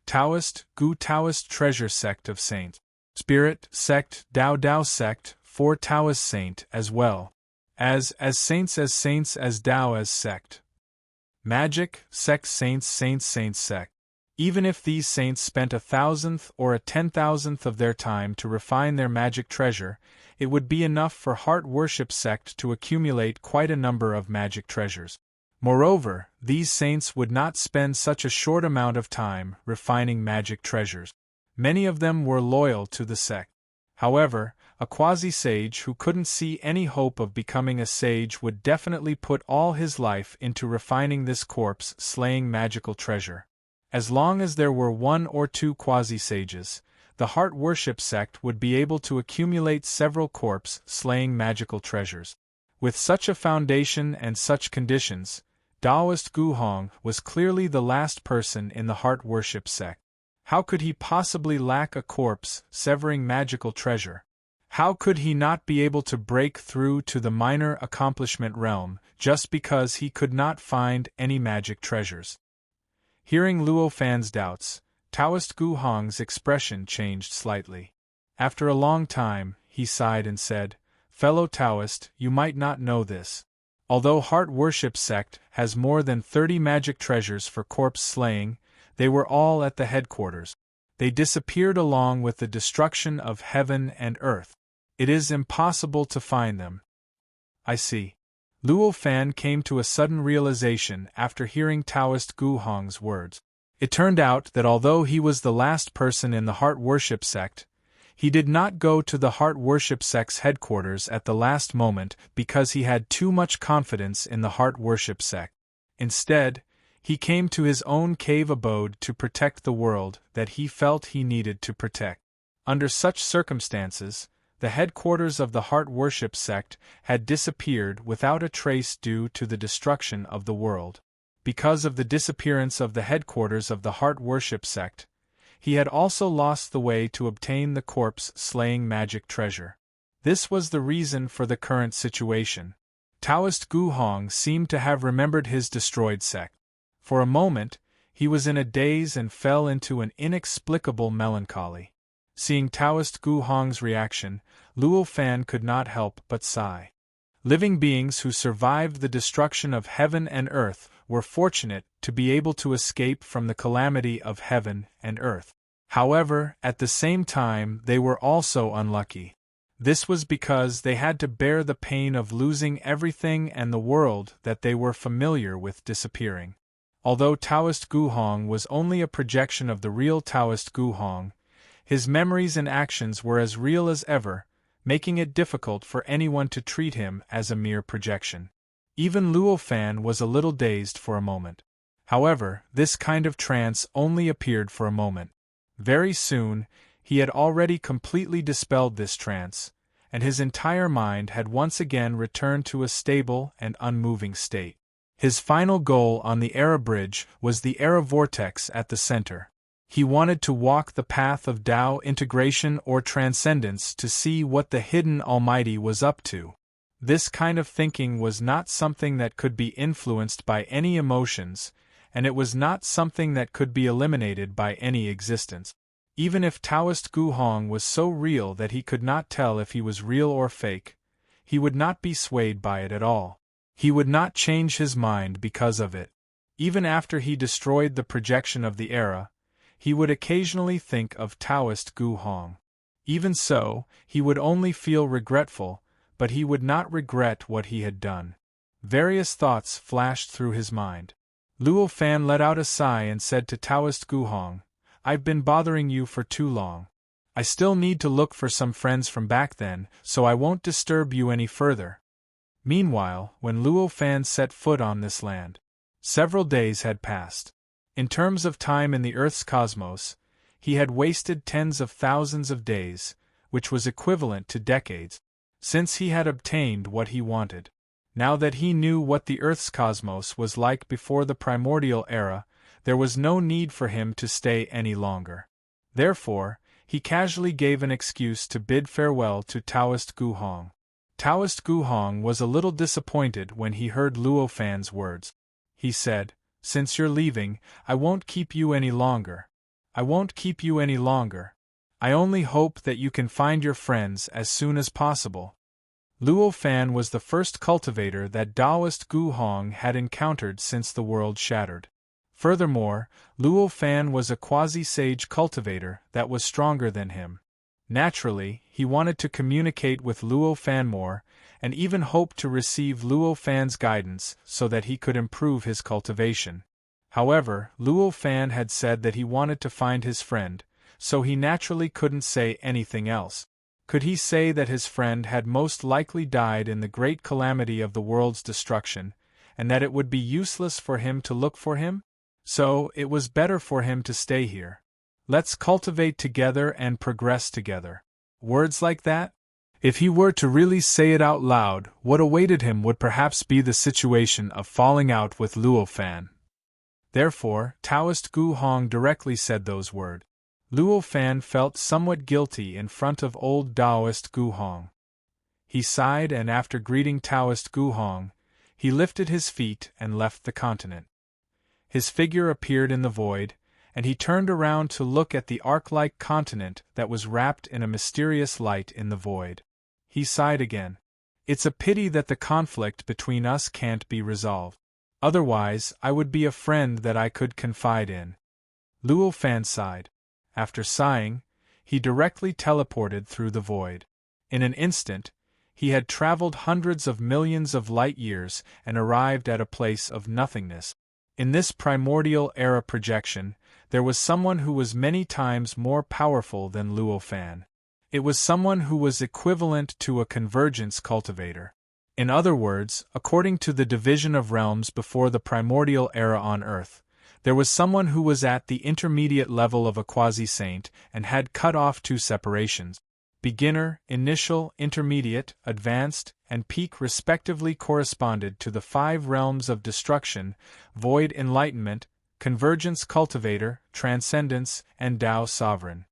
Taoist Gu Taoist treasure sect of saints. Spirit sect Dao Dao sect, 4 Taoist saint as well. As saints as Dao as sect. Magic sect saints sect. Even if these saints spent 1,000th or a 10,000th of their time to refine their magic treasure, it would be enough for Heart Worship sect to accumulate quite a number of magic treasures. Moreover, these saints would not spend such a short amount of time refining magic treasures. Many of them were loyal to the sect. However, a quasi-sage who couldn't see any hope of becoming a sage would definitely put all his life into refining this corpse-slaying magical treasure. As long as there were 1 or 2 quasi-sages, the Heart Worship sect would be able to accumulate several corpse-slaying magical treasures. With such a foundation and such conditions, Taoist Gu Hong was clearly the last person in the Heart Worship sect. How could he possibly lack a corpse-severing magical treasure? How could he not be able to break through to the minor accomplishment realm just because he could not find any magic treasures? Hearing Luo Fan's doubts, Taoist Gu Hong's expression changed slightly. After a long time, he sighed and said, "Fellow Taoist, you might not know this. Although Heart Worship sect has more than 30 magic treasures for corpse slaying, they were all at the headquarters. They disappeared along with the destruction of heaven and earth. It is impossible to find them." "I see. Luo Fan came to a sudden realization after hearing Taoist Gu Hong's words. It turned out that although he was the last person in the Heart Worship sect, he did not go to the Heart Worship sect's headquarters at the last moment because he had too much confidence in the Heart Worship sect. Instead, he came to his own cave abode to protect the world that he felt he needed to protect. Under such circumstances, the headquarters of the Heart Worship sect had disappeared without a trace due to the destruction of the world. Because of the disappearance of the headquarters of the Heart Worship sect, he had also lost the way to obtain the corpse-slaying magic treasure. This was the reason for the current situation. Taoist Gu Hong seemed to have remembered his destroyed sect. For a moment, he was in a daze and fell into an inexplicable melancholy. Seeing Taoist Gu Hong's reaction, Luo Fan could not help but sigh. Living beings who survived the destruction of heaven and earth were fortunate to be able to escape from the calamity of heaven and earth. However, at the same time they were also unlucky. This was because they had to bear the pain of losing everything and the world that they were familiar with disappearing. Although Taoist Gu Hong was only a projection of the real Taoist Gu Hong, his memories and actions were as real as ever, making it difficult for anyone to treat him as a mere projection. Even Luo Fan was a little dazed for a moment. However, this kind of trance only appeared for a moment. Very soon, he had already completely dispelled this trance, and his entire mind had once again returned to a stable and unmoving state. His final goal on the Era Bridge was the Era Vortex at the center. He wanted to walk the path of Tao integration or transcendence to see what the hidden Almighty was up to. This kind of thinking was not something that could be influenced by any emotions, and it was not something that could be eliminated by any existence. Even if Taoist Gu Hong was so real that he could not tell if he was real or fake, he would not be swayed by it at all. He would not change his mind because of it. Even after he destroyed the projection of the era, he would occasionally think of Taoist Gu Hong. Even so, he would only feel regretful, but he would not regret what he had done. Various thoughts flashed through his mind. Luo Fan let out a sigh and said to Taoist Gu Hong, "I've been bothering you for too long. I still need to look for some friends from back then, so I won't disturb you any further." Meanwhile, when Luo Fan set foot on this land, several days had passed. In terms of time in the Earth's cosmos, he had wasted tens of thousands of days, which was equivalent to decades, since he had obtained what he wanted. Now that he knew what the Earth's cosmos was like before the primordial era, there was no need for him to stay any longer. Therefore, he casually gave an excuse to bid farewell to Taoist Gu Hong. Taoist Gu Hong was a little disappointed when he heard Luo Fan's words. He said, "Since you're leaving, I won't keep you any longer. I won't keep you any longer. I only hope that you can find your friends as soon as possible." Luo Fan was the first cultivator that Taoist Gu Hong had encountered since the world shattered. Furthermore, Luo Fan was a quasi-sage cultivator that was stronger than him. Naturally, he wanted to communicate with Luo Fan more, and even hoped to receive Luo Fan's guidance so that he could improve his cultivation. However, Luo Fan had said that he wanted to find his friend, so he naturally couldn't say anything else. Could he say that his friend had most likely died in the great calamity of the world's destruction, and that it would be useless for him to look for him? So, it was better for him to stay here. Let's cultivate together and progress together. Words like that? If he were to really say it out loud, what awaited him would perhaps be the situation of falling out with Luo Fan. Therefore, Taoist Gu Hong directly said those words. Luo Fan felt somewhat guilty in front of old Taoist Gu Hong. He sighed, and after greeting Taoist Gu Hong, he lifted his feet and left the continent. His figure appeared in the void, and he turned around to look at the arc-like continent that was wrapped in a mysterious light in the void. He sighed again. "It's a pity that the conflict between us can't be resolved. Otherwise, I would be a friend that I could confide in." Luo Fan sighed. After sighing, he directly teleported through the void. In an instant, He had traveled hundreds of millions of light years and arrived at a place of nothingness. In this primordial era projection, there was someone who was many times more powerful than Luo Fan. It was someone who was equivalent to a convergence cultivator. In other words, according to the division of realms before the primordial era on Earth, there was someone who was at the intermediate level of a quasi-saint and had cut off two separations. Beginner, initial, intermediate, advanced, and peak respectively corresponded to the 5 realms of destruction, void enlightenment, convergence cultivator, transcendence, and Tao sovereign.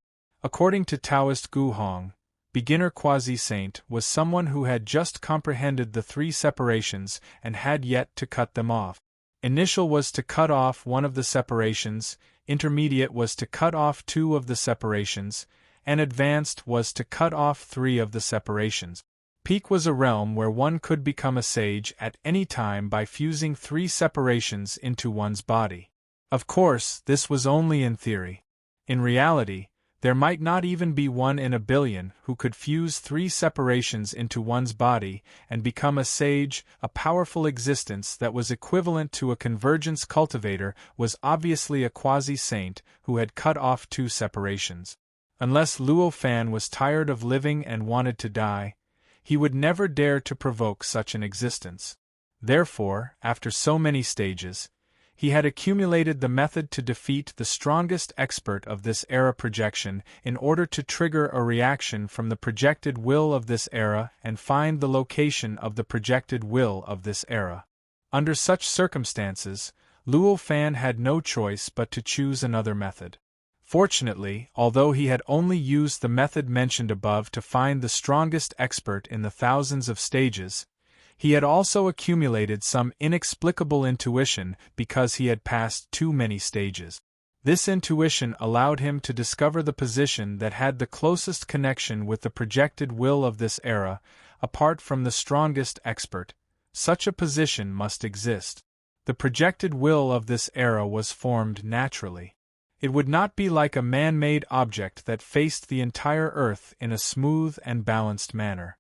According to Taoist Gu Hong, beginner quasi-saint was someone who had just comprehended the 3 separations and had yet to cut them off. Initial was to cut off one of the separations, intermediate was to cut off 2 of the separations, and advanced was to cut off 3 of the separations. Peak was a realm where one could become a sage at any time by fusing 3 separations into one's body. Of course, this was only in theory. In reality, there might not even be 1 in a billion who could fuse 3 separations into one's body and become a sage. A powerful existence that was equivalent to a convergence cultivator was obviously a quasi-saint who had cut off 2 separations. Unless Luo Fan was tired of living and wanted to die, he would never dare to provoke such an existence. Therefore, after so many stages, he had accumulated the method to defeat the strongest expert of this era projection in order to trigger a reaction from the projected will of this era and find the location of the projected will of this era. Under such circumstances, Luo Fan had no choice but to choose another method. Fortunately, although he had only used the method mentioned above to find the strongest expert in the thousands of stages, he had also accumulated some inexplicable intuition because he had passed too many stages. This intuition allowed him to discover the position that had the closest connection with the projected will of this era, apart from the strongest expert. Such a position must exist. The projected will of this era was formed naturally. It would not be like a man-made object that faced the entire Earth in a smooth and balanced manner.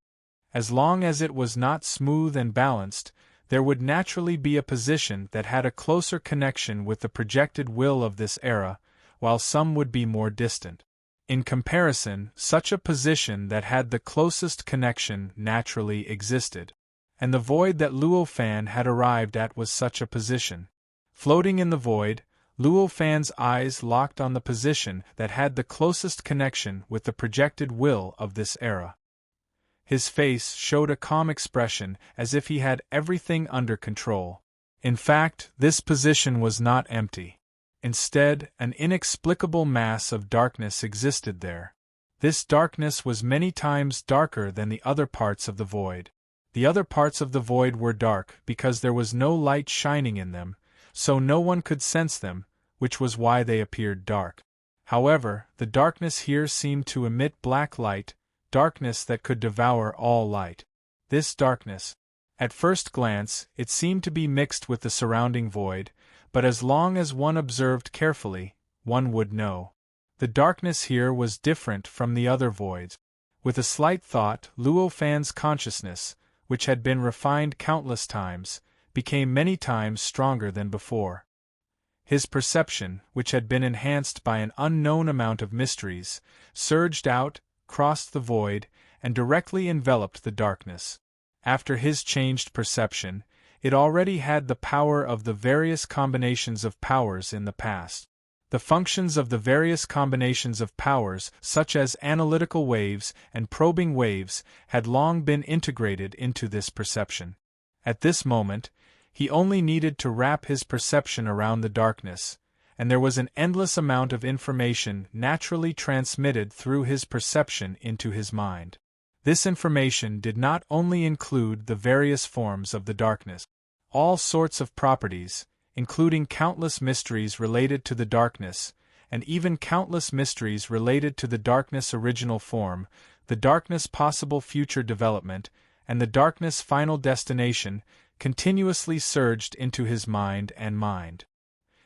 As long as it was not smooth and balanced, there would naturally be a position that had a closer connection with the projected will of this era, while some would be more distant. In comparison, such a position that had the closest connection naturally existed. And the void that Luo Fan had arrived at was such a position. Floating in the void, Luo Fan's eyes locked on the position that had the closest connection with the projected will of this era. His face showed a calm expression as if he had everything under control. In fact, this position was not empty. Instead, an inexplicable mass of darkness existed there. This darkness was many times darker than the other parts of the void. The other parts of the void were dark because there was no light shining in them, so no one could sense them, which was why they appeared dark. However, the darkness here seemed to emit black light, darkness that could devour all light. This darkness, at first glance, it seemed to be mixed with the surrounding void, but as long as one observed carefully, one would know. The darkness here was different from the other voids. With a slight thought, Luo Fan's consciousness, which had been refined countless times, became many times stronger than before. His perception, which had been enhanced by an unknown amount of mysteries, surged out, crossed the void, and directly enveloped the darkness. After his changed perception, it already had the power of the various combinations of powers in the past. The functions of the various combinations of powers, such as analytical waves and probing waves, had long been integrated into this perception. At this moment, he only needed to wrap his perception around the darkness, and there was an endless amount of information naturally transmitted through his perception into his mind. This information did not only include the various forms of the darkness. All sorts of properties, including countless mysteries related to the darkness, and even countless mysteries related to the darkness' original form, the darkness' possible future development, and the darkness' final destination, continuously surged into his mind and mind.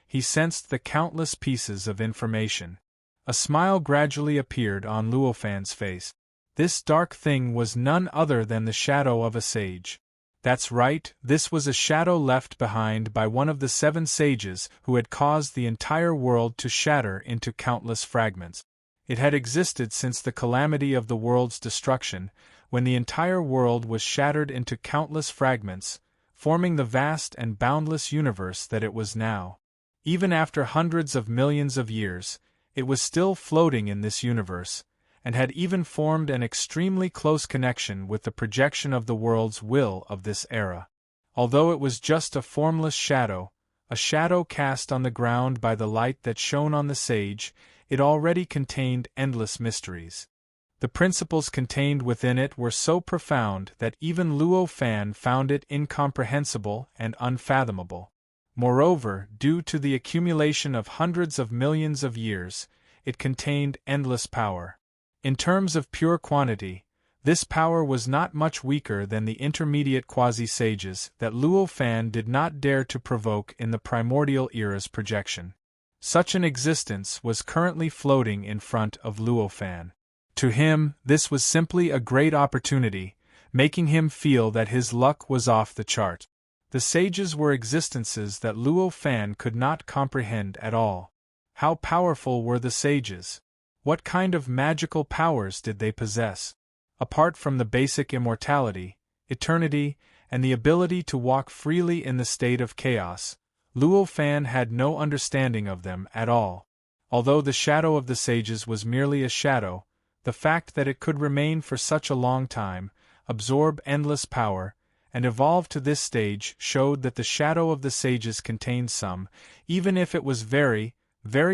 He sensed the countless pieces of information. A smile gradually appeared on Luo Fan's face. This dark thing was none other than the shadow of a sage. That's right, this was a shadow left behind by one of the 7 sages who had caused the entire world to shatter into countless fragments. It had existed since the calamity of the world's destruction, when the entire world was shattered into countless fragments, forming the vast and boundless universe that it was now. Even after hundreds of millions of years, it was still floating in this universe, and had even formed an extremely close connection with the projection of the world's will of this era. Although it was just a formless shadow, a shadow cast on the ground by the light that shone on the sage, it already contained endless mysteries. The principles contained within it were so profound that even Luo Fan found it incomprehensible and unfathomable. Moreover, due to the accumulation of hundreds of millions of years, it contained endless power. In terms of pure quantity, this power was not much weaker than the intermediate quasi-sages that Luo Fan did not dare to provoke in the primordial era's projection. Such an existence was currently floating in front of Luo Fan. To him, this was simply a great opportunity, making him feel that his luck was off the chart. The sages were existences that Luo Fan could not comprehend at all. How powerful were the sages? What kind of magical powers did they possess? Apart from the basic immortality, eternity, and the ability to walk freely in the state of chaos, Luo Fan had no understanding of them at all. Although the shadow of the sages was merely a shadow, the fact that it could remain for such a long time, absorb endless power, and evolve to this stage showed that the shadow of the sages contained some, even if it was very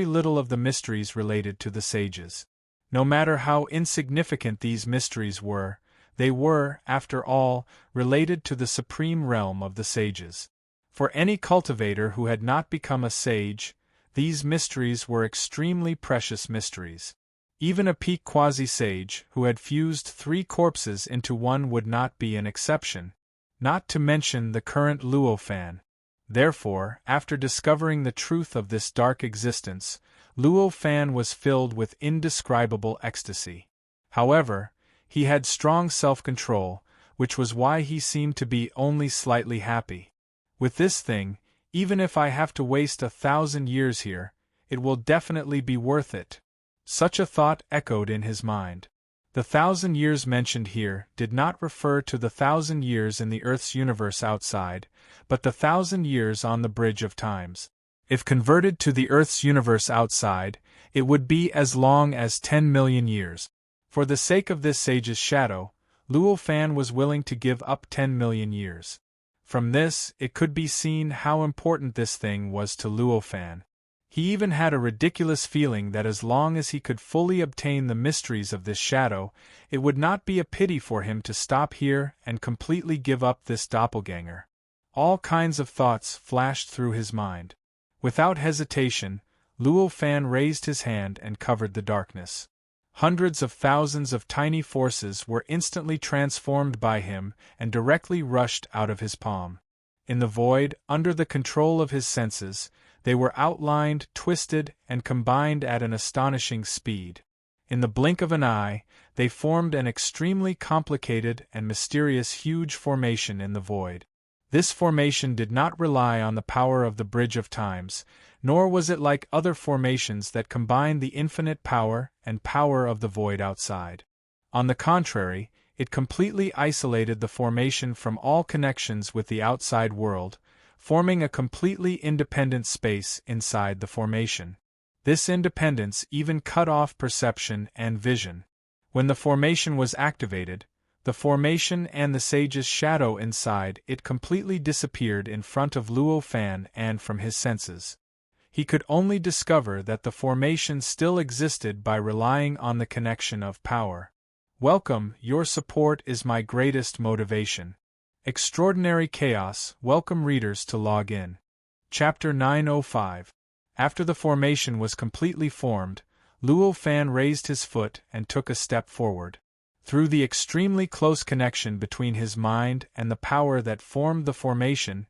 little of the mysteries related to the sages. No matter how insignificant these mysteries were, they were, after all, related to the supreme realm of the sages. For any cultivator who had not become a sage, these mysteries were extremely precious mysteries. Even a peak quasi-sage who had fused 3 corpses into one would not be an exception, not to mention the current Luo Fan. Therefore, after discovering the truth of this dark existence, Luo Fan was filled with indescribable ecstasy. However, he had strong self-control, which was why he seemed to be only slightly happy. With this thing, even if I have to waste 1,000 years here, it will definitely be worth it. Such a thought echoed in his mind. The 1,000 years mentioned here did not refer to the 1,000 years in the Earth's universe outside, but the 1,000 years on the bridge of times. If converted to the Earth's universe outside, it would be as long as 10 million years. For the sake of this sage's shadow, Luo Fan was willing to give up 10 million years. From this, it could be seen how important this thing was to Luo Fan. He even had a ridiculous feeling that as long as he could fully obtain the mysteries of this shadow, it would not be a pity for him to stop here and completely give up this doppelganger. All kinds of thoughts flashed through his mind. Without hesitation, Luo Fan raised his hand and covered the darkness. Hundreds of thousands of tiny forces were instantly transformed by him and directly rushed out of his palm. In the void, under the control of his senses, they were outlined, twisted, and combined at an astonishing speed. In the blink of an eye, they formed an extremely complicated and mysterious huge formation in the void. This formation did not rely on the power of the Bridge of Times, nor was it like other formations that combined the infinite power and power of the void outside. On the contrary, it completely isolated the formation from all connections with the outside world, forming a completely independent space inside the formation. This independence even cut off perception and vision. When the formation was activated, the formation and the sage's shadow inside it completely disappeared in front of Luo Fan and from his senses. He could only discover that the formation still existed by relying on the connection of power. Welcome, your support is my greatest motivation. Extraordinary Chaos, welcome readers to log in. Chapter 905. After the formation was completely formed, Luo Fan raised his foot and took a step forward. Through the extremely close connection between his mind and the power that formed the formation,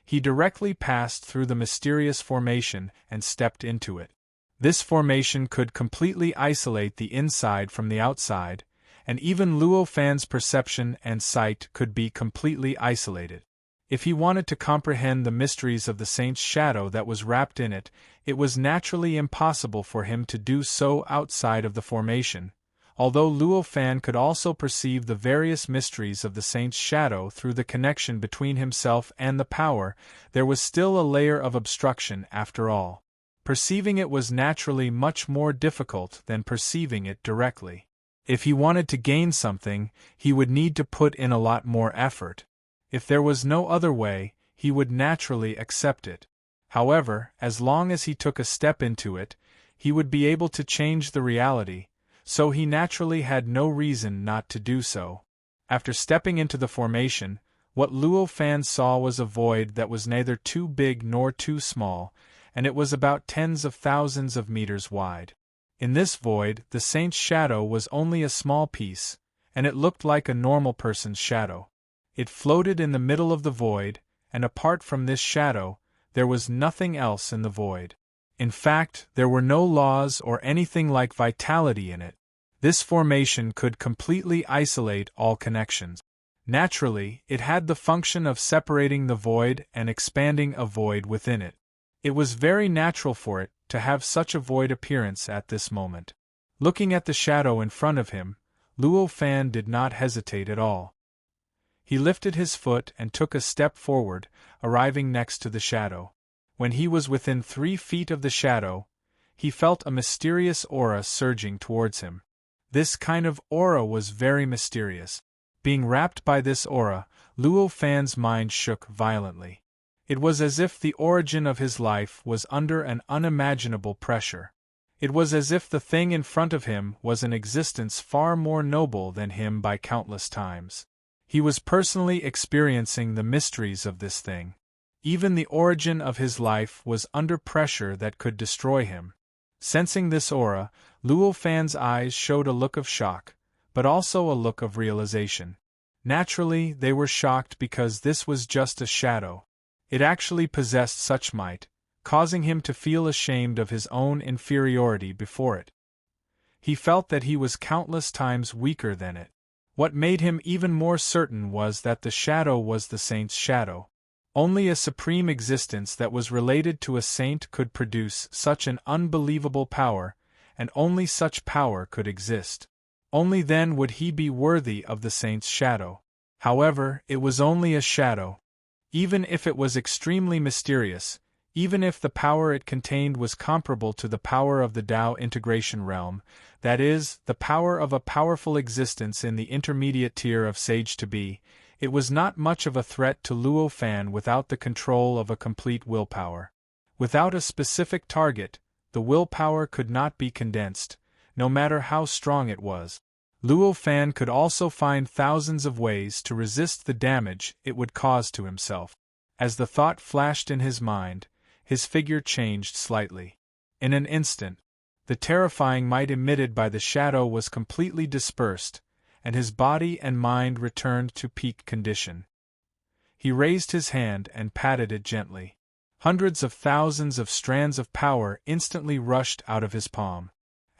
he directly passed through the mysterious formation and stepped into it. This formation could completely isolate the inside from the outside, and even Luo Fan's perception and sight could be completely isolated. If he wanted to comprehend the mysteries of the saint's shadow that was wrapped in it, it was naturally impossible for him to do so outside of the formation. Although Luo Fan could also perceive the various mysteries of the saint's shadow through the connection between himself and the power, there was still a layer of obstruction after all. Perceiving it was naturally much more difficult than perceiving it directly. If he wanted to gain something, he would need to put in a lot more effort. If there was no other way, he would naturally accept it. However, as long as he took a step into it, he would be able to change the reality, so he naturally had no reason not to do so. After stepping into the formation, what Luo Fan saw was a void that was neither too big nor too small, and it was about tens of thousands of meters wide. In this void, the saint's shadow was only a small piece, and it looked like a normal person's shadow. It floated in the middle of the void, and apart from this shadow, there was nothing else in the void. In fact, there were no laws or anything like vitality in it. This formation could completely isolate all connections. Naturally, it had the function of separating the void and expanding a void within it. It was very natural for it to have such a void appearance at this moment. Looking at the shadow in front of him, Luo Fan did not hesitate at all. He lifted his foot and took a step forward, arriving next to the shadow. When he was within 3 feet of the shadow, he felt a mysterious aura surging towards him. This kind of aura was very mysterious. Being wrapped by this aura, Luo Fan's mind shook violently. It was as if the origin of his life was under an unimaginable pressure. It was as if the thing in front of him was an existence far more noble than him by countless times. He was personally experiencing the mysteries of this thing. Even the origin of his life was under pressure that could destroy him. Sensing this aura, Luo Fan's eyes showed a look of shock, but also a look of realization. Naturally, they were shocked because this was just a shadow. It actually possessed such might, causing him to feel ashamed of his own inferiority before it. He felt that he was countless times weaker than it. What made him even more certain was that the shadow was the saint's shadow. Only a supreme existence that was related to a saint could produce such an unbelievable power, and only such power could exist. Only then would he be worthy of the saint's shadow. However, it was only a shadow. Even if it was extremely mysterious, even if the power it contained was comparable to the power of the Tao integration realm, that is, the power of a powerful existence in the intermediate tier of sage to be, it was not much of a threat to Luo Fan without the control of a complete willpower. Without a specific target, the willpower could not be condensed, no matter how strong it was. Luo Fan could also find thousands of ways to resist the damage it would cause to himself. As the thought flashed in his mind, his figure changed slightly. In an instant, the terrifying might emitted by the shadow was completely dispersed, and his body and mind returned to peak condition. He raised his hand and patted it gently. Hundreds of thousands of strands of power instantly rushed out of his palm.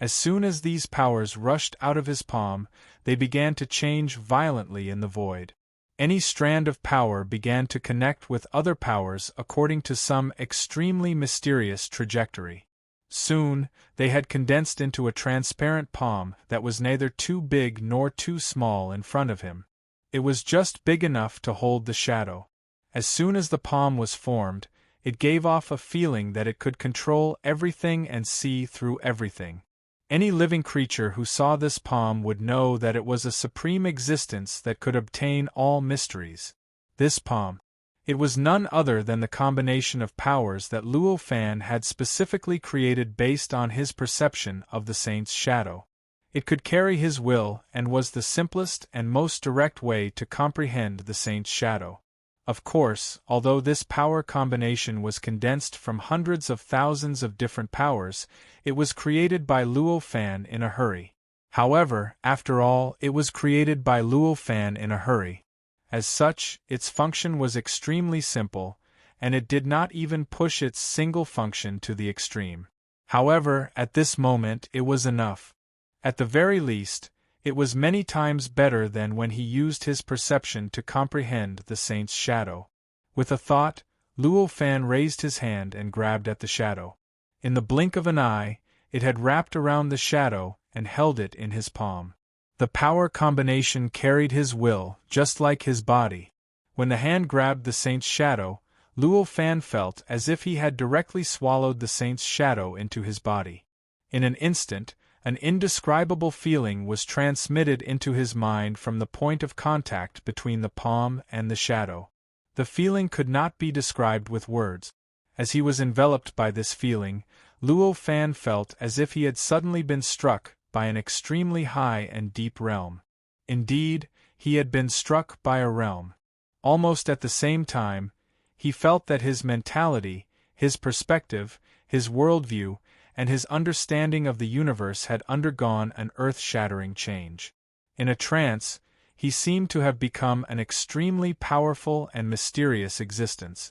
As soon as these powers rushed out of his palm, they began to change violently in the void. Any strand of power began to connect with other powers according to some extremely mysterious trajectory. Soon, they had condensed into a transparent palm that was neither too big nor too small in front of him. It was just big enough to hold the shadow. As soon as the palm was formed, it gave off a feeling that it could control everything and see through everything. Any living creature who saw this palm would know that it was a supreme existence that could obtain all mysteries. This palm. It was none other than the combination of powers that Luo Fan had specifically created based on his perception of the saint's shadow. It could carry his will and was the simplest and most direct way to comprehend the saint's shadow. Of course, although this power combination was condensed from hundreds of thousands of different powers, it was created by Luo Fan in a hurry. However, after all, it was created by Luo Fan in a hurry. As such, its function was extremely simple, and it did not even push its single function to the extreme. However, at this moment it was enough. At the very least, It was many times better than when he used his perception to comprehend the saint's shadow. With a thought, Luo Fan raised his hand and grabbed at the shadow. In the blink of an eye, it had wrapped around the shadow and held it in his palm. The power combination carried his will, just like his body. When the hand grabbed the saint's shadow, Luo Fan felt as if he had directly swallowed the saint's shadow into his body. In an instant, an indescribable feeling was transmitted into his mind from the point of contact between the palm and the shadow. The feeling could not be described with words. As he was enveloped by this feeling, Luo Fan felt as if he had suddenly been struck by an extremely high and deep realm. Indeed, he had been struck by a realm. Almost at the same time, he felt that his mentality, his perspective, his worldview, and his understanding of the universe had undergone an earth-shattering change. In a trance, he seemed to have become an extremely powerful and mysterious existence.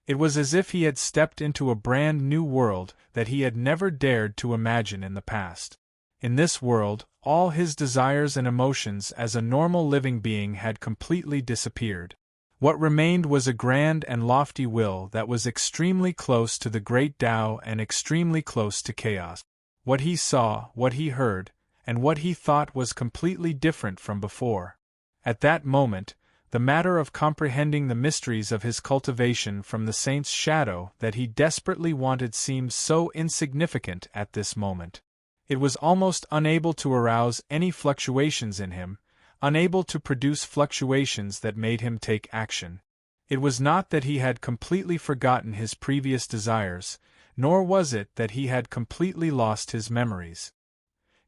It was as if he had stepped into a brand new world that he had never dared to imagine in the past. In this world, all his desires and emotions as a normal living being had completely disappeared. What remained was a grand and lofty will that was extremely close to the great Tao and extremely close to chaos. What he saw, what he heard, and what he thought was completely different from before. At that moment, the matter of comprehending the mysteries of his cultivation from the saint's shadow that he desperately wanted seemed so insignificant at this moment. It was almost unable to arouse any fluctuations in him, unable to produce fluctuations that made him take action. It was not that he had completely forgotten his previous desires, nor was it that he had completely lost his memories.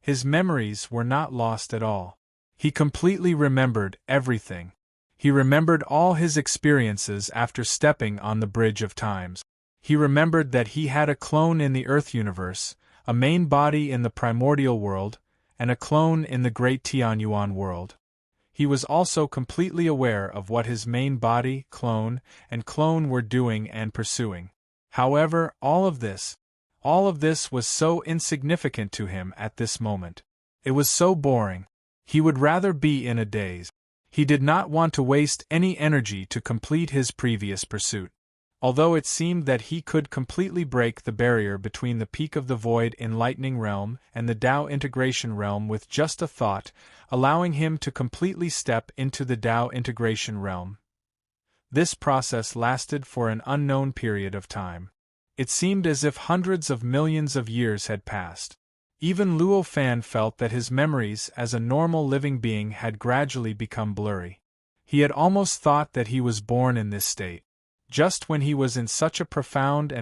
His memories were not lost at all. He completely remembered everything. He remembered all his experiences after stepping on the bridge of times. He remembered that he had a clone in the Earth universe, a main body in the primordial world, and a clone in the great Tianyuan world. He was also completely aware of what his main body, clone, and clone were doing and pursuing. However, all of this was so insignificant to him at this moment. It was so boring. He would rather be in a daze. He did not want to waste any energy to complete his previous pursuit. Although it seemed that he could completely break the barrier between the peak of the void enlightening realm and the Tao integration realm with just a thought, allowing him to completely step into the Tao integration realm. This process lasted for an unknown period of time. It seemed as if hundreds of millions of years had passed. Even Luo Fan felt that his memories as a normal living being had gradually become blurry. He had almost thought that he was born in this state. Just when he was in such a profound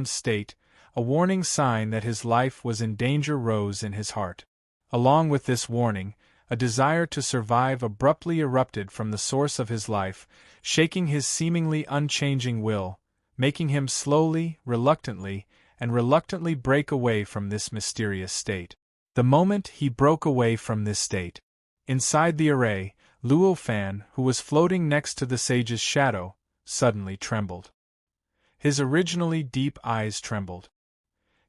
state, a warning sign that his life was in danger rose in his heart. Along with this warning, a desire to survive abruptly erupted from the source of his life, shaking his seemingly unchanging will, making him slowly, reluctantly break away from this mysterious state. The moment he broke away from this state, inside the array, Luo Fan, who was floating next to the sage's shadow, suddenly trembled. His originally deep eyes trembled.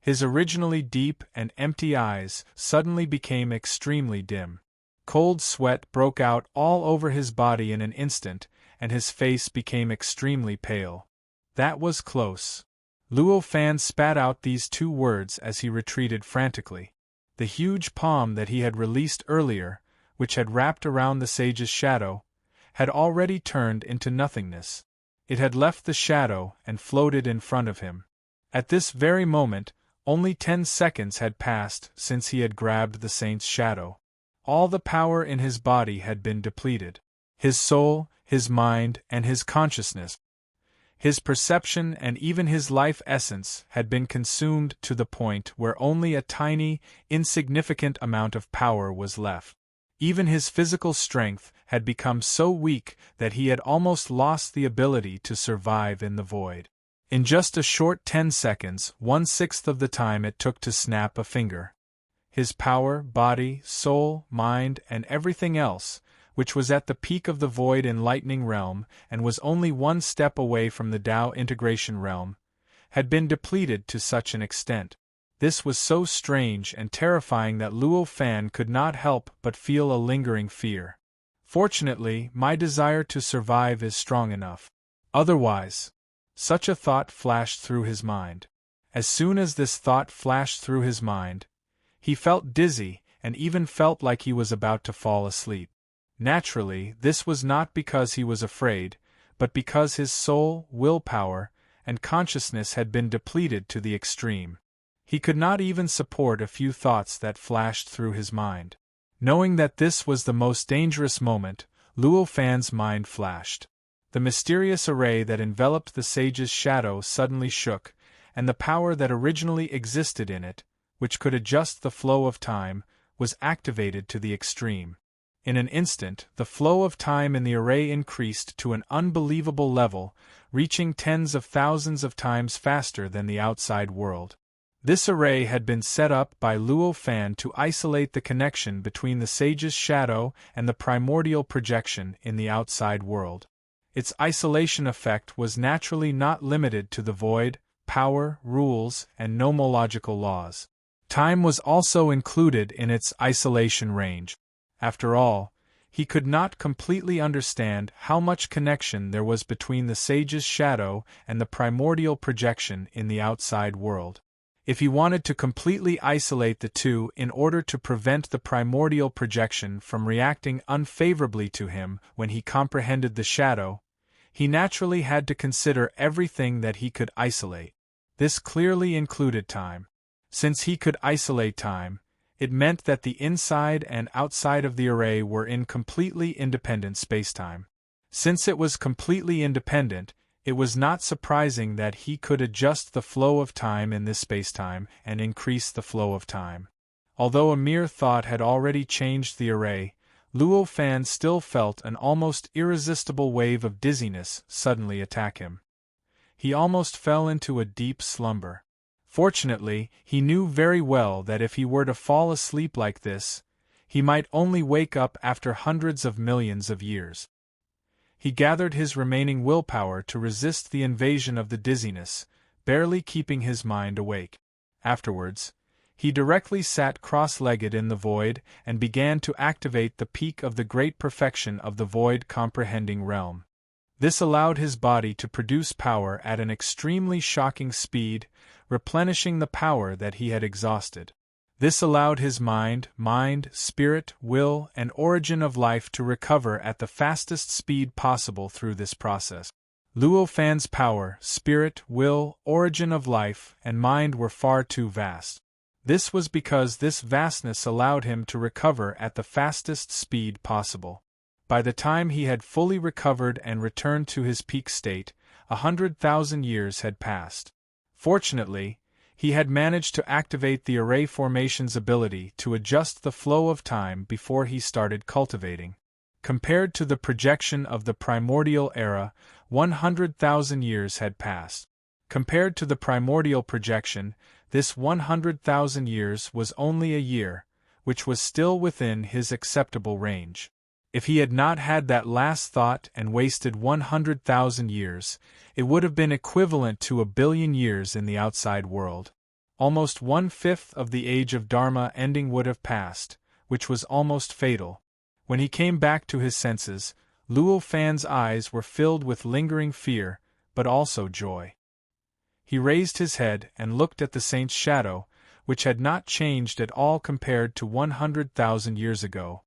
His originally deep and empty eyes suddenly became extremely dim. Cold sweat broke out all over his body in an instant, and his face became extremely pale. That was close. Luo Fan spat out these two words as he retreated frantically. The huge palm that he had released earlier, which had wrapped around the sage's shadow, had already turned into nothingness. It had left the shadow and floated in front of him. At this very moment, only 10 seconds had passed since he had grabbed the saint's shadow. All the power in his body had been depleted. His soul, his mind, and his consciousness, his perception and even his life essence had been consumed to the point where only a tiny, insignificant amount of power was left. Even his physical strength had become so weak that he had almost lost the ability to survive in the void. In just a short 10 seconds, 1/6 of the time it took to snap a finger, his power, body, soul, mind, and everything else, which was at the peak of the void enlightening realm and was only one step away from the Tao integration realm, had been depleted to such an extent. This was so strange and terrifying that Luo Fan could not help but feel a lingering fear. Fortunately, my desire to survive is strong enough. Otherwise, such a thought flashed through his mind. As soon as this thought flashed through his mind, he felt dizzy and even felt like he was about to fall asleep. Naturally, this was not because he was afraid, but because his soul, willpower, and consciousness had been depleted to the extreme. He could not even support a few thoughts that flashed through his mind. Knowing that this was the most dangerous moment, Luo Fan's mind flashed. The mysterious array that enveloped the sage's shadow suddenly shook, and the power that originally existed in it, which could adjust the flow of time, was activated to the extreme. In an instant, the flow of time in the array increased to an unbelievable level, reaching tens of thousands of times faster than the outside world. This array had been set up by Luo Fan to isolate the connection between the sage's shadow and the primordial projection in the outside world. Its isolation effect was naturally not limited to the void, power, rules, and nomological laws. Time was also included in its isolation range. After all, he could not completely understand how much connection there was between the sage's shadow and the primordial projection in the outside world. If he wanted to completely isolate the two in order to prevent the primordial projection from reacting unfavorably to him when he comprehended the shadow, he naturally had to consider everything that he could isolate. This clearly included time. Since he could isolate time, it meant that the inside and outside of the array were in completely independent spacetime. Since it was completely independent, it was not surprising that he could adjust the flow of time in this spacetime and increase the flow of time. Although a mere thought had already changed the array, Luo Fan still felt an almost irresistible wave of dizziness suddenly attack him. He almost fell into a deep slumber. Fortunately, he knew very well that if he were to fall asleep like this, he might only wake up after hundreds of millions of years. He gathered his remaining willpower to resist the invasion of the dizziness, barely keeping his mind awake. Afterwards, he directly sat cross-legged in the void and began to activate the peak of the great perfection of the void-comprehending realm. This allowed his body to produce power at an extremely shocking speed, replenishing the power that he had exhausted. This allowed his mind, spirit, will, and origin of life to recover at the fastest speed possible through this process. Luo Fan's power, spirit, will, origin of life, and mind were far too vast. This was because this vastness allowed him to recover at the fastest speed possible. By the time he had fully recovered and returned to his peak state, 100,000 years had passed. Fortunately, he had managed to activate the array formation's ability to adjust the flow of time before he started cultivating. Compared to the projection of the primordial era, 100,000 years had passed. Compared to the primordial projection, this 100,000 years was only a year, which was still within his acceptable range. If he had not had that last thought and wasted 100,000 years, it would have been equivalent to 1 billion years in the outside world. Almost 1/5 of the age of Dharma ending would have passed, which was almost fatal. When he came back to his senses, Luo Fan's eyes were filled with lingering fear, but also joy. He raised his head and looked at the saint's shadow, which had not changed at all compared to 100,000 years ago.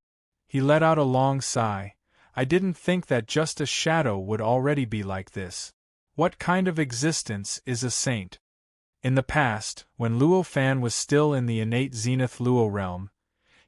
He let out a long sigh. I didn't think that just a shadow would already be like this. What kind of existence is a saint? In the past, when Luo Fan was still in the innate Zenith Luo realm,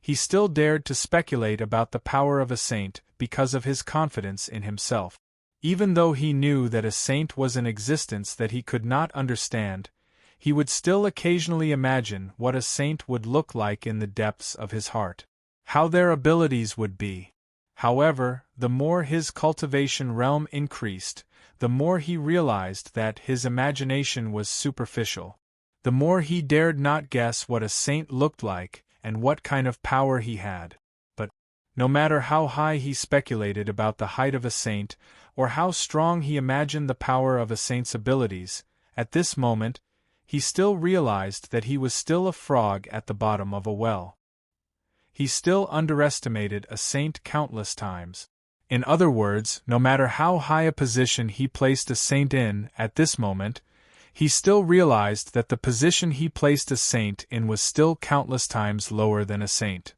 he still dared to speculate about the power of a saint because of his confidence in himself. Even though he knew that a saint was an existence that he could not understand, he would still occasionally imagine what a saint would look like in the depths of his heart. How their abilities would be. However, the more his cultivation realm increased, the more he realized that his imagination was superficial. The more he dared not guess what a saint looked like and what kind of power he had. But, no matter how high he speculated about the height of a saint, or how strong he imagined the power of a saint's abilities, at this moment, he still realized that he was still a frog at the bottom of a well. He still underestimated a saint countless times. In other words, no matter how high a position he placed a saint in at this moment, he still realized that the position he placed a saint in was still countless times lower than a saint.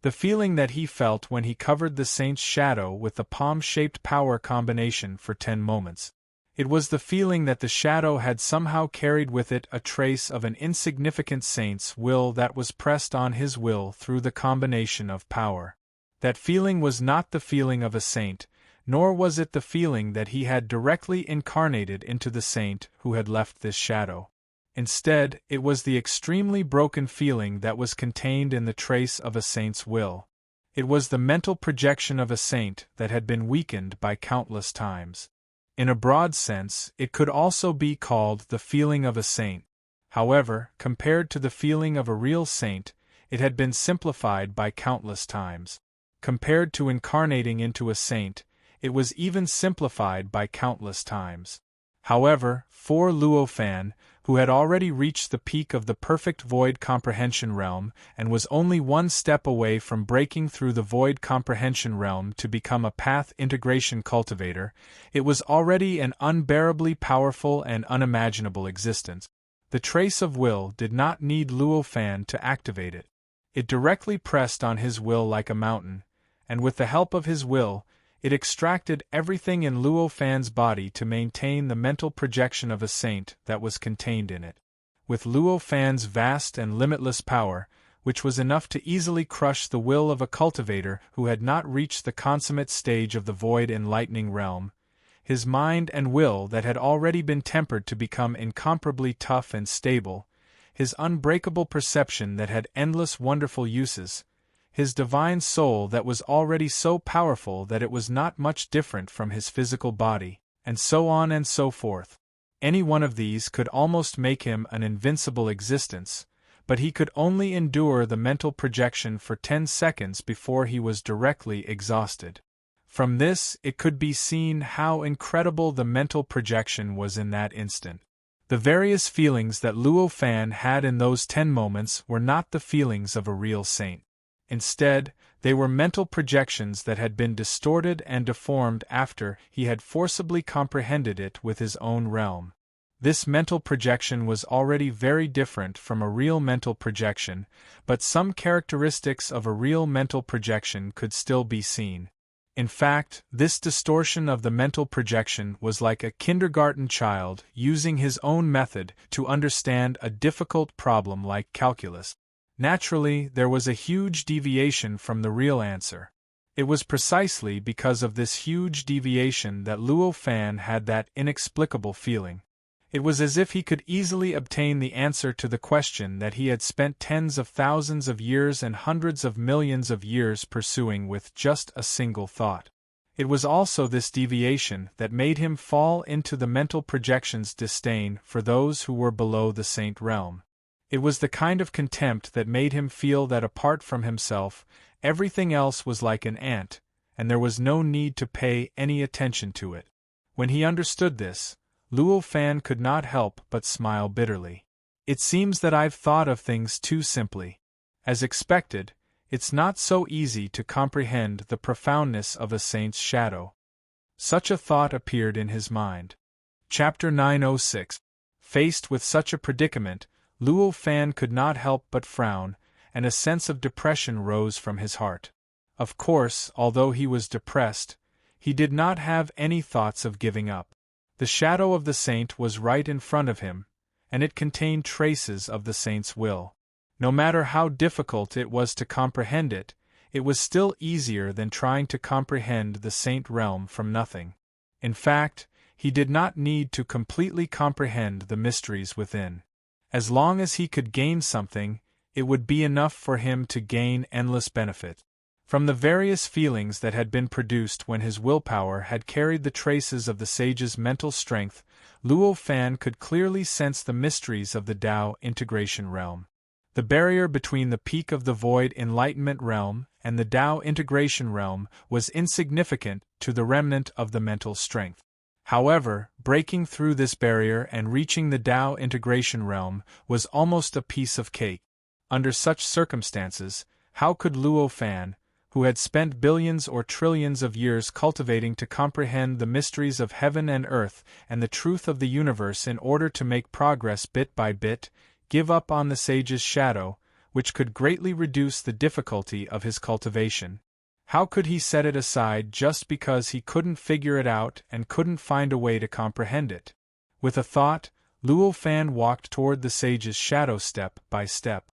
The feeling that he felt when he covered the saint's shadow with the palm-shaped power combination for 10 moments. It was the feeling that the shadow had somehow carried with it a trace of an insignificant saint's will that was pressed on his will through the combination of power. That feeling was not the feeling of a saint, nor was it the feeling that he had directly incarnated into the saint who had left this shadow. Instead, it was the extremely broken feeling that was contained in the trace of a saint's will. It was the mental projection of a saint that had been weakened by countless times. In a broad sense, it could also be called the feeling of a saint. However, compared to the feeling of a real saint, it had been simplified by countless times. Compared to incarnating into a saint, it was even simplified by countless times. However, for Luo Fan, who had already reached the peak of the perfect void comprehension realm and was only one step away from breaking through the void comprehension realm to become a path integration cultivator, it was already an unbearably powerful and unimaginable existence. The trace of will did not need Luo Fan to activate it. It directly pressed on his will like a mountain, and with the help of his will, it extracted everything in Luo Fan's body to maintain the mental projection of a saint that was contained in it. With Luo Fan's vast and limitless power, which was enough to easily crush the will of a cultivator who had not reached the consummate stage of the void enlightening realm, his mind and will that had already been tempered to become incomparably tough and stable, his unbreakable perception that had endless wonderful uses, his divine soul that was already so powerful that it was not much different from his physical body, and so on and so forth. Any one of these could almost make him an invincible existence, but he could only endure the mental projection for 10 seconds before he was directly exhausted. From this, it could be seen how incredible the mental projection was in that instant. The various feelings that Luo Fan had in those 10 moments were not the feelings of a real saint. Instead, they were mental projections that had been distorted and deformed after he had forcibly comprehended it with his own realm. This mental projection was already very different from a real mental projection, but some characteristics of a real mental projection could still be seen. In fact, this distortion of the mental projection was like a kindergarten child using his own method to understand a difficult problem like calculus. Naturally, there was a huge deviation from the real answer. It was precisely because of this huge deviation that Luo Fan had that inexplicable feeling. It was as if he could easily obtain the answer to the question that he had spent tens of thousands of years and hundreds of millions of years pursuing with just a single thought. It was also this deviation that made him fall into the mental projection's disdain for those who were below the saint realm. It was the kind of contempt that made him feel that apart from himself, everything else was like an ant, and there was no need to pay any attention to it. When he understood this, Luo Fan could not help but smile bitterly. It seems that I've thought of things too simply. As expected, it's not so easy to comprehend the profoundness of a saint's shadow. Such a thought appeared in his mind. Chapter 906. Faced with such a predicament, Luo Fan could not help but frown, and a sense of depression rose from his heart. Of course, although he was depressed, he did not have any thoughts of giving up. The shadow of the saint was right in front of him, and it contained traces of the saint's will. No matter how difficult it was to comprehend it, it was still easier than trying to comprehend the saint realm from nothing. In fact, he did not need to completely comprehend the mysteries within. As long as he could gain something, it would be enough for him to gain endless benefit. From the various feelings that had been produced when his willpower had carried the traces of the sage's mental strength, Luo Fan could clearly sense the mysteries of the Tao integration realm. The barrier between the peak of the void enlightenment realm and the Tao integration realm was insignificant to the remnant of the mental strength. However, breaking through this barrier and reaching the Tao integration realm was almost a piece of cake. Under such circumstances, how could Luo Fan, who had spent billions or trillions of years cultivating to comprehend the mysteries of heaven and earth and the truth of the universe in order to make progress bit by bit, give up on the sage's shadow, which could greatly reduce the difficulty of his cultivation? How could he set it aside just because he couldn't figure it out and couldn't find a way to comprehend it? With a thought, Luo Fan walked toward the sage's shadow step by step.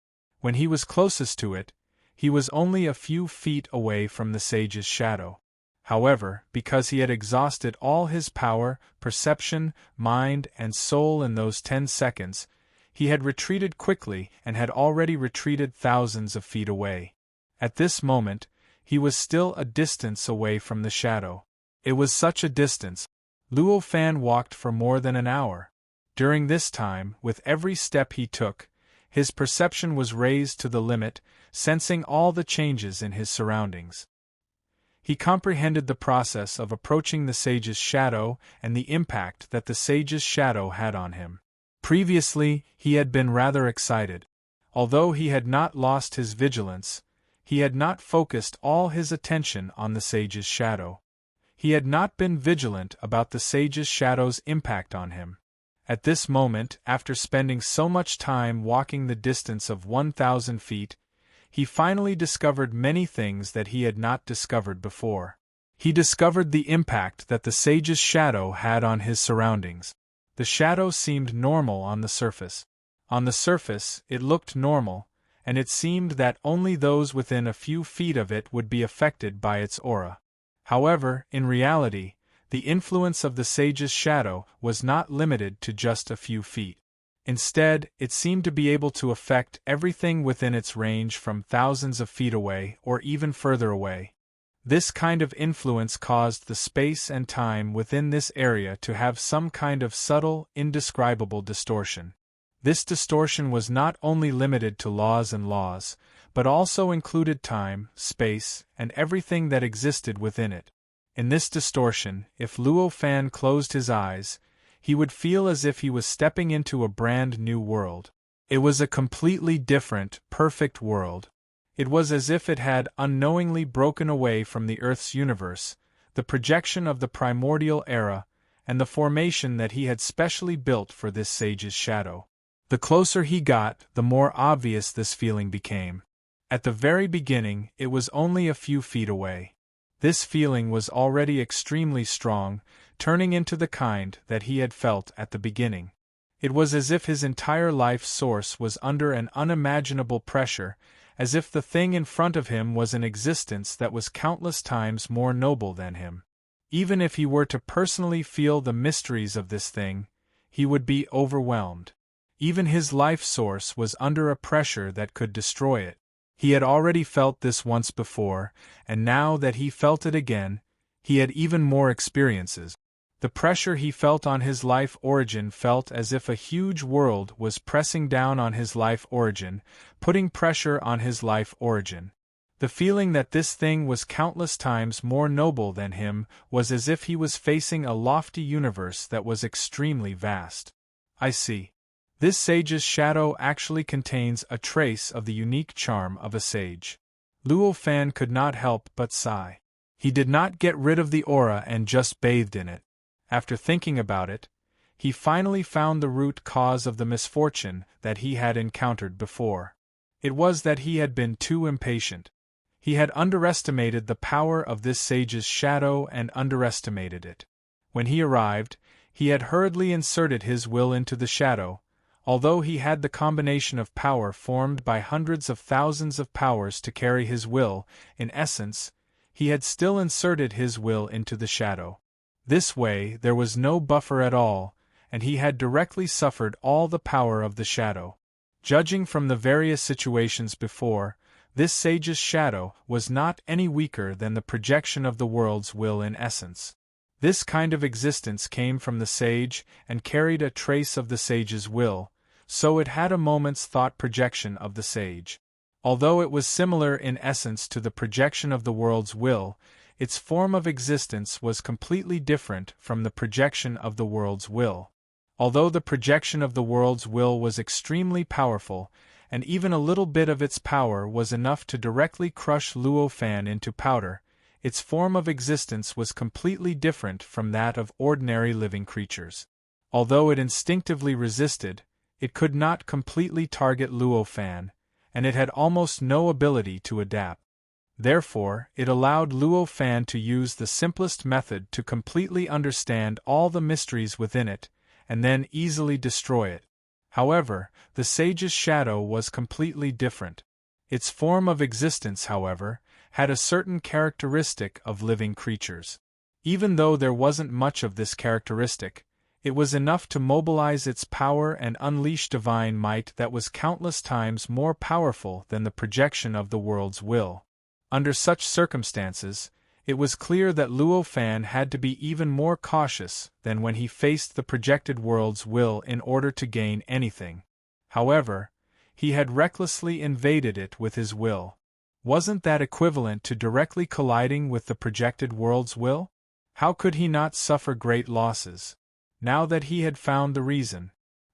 When he was closest to it, he was only a few feet away from the sage's shadow. However, because he had exhausted all his power, perception, mind, and soul in those 10 seconds, he had retreated quickly and had already retreated thousands of feet away. At this moment, he was still a distance away from the shadow. It was such a distance. Luo Fan walked for more than an hour. During this time, with every step he took, his perception was raised to the limit, sensing all the changes in his surroundings. He comprehended the process of approaching the sage's shadow and the impact that the sage's shadow had on him. Previously, he had been rather excited. Although he had not lost his vigilance, he had not focused all his attention on the sage's shadow. He had not been vigilant about the sage's shadow's impact on him. At this moment, after spending so much time walking the distance of 1,000 feet, he finally discovered many things that he had not discovered before. He discovered the impact that the sage's shadow had on his surroundings. The shadow seemed normal on the surface. On the surface, it looked normal, and it seemed that only those within a few feet of it would be affected by its aura. However, in reality, the influence of the sage's shadow was not limited to just a few feet. Instead, it seemed to be able to affect everything within its range from thousands of feet away or even further away. This kind of influence caused the space and time within this area to have some kind of subtle, indescribable distortion. This distortion was not only limited to laws, but also included time, space, and everything that existed within it. In this distortion, if Luo Fan closed his eyes, he would feel as if he was stepping into a brand new world. It was a completely different, perfect world. It was as if it had unknowingly broken away from the Earth's universe, the projection of the primordial era, and the formation that he had specially built for this sage's shadow. The closer he got, the more obvious this feeling became. At the very beginning, it was only a few feet away. This feeling was already extremely strong, turning into the kind that he had felt at the beginning. It was as if his entire life source was under an unimaginable pressure, as if the thing in front of him was an existence that was countless times more noble than him. Even if he were to personally feel the mysteries of this thing, he would be overwhelmed. Even his life source was under a pressure that could destroy it. He had already felt this once before, and now that he felt it again, he had even more experiences. The pressure he felt on his life origin felt as if a huge world was pressing down on his life origin, putting pressure on his life origin. The feeling that this thing was countless times more noble than him was as if he was facing a lofty universe that was extremely vast. I see. This sage's shadow actually contains a trace of the unique charm of a sage. Luo Fan could not help but sigh. He did not get rid of the aura and just bathed in it. After thinking about it, he finally found the root cause of the misfortune that he had encountered before. It was that he had been too impatient. He had underestimated the power of this sage's shadow and underestimated it. When he arrived, he had hurriedly inserted his will into the shadow. Although he had the combination of power formed by hundreds of thousands of powers to carry his will, in essence, he had still inserted his will into the shadow. This way, there was no buffer at all, and he had directly suffered all the power of the shadow. Judging from the various situations before, this sage's shadow was not any weaker than the projection of the world's will in essence. This kind of existence came from the sage and carried a trace of the sage's will, so it had a moment's thought projection of the sage. Although it was similar in essence to the projection of the world's will, its form of existence was completely different from the projection of the world's will. Although the projection of the world's will was extremely powerful, and even a little bit of its power was enough to directly crush Luo Fan into powder, its form of existence was completely different from that of ordinary living creatures. Although it instinctively resisted, it could not completely target Luo Fan, and it had almost no ability to adapt. Therefore, it allowed Luo Fan to use the simplest method to completely understand all the mysteries within it, and then easily destroy it. However, the sage's shadow was completely different. Its form of existence, however, had a certain characteristic of living creatures. Even though there wasn't much of this characteristic, it was enough to mobilize its power and unleash divine might that was countless times more powerful than the projection of the world's will. Under such circumstances, it was clear that Luo Fan had to be even more cautious than when he faced the projected world's will in order to gain anything. However, he had recklessly invaded it with his will. Wasn't that equivalent to directly colliding with the projected world's will? How could he not suffer great losses? Now that he had found the reason.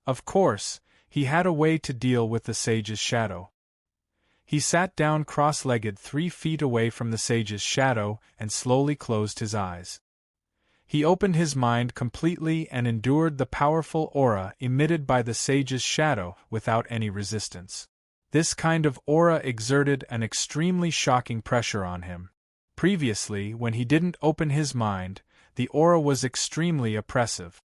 Of course, he had a way to deal with the sage's shadow. He sat down cross-legged 3 feet away from the sage's shadow and slowly closed his eyes. He opened his mind completely and endured the powerful aura emitted by the sage's shadow without any resistance. This kind of aura exerted an extremely shocking pressure on him. Previously, when he didn't open his mind, the aura was extremely oppressive.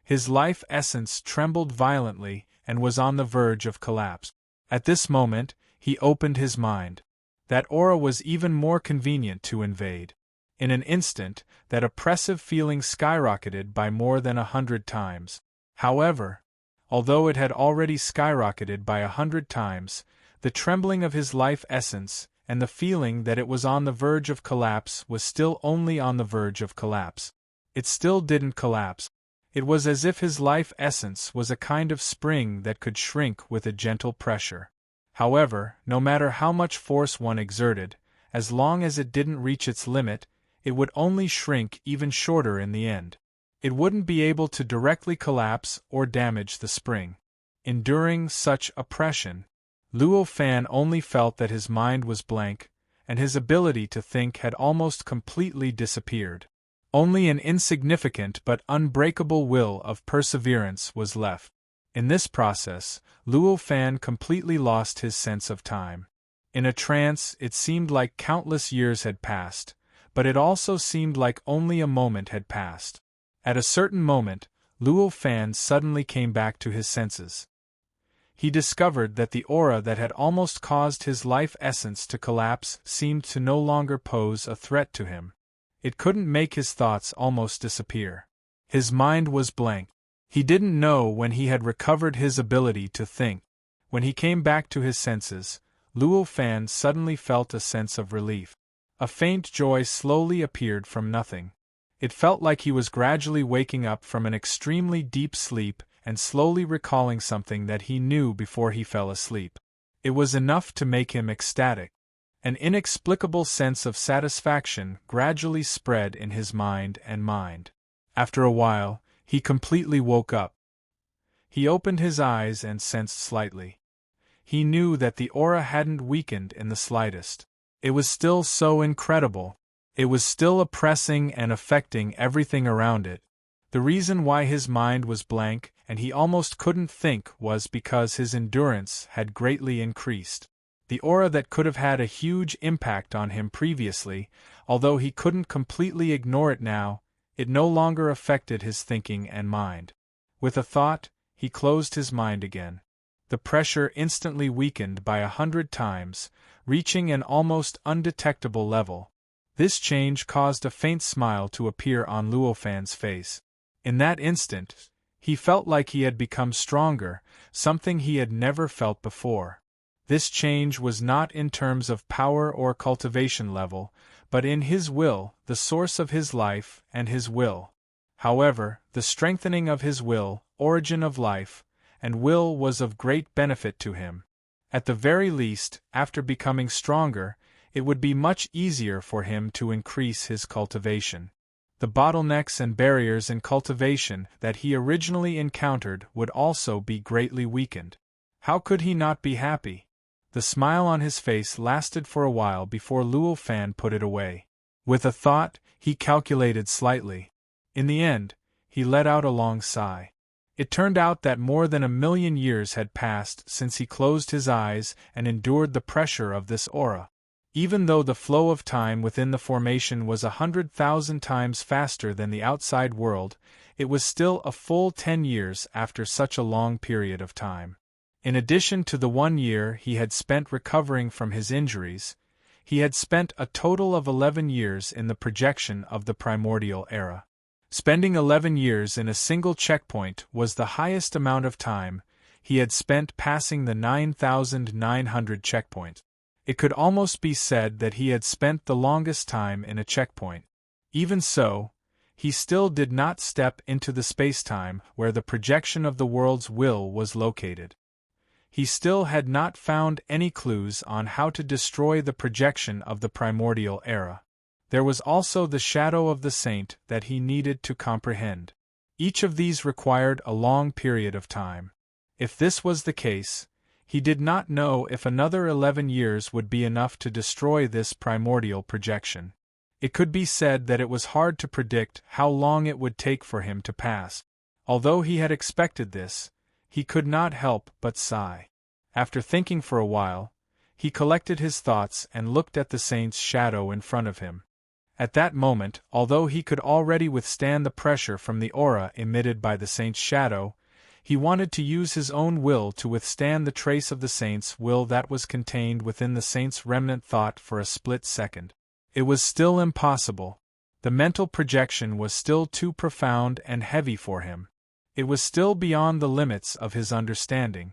His life essence trembled violently and was on the verge of collapse. At this moment, he opened his mind. That aura was even more convenient to invade. In an instant, that oppressive feeling skyrocketed by more than 100 times. However, although it had already skyrocketed by 100 times, the trembling of his life essence and the feeling that it was on the verge of collapse was still only on the verge of collapse. It still didn't collapse. It was as if his life essence was a kind of spring that could shrink with a gentle pressure. However, no matter how much force one exerted, as long as it didn't reach its limit, it would only shrink even shorter in the end. It wouldn't be able to directly collapse or damage the spring. Enduring such oppression, Luo Fan only felt that his mind was blank, and his ability to think had almost completely disappeared. Only an insignificant but unbreakable will of perseverance was left. In this process, Luo Fan completely lost his sense of time. In a trance, it seemed like countless years had passed, but it also seemed like only a moment had passed. At a certain moment, Luo Fan suddenly came back to his senses. He discovered that the aura that had almost caused his life essence to collapse seemed to no longer pose a threat to him. It couldn't make his thoughts almost disappear. His mind was blank. He didn't know when he had recovered his ability to think. When he came back to his senses, Luo Fan suddenly felt a sense of relief. A faint joy slowly appeared from nothing. It felt like he was gradually waking up from an extremely deep sleep and slowly recalling something that he knew before he fell asleep. It was enough to make him ecstatic. An inexplicable sense of satisfaction gradually spread in his mind. After a while, he completely woke up. He opened his eyes and sensed slightly. He knew that the aura hadn't weakened in the slightest. It was still so incredible. It was still oppressing and affecting everything around it. The reason why his mind was blank and he almost couldn't think was because his endurance had greatly increased. The aura that could have had a huge impact on him previously, although he couldn't completely ignore it now, it no longer affected his thinking and mind. With a thought, he closed his mind again. The pressure instantly weakened by 100 times, reaching an almost undetectable level. This change caused a faint smile to appear on Luo Fan's face. In that instant, he felt like he had become stronger, something he had never felt before. This change was not in terms of power or cultivation level, but in his will, the source of his life and his will. However, the strengthening of his will, origin of life, and will was of great benefit to him. At the very least, after becoming stronger, it would be much easier for him to increase his cultivation. The bottlenecks and barriers in cultivation that he originally encountered would also be greatly weakened. How could he not be happy? The smile on his face lasted for a while before Luo Fan put it away. With a thought, he calculated slightly. In the end, he let out a long sigh. It turned out that more than 1,000,000 years had passed since he closed his eyes and endured the pressure of this aura. Even though the flow of time within the formation was 100,000 times faster than the outside world, it was still a full 10 years after such a long period of time. In addition to the 1 year he had spent recovering from his injuries, he had spent a total of 11 years in the projection of the primordial era. Spending 11 years in a single checkpoint was the highest amount of time he had spent passing the 9,900 checkpoint. It could almost be said that he had spent the longest time in a checkpoint. Even so, he still did not step into the spacetime where the projection of the world's will was located. He still had not found any clues on how to destroy the projection of the primordial era. There was also the shadow of the saint that he needed to comprehend. Each of these required a long period of time. If this was the case, he did not know if another 11 years would be enough to destroy this primordial projection. It could be said that it was hard to predict how long it would take for him to pass. Although he had expected this, he could not help but sigh. After thinking for a while, he collected his thoughts and looked at the saint's shadow in front of him. At that moment, although he could already withstand the pressure from the aura emitted by the saint's shadow, he wanted to use his own will to withstand the trace of the saint's will that was contained within the saint's remnant thought for a split second. It was still impossible. The mental projection was still too profound and heavy for him. It was still beyond the limits of his understanding.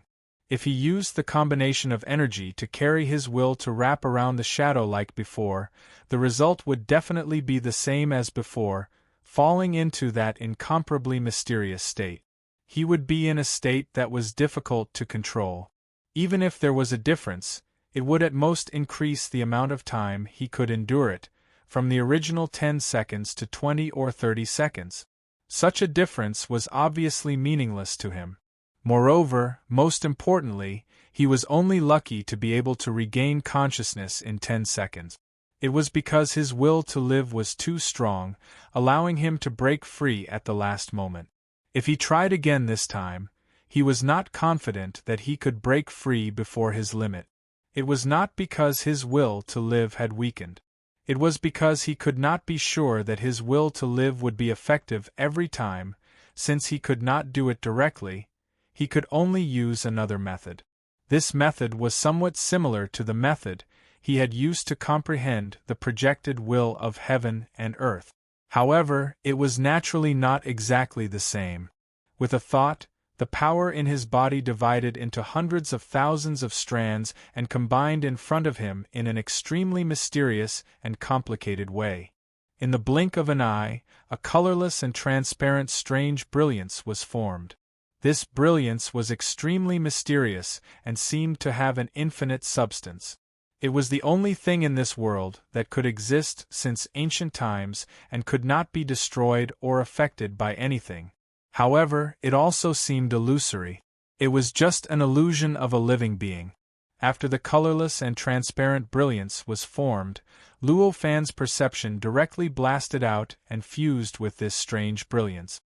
If he used the combination of energy to carry his will to wrap around the shadow like before, the result would definitely be the same as before, falling into that incomparably mysterious state. He would be in a state that was difficult to control. Even if there was a difference, it would at most increase the amount of time he could endure it, from the original 10 seconds to 20 or 30 seconds. Such a difference was obviously meaningless to him. Moreover, most importantly, he was only lucky to be able to regain consciousness in 10 seconds. It was because his will to live was too strong, allowing him to break free at the last moment. If he tried again this time, he was not confident that he could break free before his limit. It was not because his will to live had weakened. It was because he could not be sure that his will to live would be effective every time, since he could not do it directly. He could only use another method. This method was somewhat similar to the method he had used to comprehend the projected will of heaven and earth. However, it was naturally not exactly the same. With a thought, the power in his body divided into hundreds of thousands of strands and combined in front of him in an extremely mysterious and complicated way. In the blink of an eye, a colorless and transparent strange brilliance was formed. This brilliance was extremely mysterious and seemed to have an infinite substance. It was the only thing in this world that could exist since ancient times and could not be destroyed or affected by anything. However, it also seemed illusory. It was just an illusion of a living being. After the colorless and transparent brilliance was formed, Luo Fan's perception directly blasted out and fused with this strange brilliance.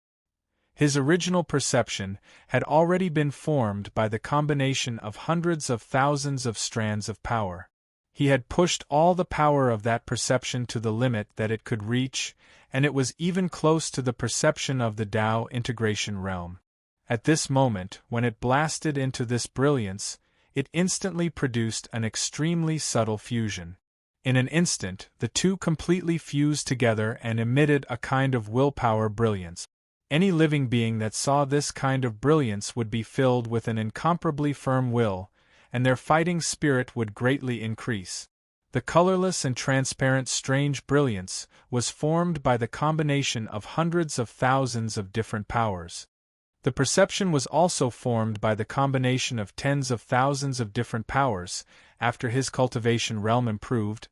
His original perception had already been formed by the combination of hundreds of thousands of strands of power. He had pushed all the power of that perception to the limit that it could reach, and it was even close to the perception of the Tao integration realm. At this moment, when it blasted into this brilliance, it instantly produced an extremely subtle fusion. In an instant, the two completely fused together and emitted a kind of willpower brilliance. Any living being that saw this kind of brilliance would be filled with an incomparably firm will, and their fighting spirit would greatly increase. The colorless and transparent strange brilliance was formed by the combination of hundreds of thousands of different powers. The perception was also formed by the combination of tens of thousands of different powers. After his cultivation realm improved,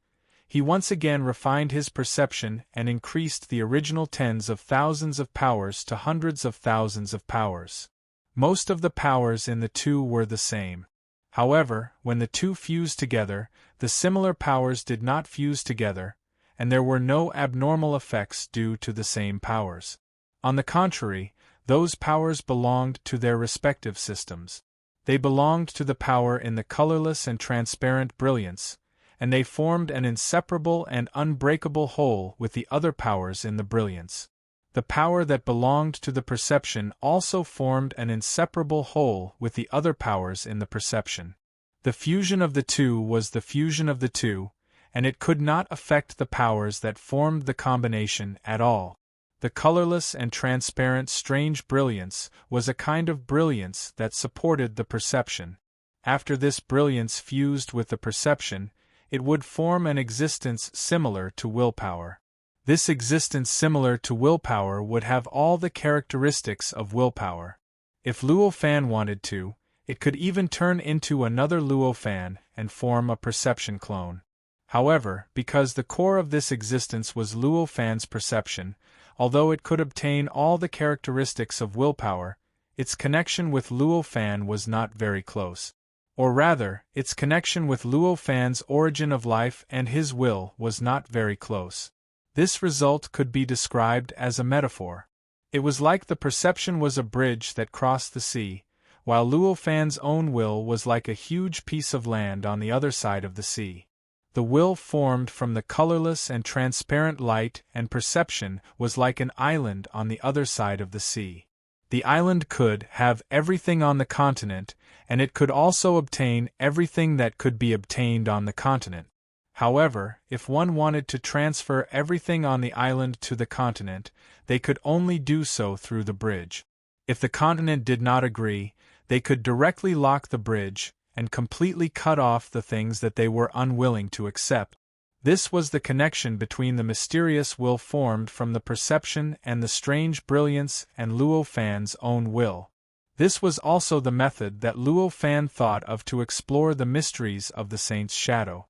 He once again refined his perception and increased the original tens of thousands of powers to hundreds of thousands of powers. Most of the powers in the two were the same. However, when the two fused together, the similar powers did not fuse together, and there were no abnormal effects due to the same powers. On the contrary, those powers belonged to their respective systems. They belonged to the power in the colorless and transparent brilliance, and they formed an inseparable and unbreakable whole with the other powers in the brilliance. The power that belonged to the perception also formed an inseparable whole with the other powers in the perception. The fusion of the two was the fusion of the two, and it could not affect the powers that formed the combination at all. The colorless and transparent strange brilliance was a kind of brilliance that supported the perception. After this brilliance fused with the perception, it would form an existence similar to willpower. This existence similar to willpower would have all the characteristics of willpower. If Luo Fan wanted to, it could even turn into another Luo Fan and form a perception clone. However, because the core of this existence was Luo Fan's perception, although it could obtain all the characteristics of willpower, its connection with Luo Fan was not very close. Or rather, its connection with Luo Fan's origin of life and his will was not very close. This result could be described as a metaphor. It was like the perception was a bridge that crossed the sea, while Luo Fan's own will was like a huge piece of land on the other side of the sea. The will formed from the colorless and transparent light and perception was like an island on the other side of the sea. The island could have everything on the continent, and it could also obtain everything that could be obtained on the continent. However, if one wanted to transfer everything on the island to the continent, they could only do so through the bridge. If the continent did not agree, they could directly lock the bridge and completely cut off the things that they were unwilling to accept. This was the connection between the mysterious will formed from the perception and the strange brilliance and Luo Fan's own will. This was also the method that Luo Fan thought of to explore the mysteries of the Saint's Shadow.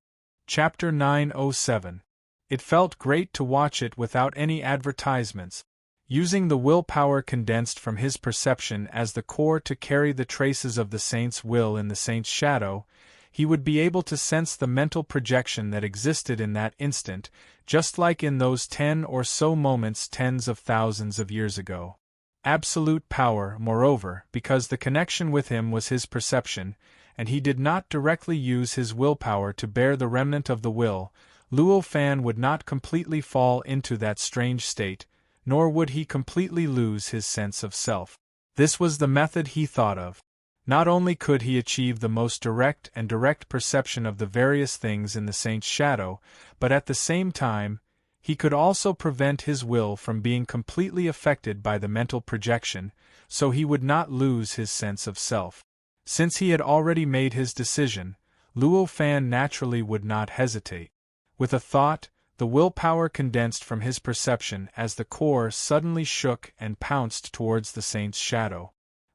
Chapter 907. It felt great to watch it without any advertisements. Using the willpower condensed from his perception as the core to carry the traces of the Saint's will in the Saint's shadow, he would be able to sense the mental projection that existed in that instant, just like in those 10 or so moments tens of thousands of years ago. Absolute power, moreover, because the connection with him was his perception, and he did not directly use his willpower to bear the remnant of the will, Luo Fan would not completely fall into that strange state, nor would he completely lose his sense of self. This was the method he thought of. Not only could he achieve the most direct perception of the various things in the Saint's shadow, but at the same time, he could also prevent his will from being completely affected by the mental projection, so he would not lose his sense of self. Since he had already made his decision, Luo Fan naturally would not hesitate. With a thought, the willpower condensed from his perception as the core suddenly shook and pounced towards the Saint's shadow.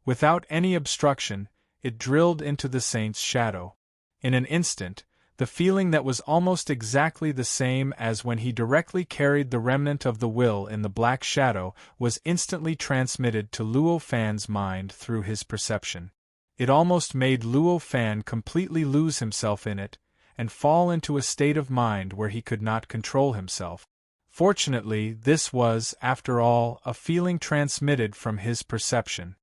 Without any obstruction, it drilled into the Saint's shadow. In an instant, the feeling that was almost exactly the same as when he directly carried the remnant of the will in the black shadow was instantly transmitted to Luo Fan's mind through his perception. It almost made Luo Fan completely lose himself in it, and fall into a state of mind where he could not control himself. Fortunately, this was, after all, a feeling transmitted from his perception.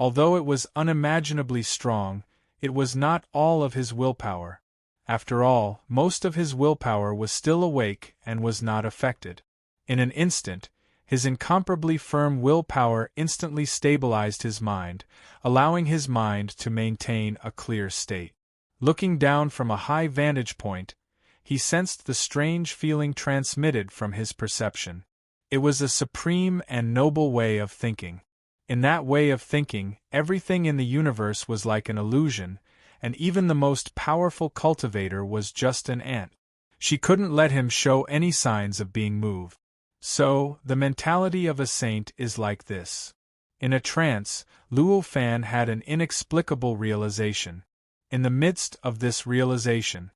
Although it was unimaginably strong, it was not all of his willpower. After all, most of his willpower was still awake and was not affected. In an instant, his incomparably firm willpower instantly stabilized his mind, allowing his mind to maintain a clear state. Looking down from a high vantage point, he sensed the strange feeling transmitted from his perception. It was a supreme and noble way of thinking. In that way of thinking, everything in the universe was like an illusion, and even the most powerful cultivator was just an ant. She couldn't let him show any signs of being moved. So, the mentality of a saint is like this. In a trance, Luo Fan had an inexplicable realization. In the midst of this realization,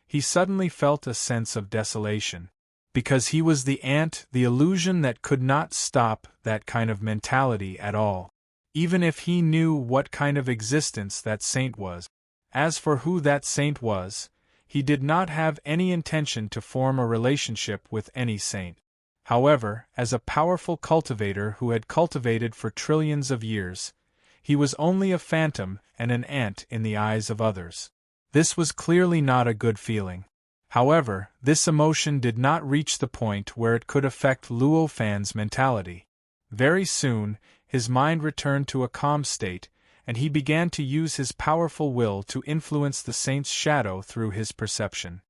he suddenly felt a sense of desolation. Because he was the ant, the illusion that could not stop that kind of mentality at all. Even if he knew what kind of existence that saint was. As for who that saint was, he did not have any intention to form a relationship with any saint. However, as a powerful cultivator who had cultivated for trillions of years, he was only a phantom and an ant in the eyes of others. This was clearly not a good feeling. However, this emotion did not reach the point where it could affect Luo Fan's mentality. Very soon, his mind returned to a calm state, and he began to use his powerful will to influence the saint's shadow through his perception.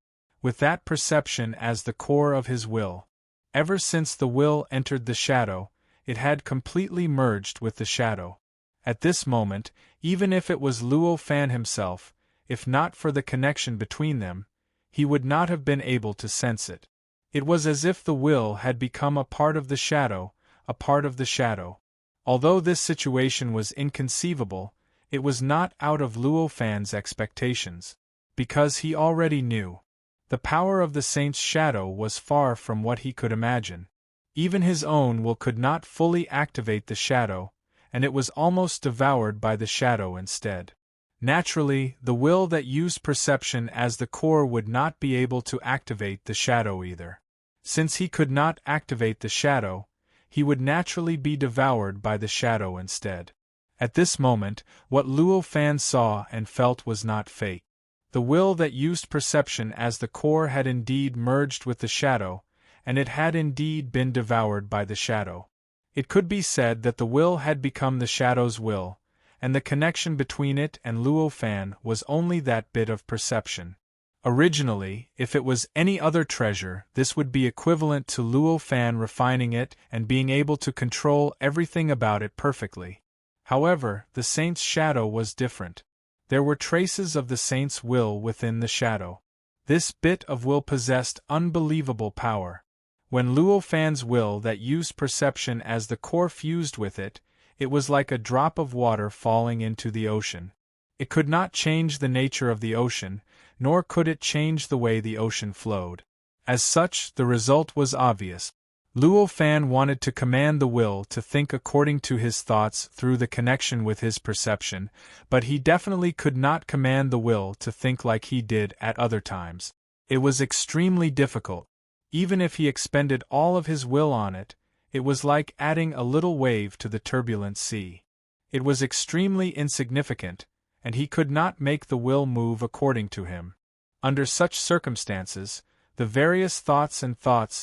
With that perception as the core of his will. Ever since the will entered the shadow, it had completely merged with the shadow. At this moment, even if it was Luo Fan himself, if not for the connection between them, he would not have been able to sense it. It was as if the will had become a part of the shadow, a part of the shadow. Although this situation was inconceivable, it was not out of Luo Fan's expectations. Because he already knew. The power of the saint's shadow was far from what he could imagine. Even his own will could not fully activate the shadow, and it was almost devoured by the shadow instead. Naturally, the will that used perception as the core would not be able to activate the shadow either. Since he could not activate the shadow, he would naturally be devoured by the shadow instead. At this moment, what Luo Fan saw and felt was not fake. The will that used perception as the core had indeed merged with the shadow, and it had indeed been devoured by the shadow. It could be said that the will had become the shadow's will, and the connection between it and Luo Fan was only that bit of perception. Originally, if it was any other treasure, this would be equivalent to Luo Fan refining it and being able to control everything about it perfectly. However, the saint's shadow was different. There were traces of the saint's will within the shadow. This bit of will possessed unbelievable power. When Luo Fan's will that used perception as the core fused with it, it was like a drop of water falling into the ocean. It could not change the nature of the ocean, nor could it change the way the ocean flowed. As such, the result was obvious. Luo Fan wanted to command the will to think according to his thoughts through the connection with his perception, but he definitely could not command the will to think like he did at other times. It was extremely difficult. Even if he expended all of his will on it, it was like adding a little wave to the turbulent sea. It was extremely insignificant, and he could not make the will move according to him. Under such circumstances, the various thoughts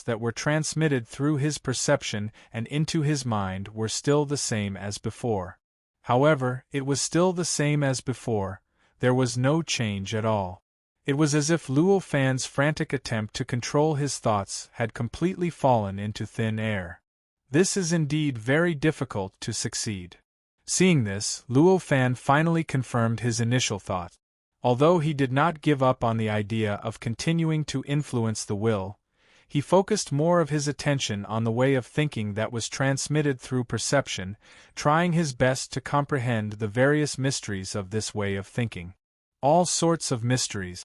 that were transmitted through his perception and into his mind were still the same as before. However, it was still the same as before, there was no change at all. It was as if Luo Fan's frantic attempt to control his thoughts had completely fallen into thin air. This is indeed very difficult to succeed. Seeing this, Luo Fan finally confirmed his initial thought. Although he did not give up on the idea of continuing to influence the will, he focused more of his attention on the way of thinking that was transmitted through perception, trying his best to comprehend the various mysteries of this way of thinking. All sorts of mysteries.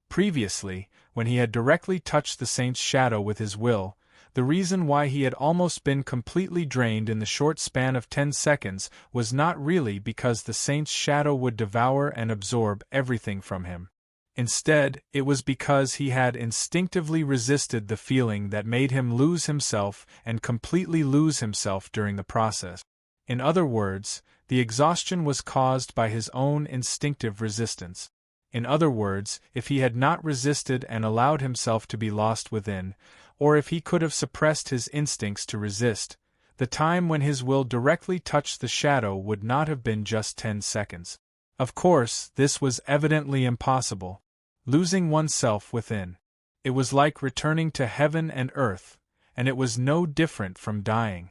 Previously, when he had directly touched the saint's shadow with his will, the reason why he had almost been completely drained in the short span of 10 seconds was not really because the saint's shadow would devour and absorb everything from him. Instead, it was because he had instinctively resisted the feeling that made him lose himself and completely lose himself during the process. In other words, the exhaustion was caused by his own instinctive resistance. In other words, if he had not resisted and allowed himself to be lost within, or if he could have suppressed his instincts to resist, the time when his will directly touched the shadow would not have been just 10 seconds. Of course, this was evidently impossible. Losing oneself within. It was like returning to heaven and earth, and it was no different from dying.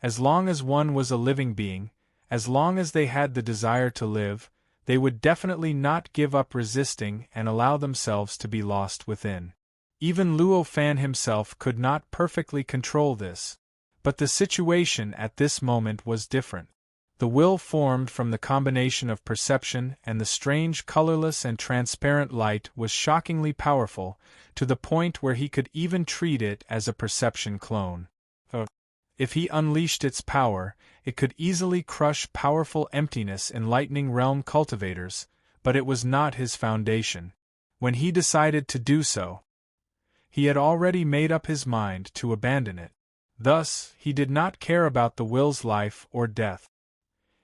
As long as one was a living being, as long as they had the desire to live, they would definitely not give up resisting and allow themselves to be lost within. Even Luo Fan himself could not perfectly control this. But the situation at this moment was different. The will formed from the combination of perception and the strange colorless and transparent light was shockingly powerful, to the point where he could even treat it as a perception clone. If he unleashed its power, it could easily crush powerful emptiness enlightening realm cultivators, but it was not his foundation. When he decided to do so, he had already made up his mind to abandon it. Thus, he did not care about the will's life or death.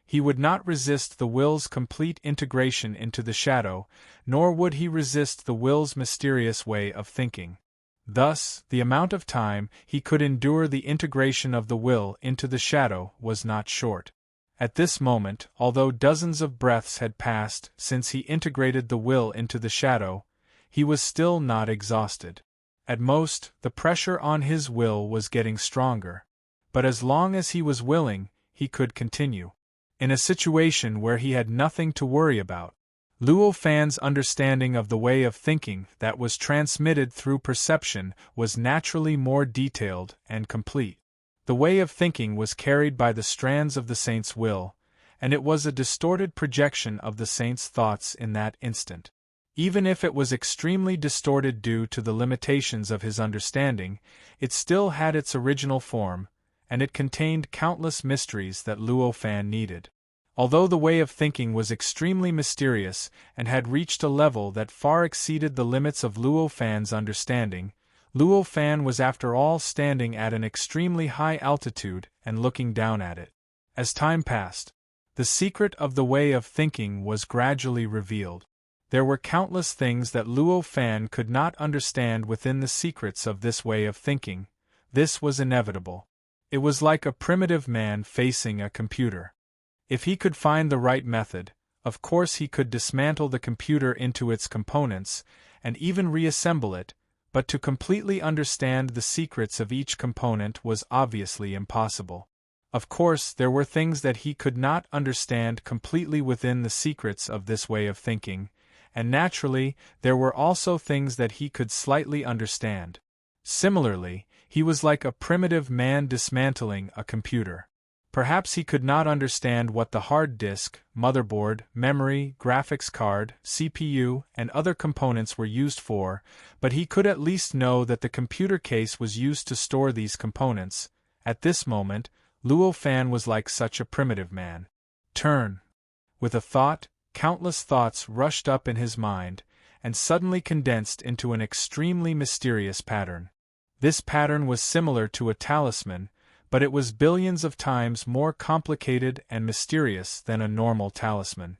He would not resist the will's complete integration into the shadow, nor would he resist the will's mysterious way of thinking. Thus, the amount of time he could endure the integration of the will into the shadow was not short. At this moment, although dozens of breaths had passed since he integrated the will into the shadow, he was still not exhausted. At most, the pressure on his will was getting stronger. But as long as he was willing, he could continue. In a situation where he had nothing to worry about, Luo Fan's understanding of the way of thinking that was transmitted through perception was naturally more detailed and complete. The way of thinking was carried by the strands of the saint's will, and it was a distorted projection of the saint's thoughts in that instant. Even if it was extremely distorted due to the limitations of his understanding, it still had its original form, and it contained countless mysteries that Luo Fan needed. Although the way of thinking was extremely mysterious and had reached a level that far exceeded the limits of Luo Fan's understanding, Luo Fan was after all standing at an extremely high altitude and looking down at it. As time passed, the secret of the way of thinking was gradually revealed. There were countless things that Luo Fan could not understand within the secrets of this way of thinking. This was inevitable. It was like a primitive man facing a computer. If he could find the right method, of course he could dismantle the computer into its components, and even reassemble it, but to completely understand the secrets of each component was obviously impossible. Of course, there were things that he could not understand completely within the secrets of this way of thinking, and naturally, there were also things that he could slightly understand. Similarly, he was like a primitive man dismantling a computer. Perhaps he could not understand what the hard disk, motherboard, memory, graphics card, CPU, and other components were used for, but he could at least know that the computer case was used to store these components. At this moment, Luo Fan was like such a primitive man. Turn. With a thought, countless thoughts rushed up in his mind, and suddenly condensed into an extremely mysterious pattern. This pattern was similar to a talisman, but it was billions of times more complicated and mysterious than a normal talisman.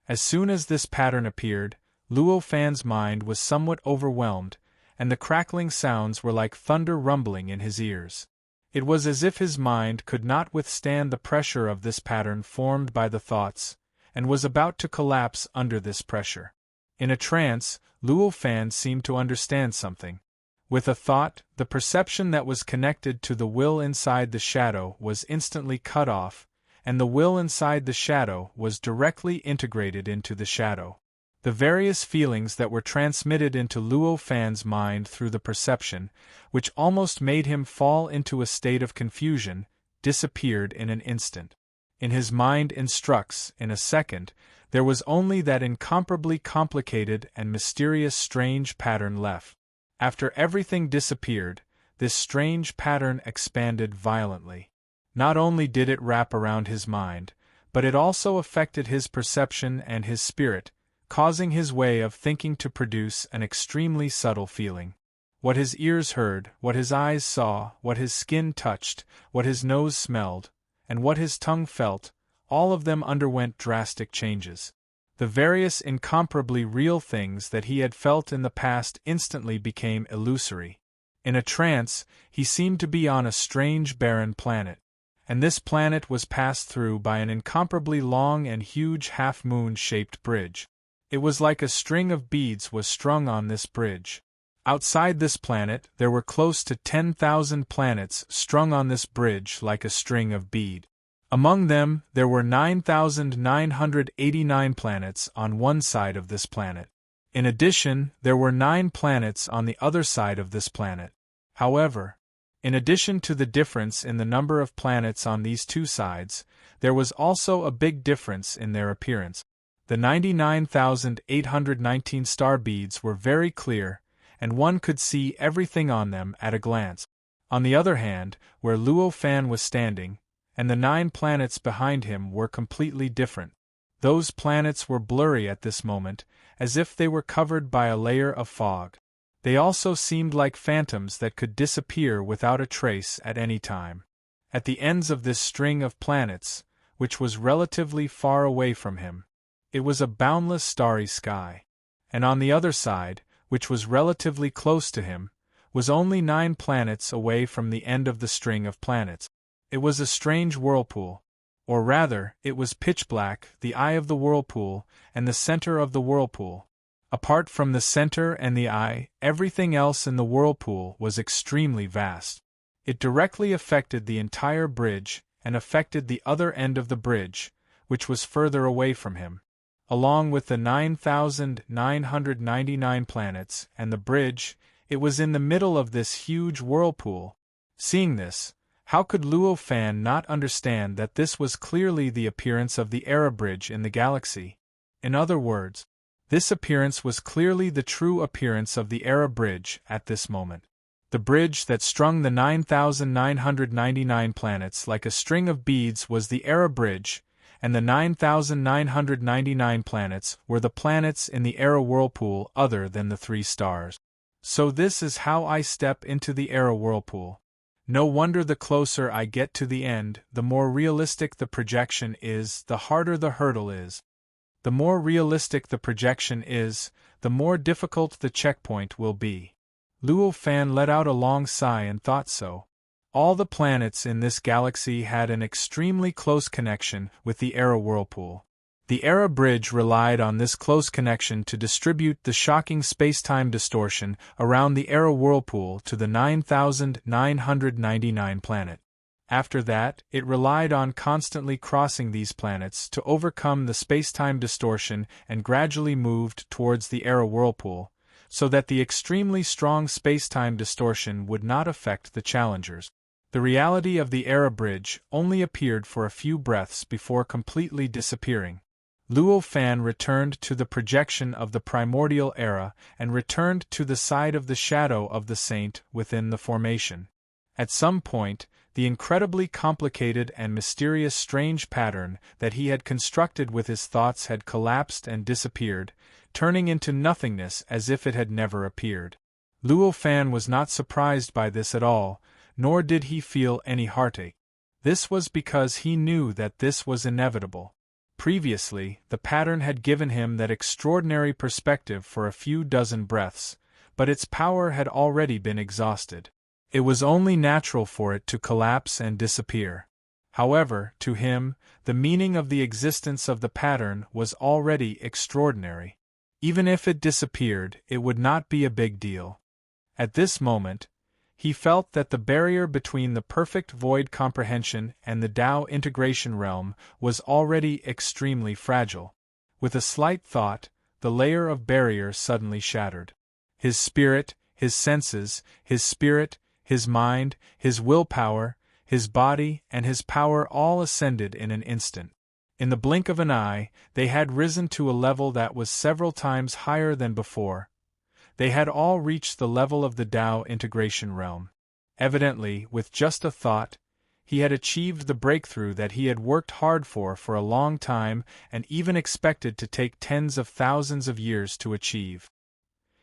As soon as this pattern appeared, Luo Fan's mind was somewhat overwhelmed, and the crackling sounds were like thunder rumbling in his ears. It was as if his mind could not withstand the pressure of this pattern formed by the thoughts, and was about to collapse under this pressure. In a trance, Luo Fan seemed to understand something. With a thought, the perception that was connected to the will inside the shadow was instantly cut off, and the will inside the shadow was directly integrated into the shadow. The various feelings that were transmitted into Luo Fan's mind through the perception, which almost made him fall into a state of confusion, disappeared in an instant. In his mind instructs, in a second, there was only that incomparably complicated and mysterious strange pattern left. After everything disappeared, this strange pattern expanded violently. Not only did it wrap around his mind, but it also affected his perception and his spirit, causing his way of thinking to produce an extremely subtle feeling. What his ears heard, what his eyes saw, what his skin touched, what his nose smelled, and what his tongue felt, all of them underwent drastic changes. The various incomparably real things that he had felt in the past instantly became illusory. In a trance, he seemed to be on a strange barren planet, and this planet was passed through by an incomparably long and huge half-moon-shaped bridge. It was like a string of beads was strung on this bridge. Outside this planet, there were close to 10,000 planets strung on this bridge like a string of beads. Among them, there were 9,989 planets on one side of this planet. In addition, there were 9 planets on the other side of this planet. However, In addition to the difference in the number of planets on these two sides, there was also a big difference in their appearance. The 99,819 star beads were very clear, and one could see everything on them at a glance. On the other hand, where Luo Fan was standing, and the 9 planets behind him were completely different. Those planets were blurry at this moment, as if they were covered by a layer of fog. They also seemed like phantoms that could disappear without a trace at any time. At the ends of this string of planets, which was relatively far away from him, it was a boundless starry sky. And on the other side, which was relatively close to him, was only 9 planets away from the end of the string of planets. It was a strange whirlpool. Or rather, it was pitch black, the eye of the whirlpool, and the center of the whirlpool. Apart from the center and the eye, everything else in the whirlpool was extremely vast. It directly affected the entire bridge, and affected the other end of the bridge, which was further away from him. Along with the 9,999 planets and the bridge, it was in the middle of this huge whirlpool. Seeing this, how could Luo Fan not understand that this was clearly the appearance of the Era Bridge in the galaxy? In other words, this appearance was clearly the true appearance of the Era Bridge at this moment. The bridge that strung the 9,999 planets like a string of beads was the Era Bridge, and the 9,999 planets were the planets in the Era Whirlpool other than the 3 stars. So this is how I step into the Era Whirlpool. No wonder the closer I get to the end, the more realistic the projection is, the harder the hurdle is. The more realistic the projection is, the more difficult the checkpoint will be. Luo Fan let out a long sigh and thought so. All the planets in this galaxy had an extremely close connection with the Era Whirlpool. The Era Bridge relied on this close connection to distribute the shocking spacetime distortion around the Era Whirlpool to the 9,999 planet. After that, it relied on constantly crossing these planets to overcome the spacetime distortion and gradually moved towards the Era Whirlpool, so that the extremely strong spacetime distortion would not affect the challengers. The reality of the Era Bridge only appeared for a few breaths before completely disappearing. Luo Fan returned to the projection of the primordial era and returned to the side of the shadow of the saint within the formation. At some point, the incredibly complicated and mysterious strange pattern that he had constructed with his thoughts had collapsed and disappeared, turning into nothingness as if it had never appeared. Luo Fan was not surprised by this at all, nor did he feel any heartache. This was because he knew that this was inevitable. Previously, the pattern had given him that extraordinary perspective for a few dozen breaths, but its power had already been exhausted. It was only natural for it to collapse and disappear. However, to him, the meaning of the existence of the pattern was already extraordinary. Even if it disappeared, it would not be a big deal. At this moment, he felt that the barrier between the perfect void comprehension and the Tao integration realm was already extremely fragile. With a slight thought, the layer of barrier suddenly shattered. His spirit, his senses, his spirit, his mind, his willpower, his body, and his power all ascended in an instant. In the blink of an eye, they had risen to a level that was several times higher than before. They had all reached the level of the Tao integration realm. Evidently, with just a thought, he had achieved the breakthrough that he had worked hard for a long time and even expected to take tens of thousands of years to achieve.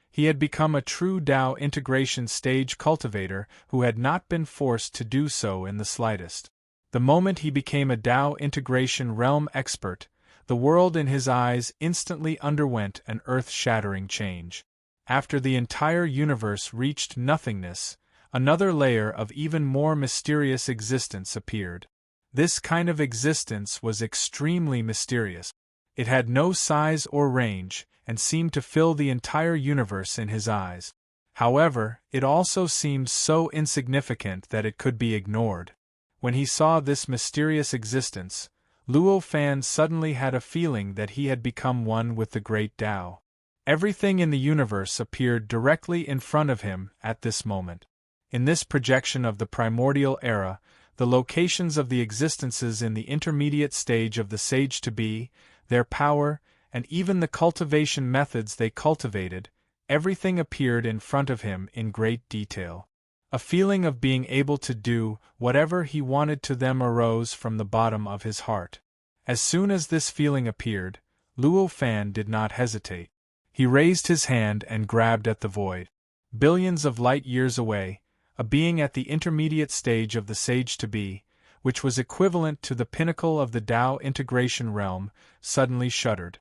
He had become a true Tao integration stage cultivator who had not been forced to do so in the slightest. The moment he became a Tao integration realm expert, the world in his eyes instantly underwent an earth-shattering change. After the entire universe reached nothingness, another layer of even more mysterious existence appeared. This kind of existence was extremely mysterious. It had no size or range, and seemed to fill the entire universe in his eyes. However, it also seemed so insignificant that it could be ignored. When he saw this mysterious existence, Luo Fan suddenly had a feeling that he had become one with the great Tao. Everything in the universe appeared directly in front of him at this moment. In this projection of the primordial era, the locations of the existences in the intermediate stage of the sage-to-be, their power, and even the cultivation methods they cultivated, everything appeared in front of him in great detail. A feeling of being able to do whatever he wanted to them arose from the bottom of his heart. As soon as this feeling appeared, Luo Fan did not hesitate. He raised his hand and grabbed at the void. Billions of light years away, a being at the intermediate stage of the sage-to-be, which was equivalent to the pinnacle of the Tao integration realm, suddenly shuddered.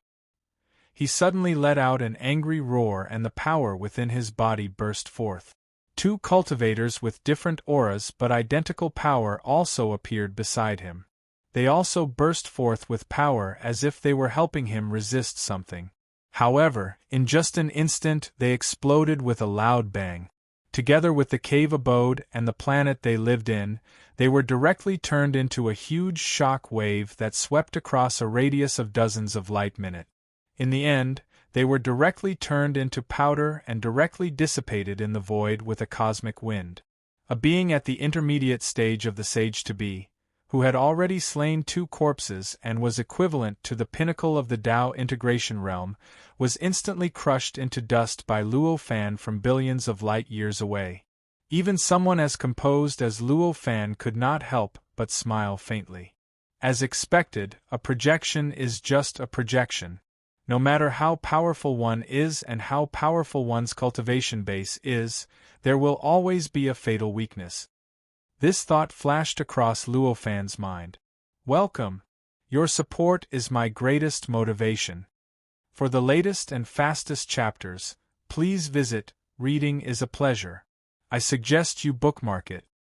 He suddenly let out an angry roar and the power within his body burst forth. Two cultivators with different auras but identical power also appeared beside him. They also burst forth with power as if they were helping him resist something. However, in just an instant they exploded with a loud bang. Together with the cave abode and the planet they lived in, they were directly turned into a huge shock wave that swept across a radius of dozens of light-minute. In the end, they were directly turned into powder and directly dissipated in the void with a cosmic wind. A being at the intermediate stage of the sage-to-be, who had already slain 2 corpses and was equivalent to the pinnacle of the Tao integration realm, was instantly crushed into dust by Luo Fan from billions of light years away. Even someone as composed as Luo Fan could not help but smile faintly. As expected, a projection is just a projection. No matter how powerful one is and how powerful one's cultivation base is, there will always be a fatal weakness. This thought flashed across Luo Fan's mind. Welcome. Your support is my greatest motivation. For the latest and fastest chapters, please visit Reading is a Pleasure. I suggest you bookmark it.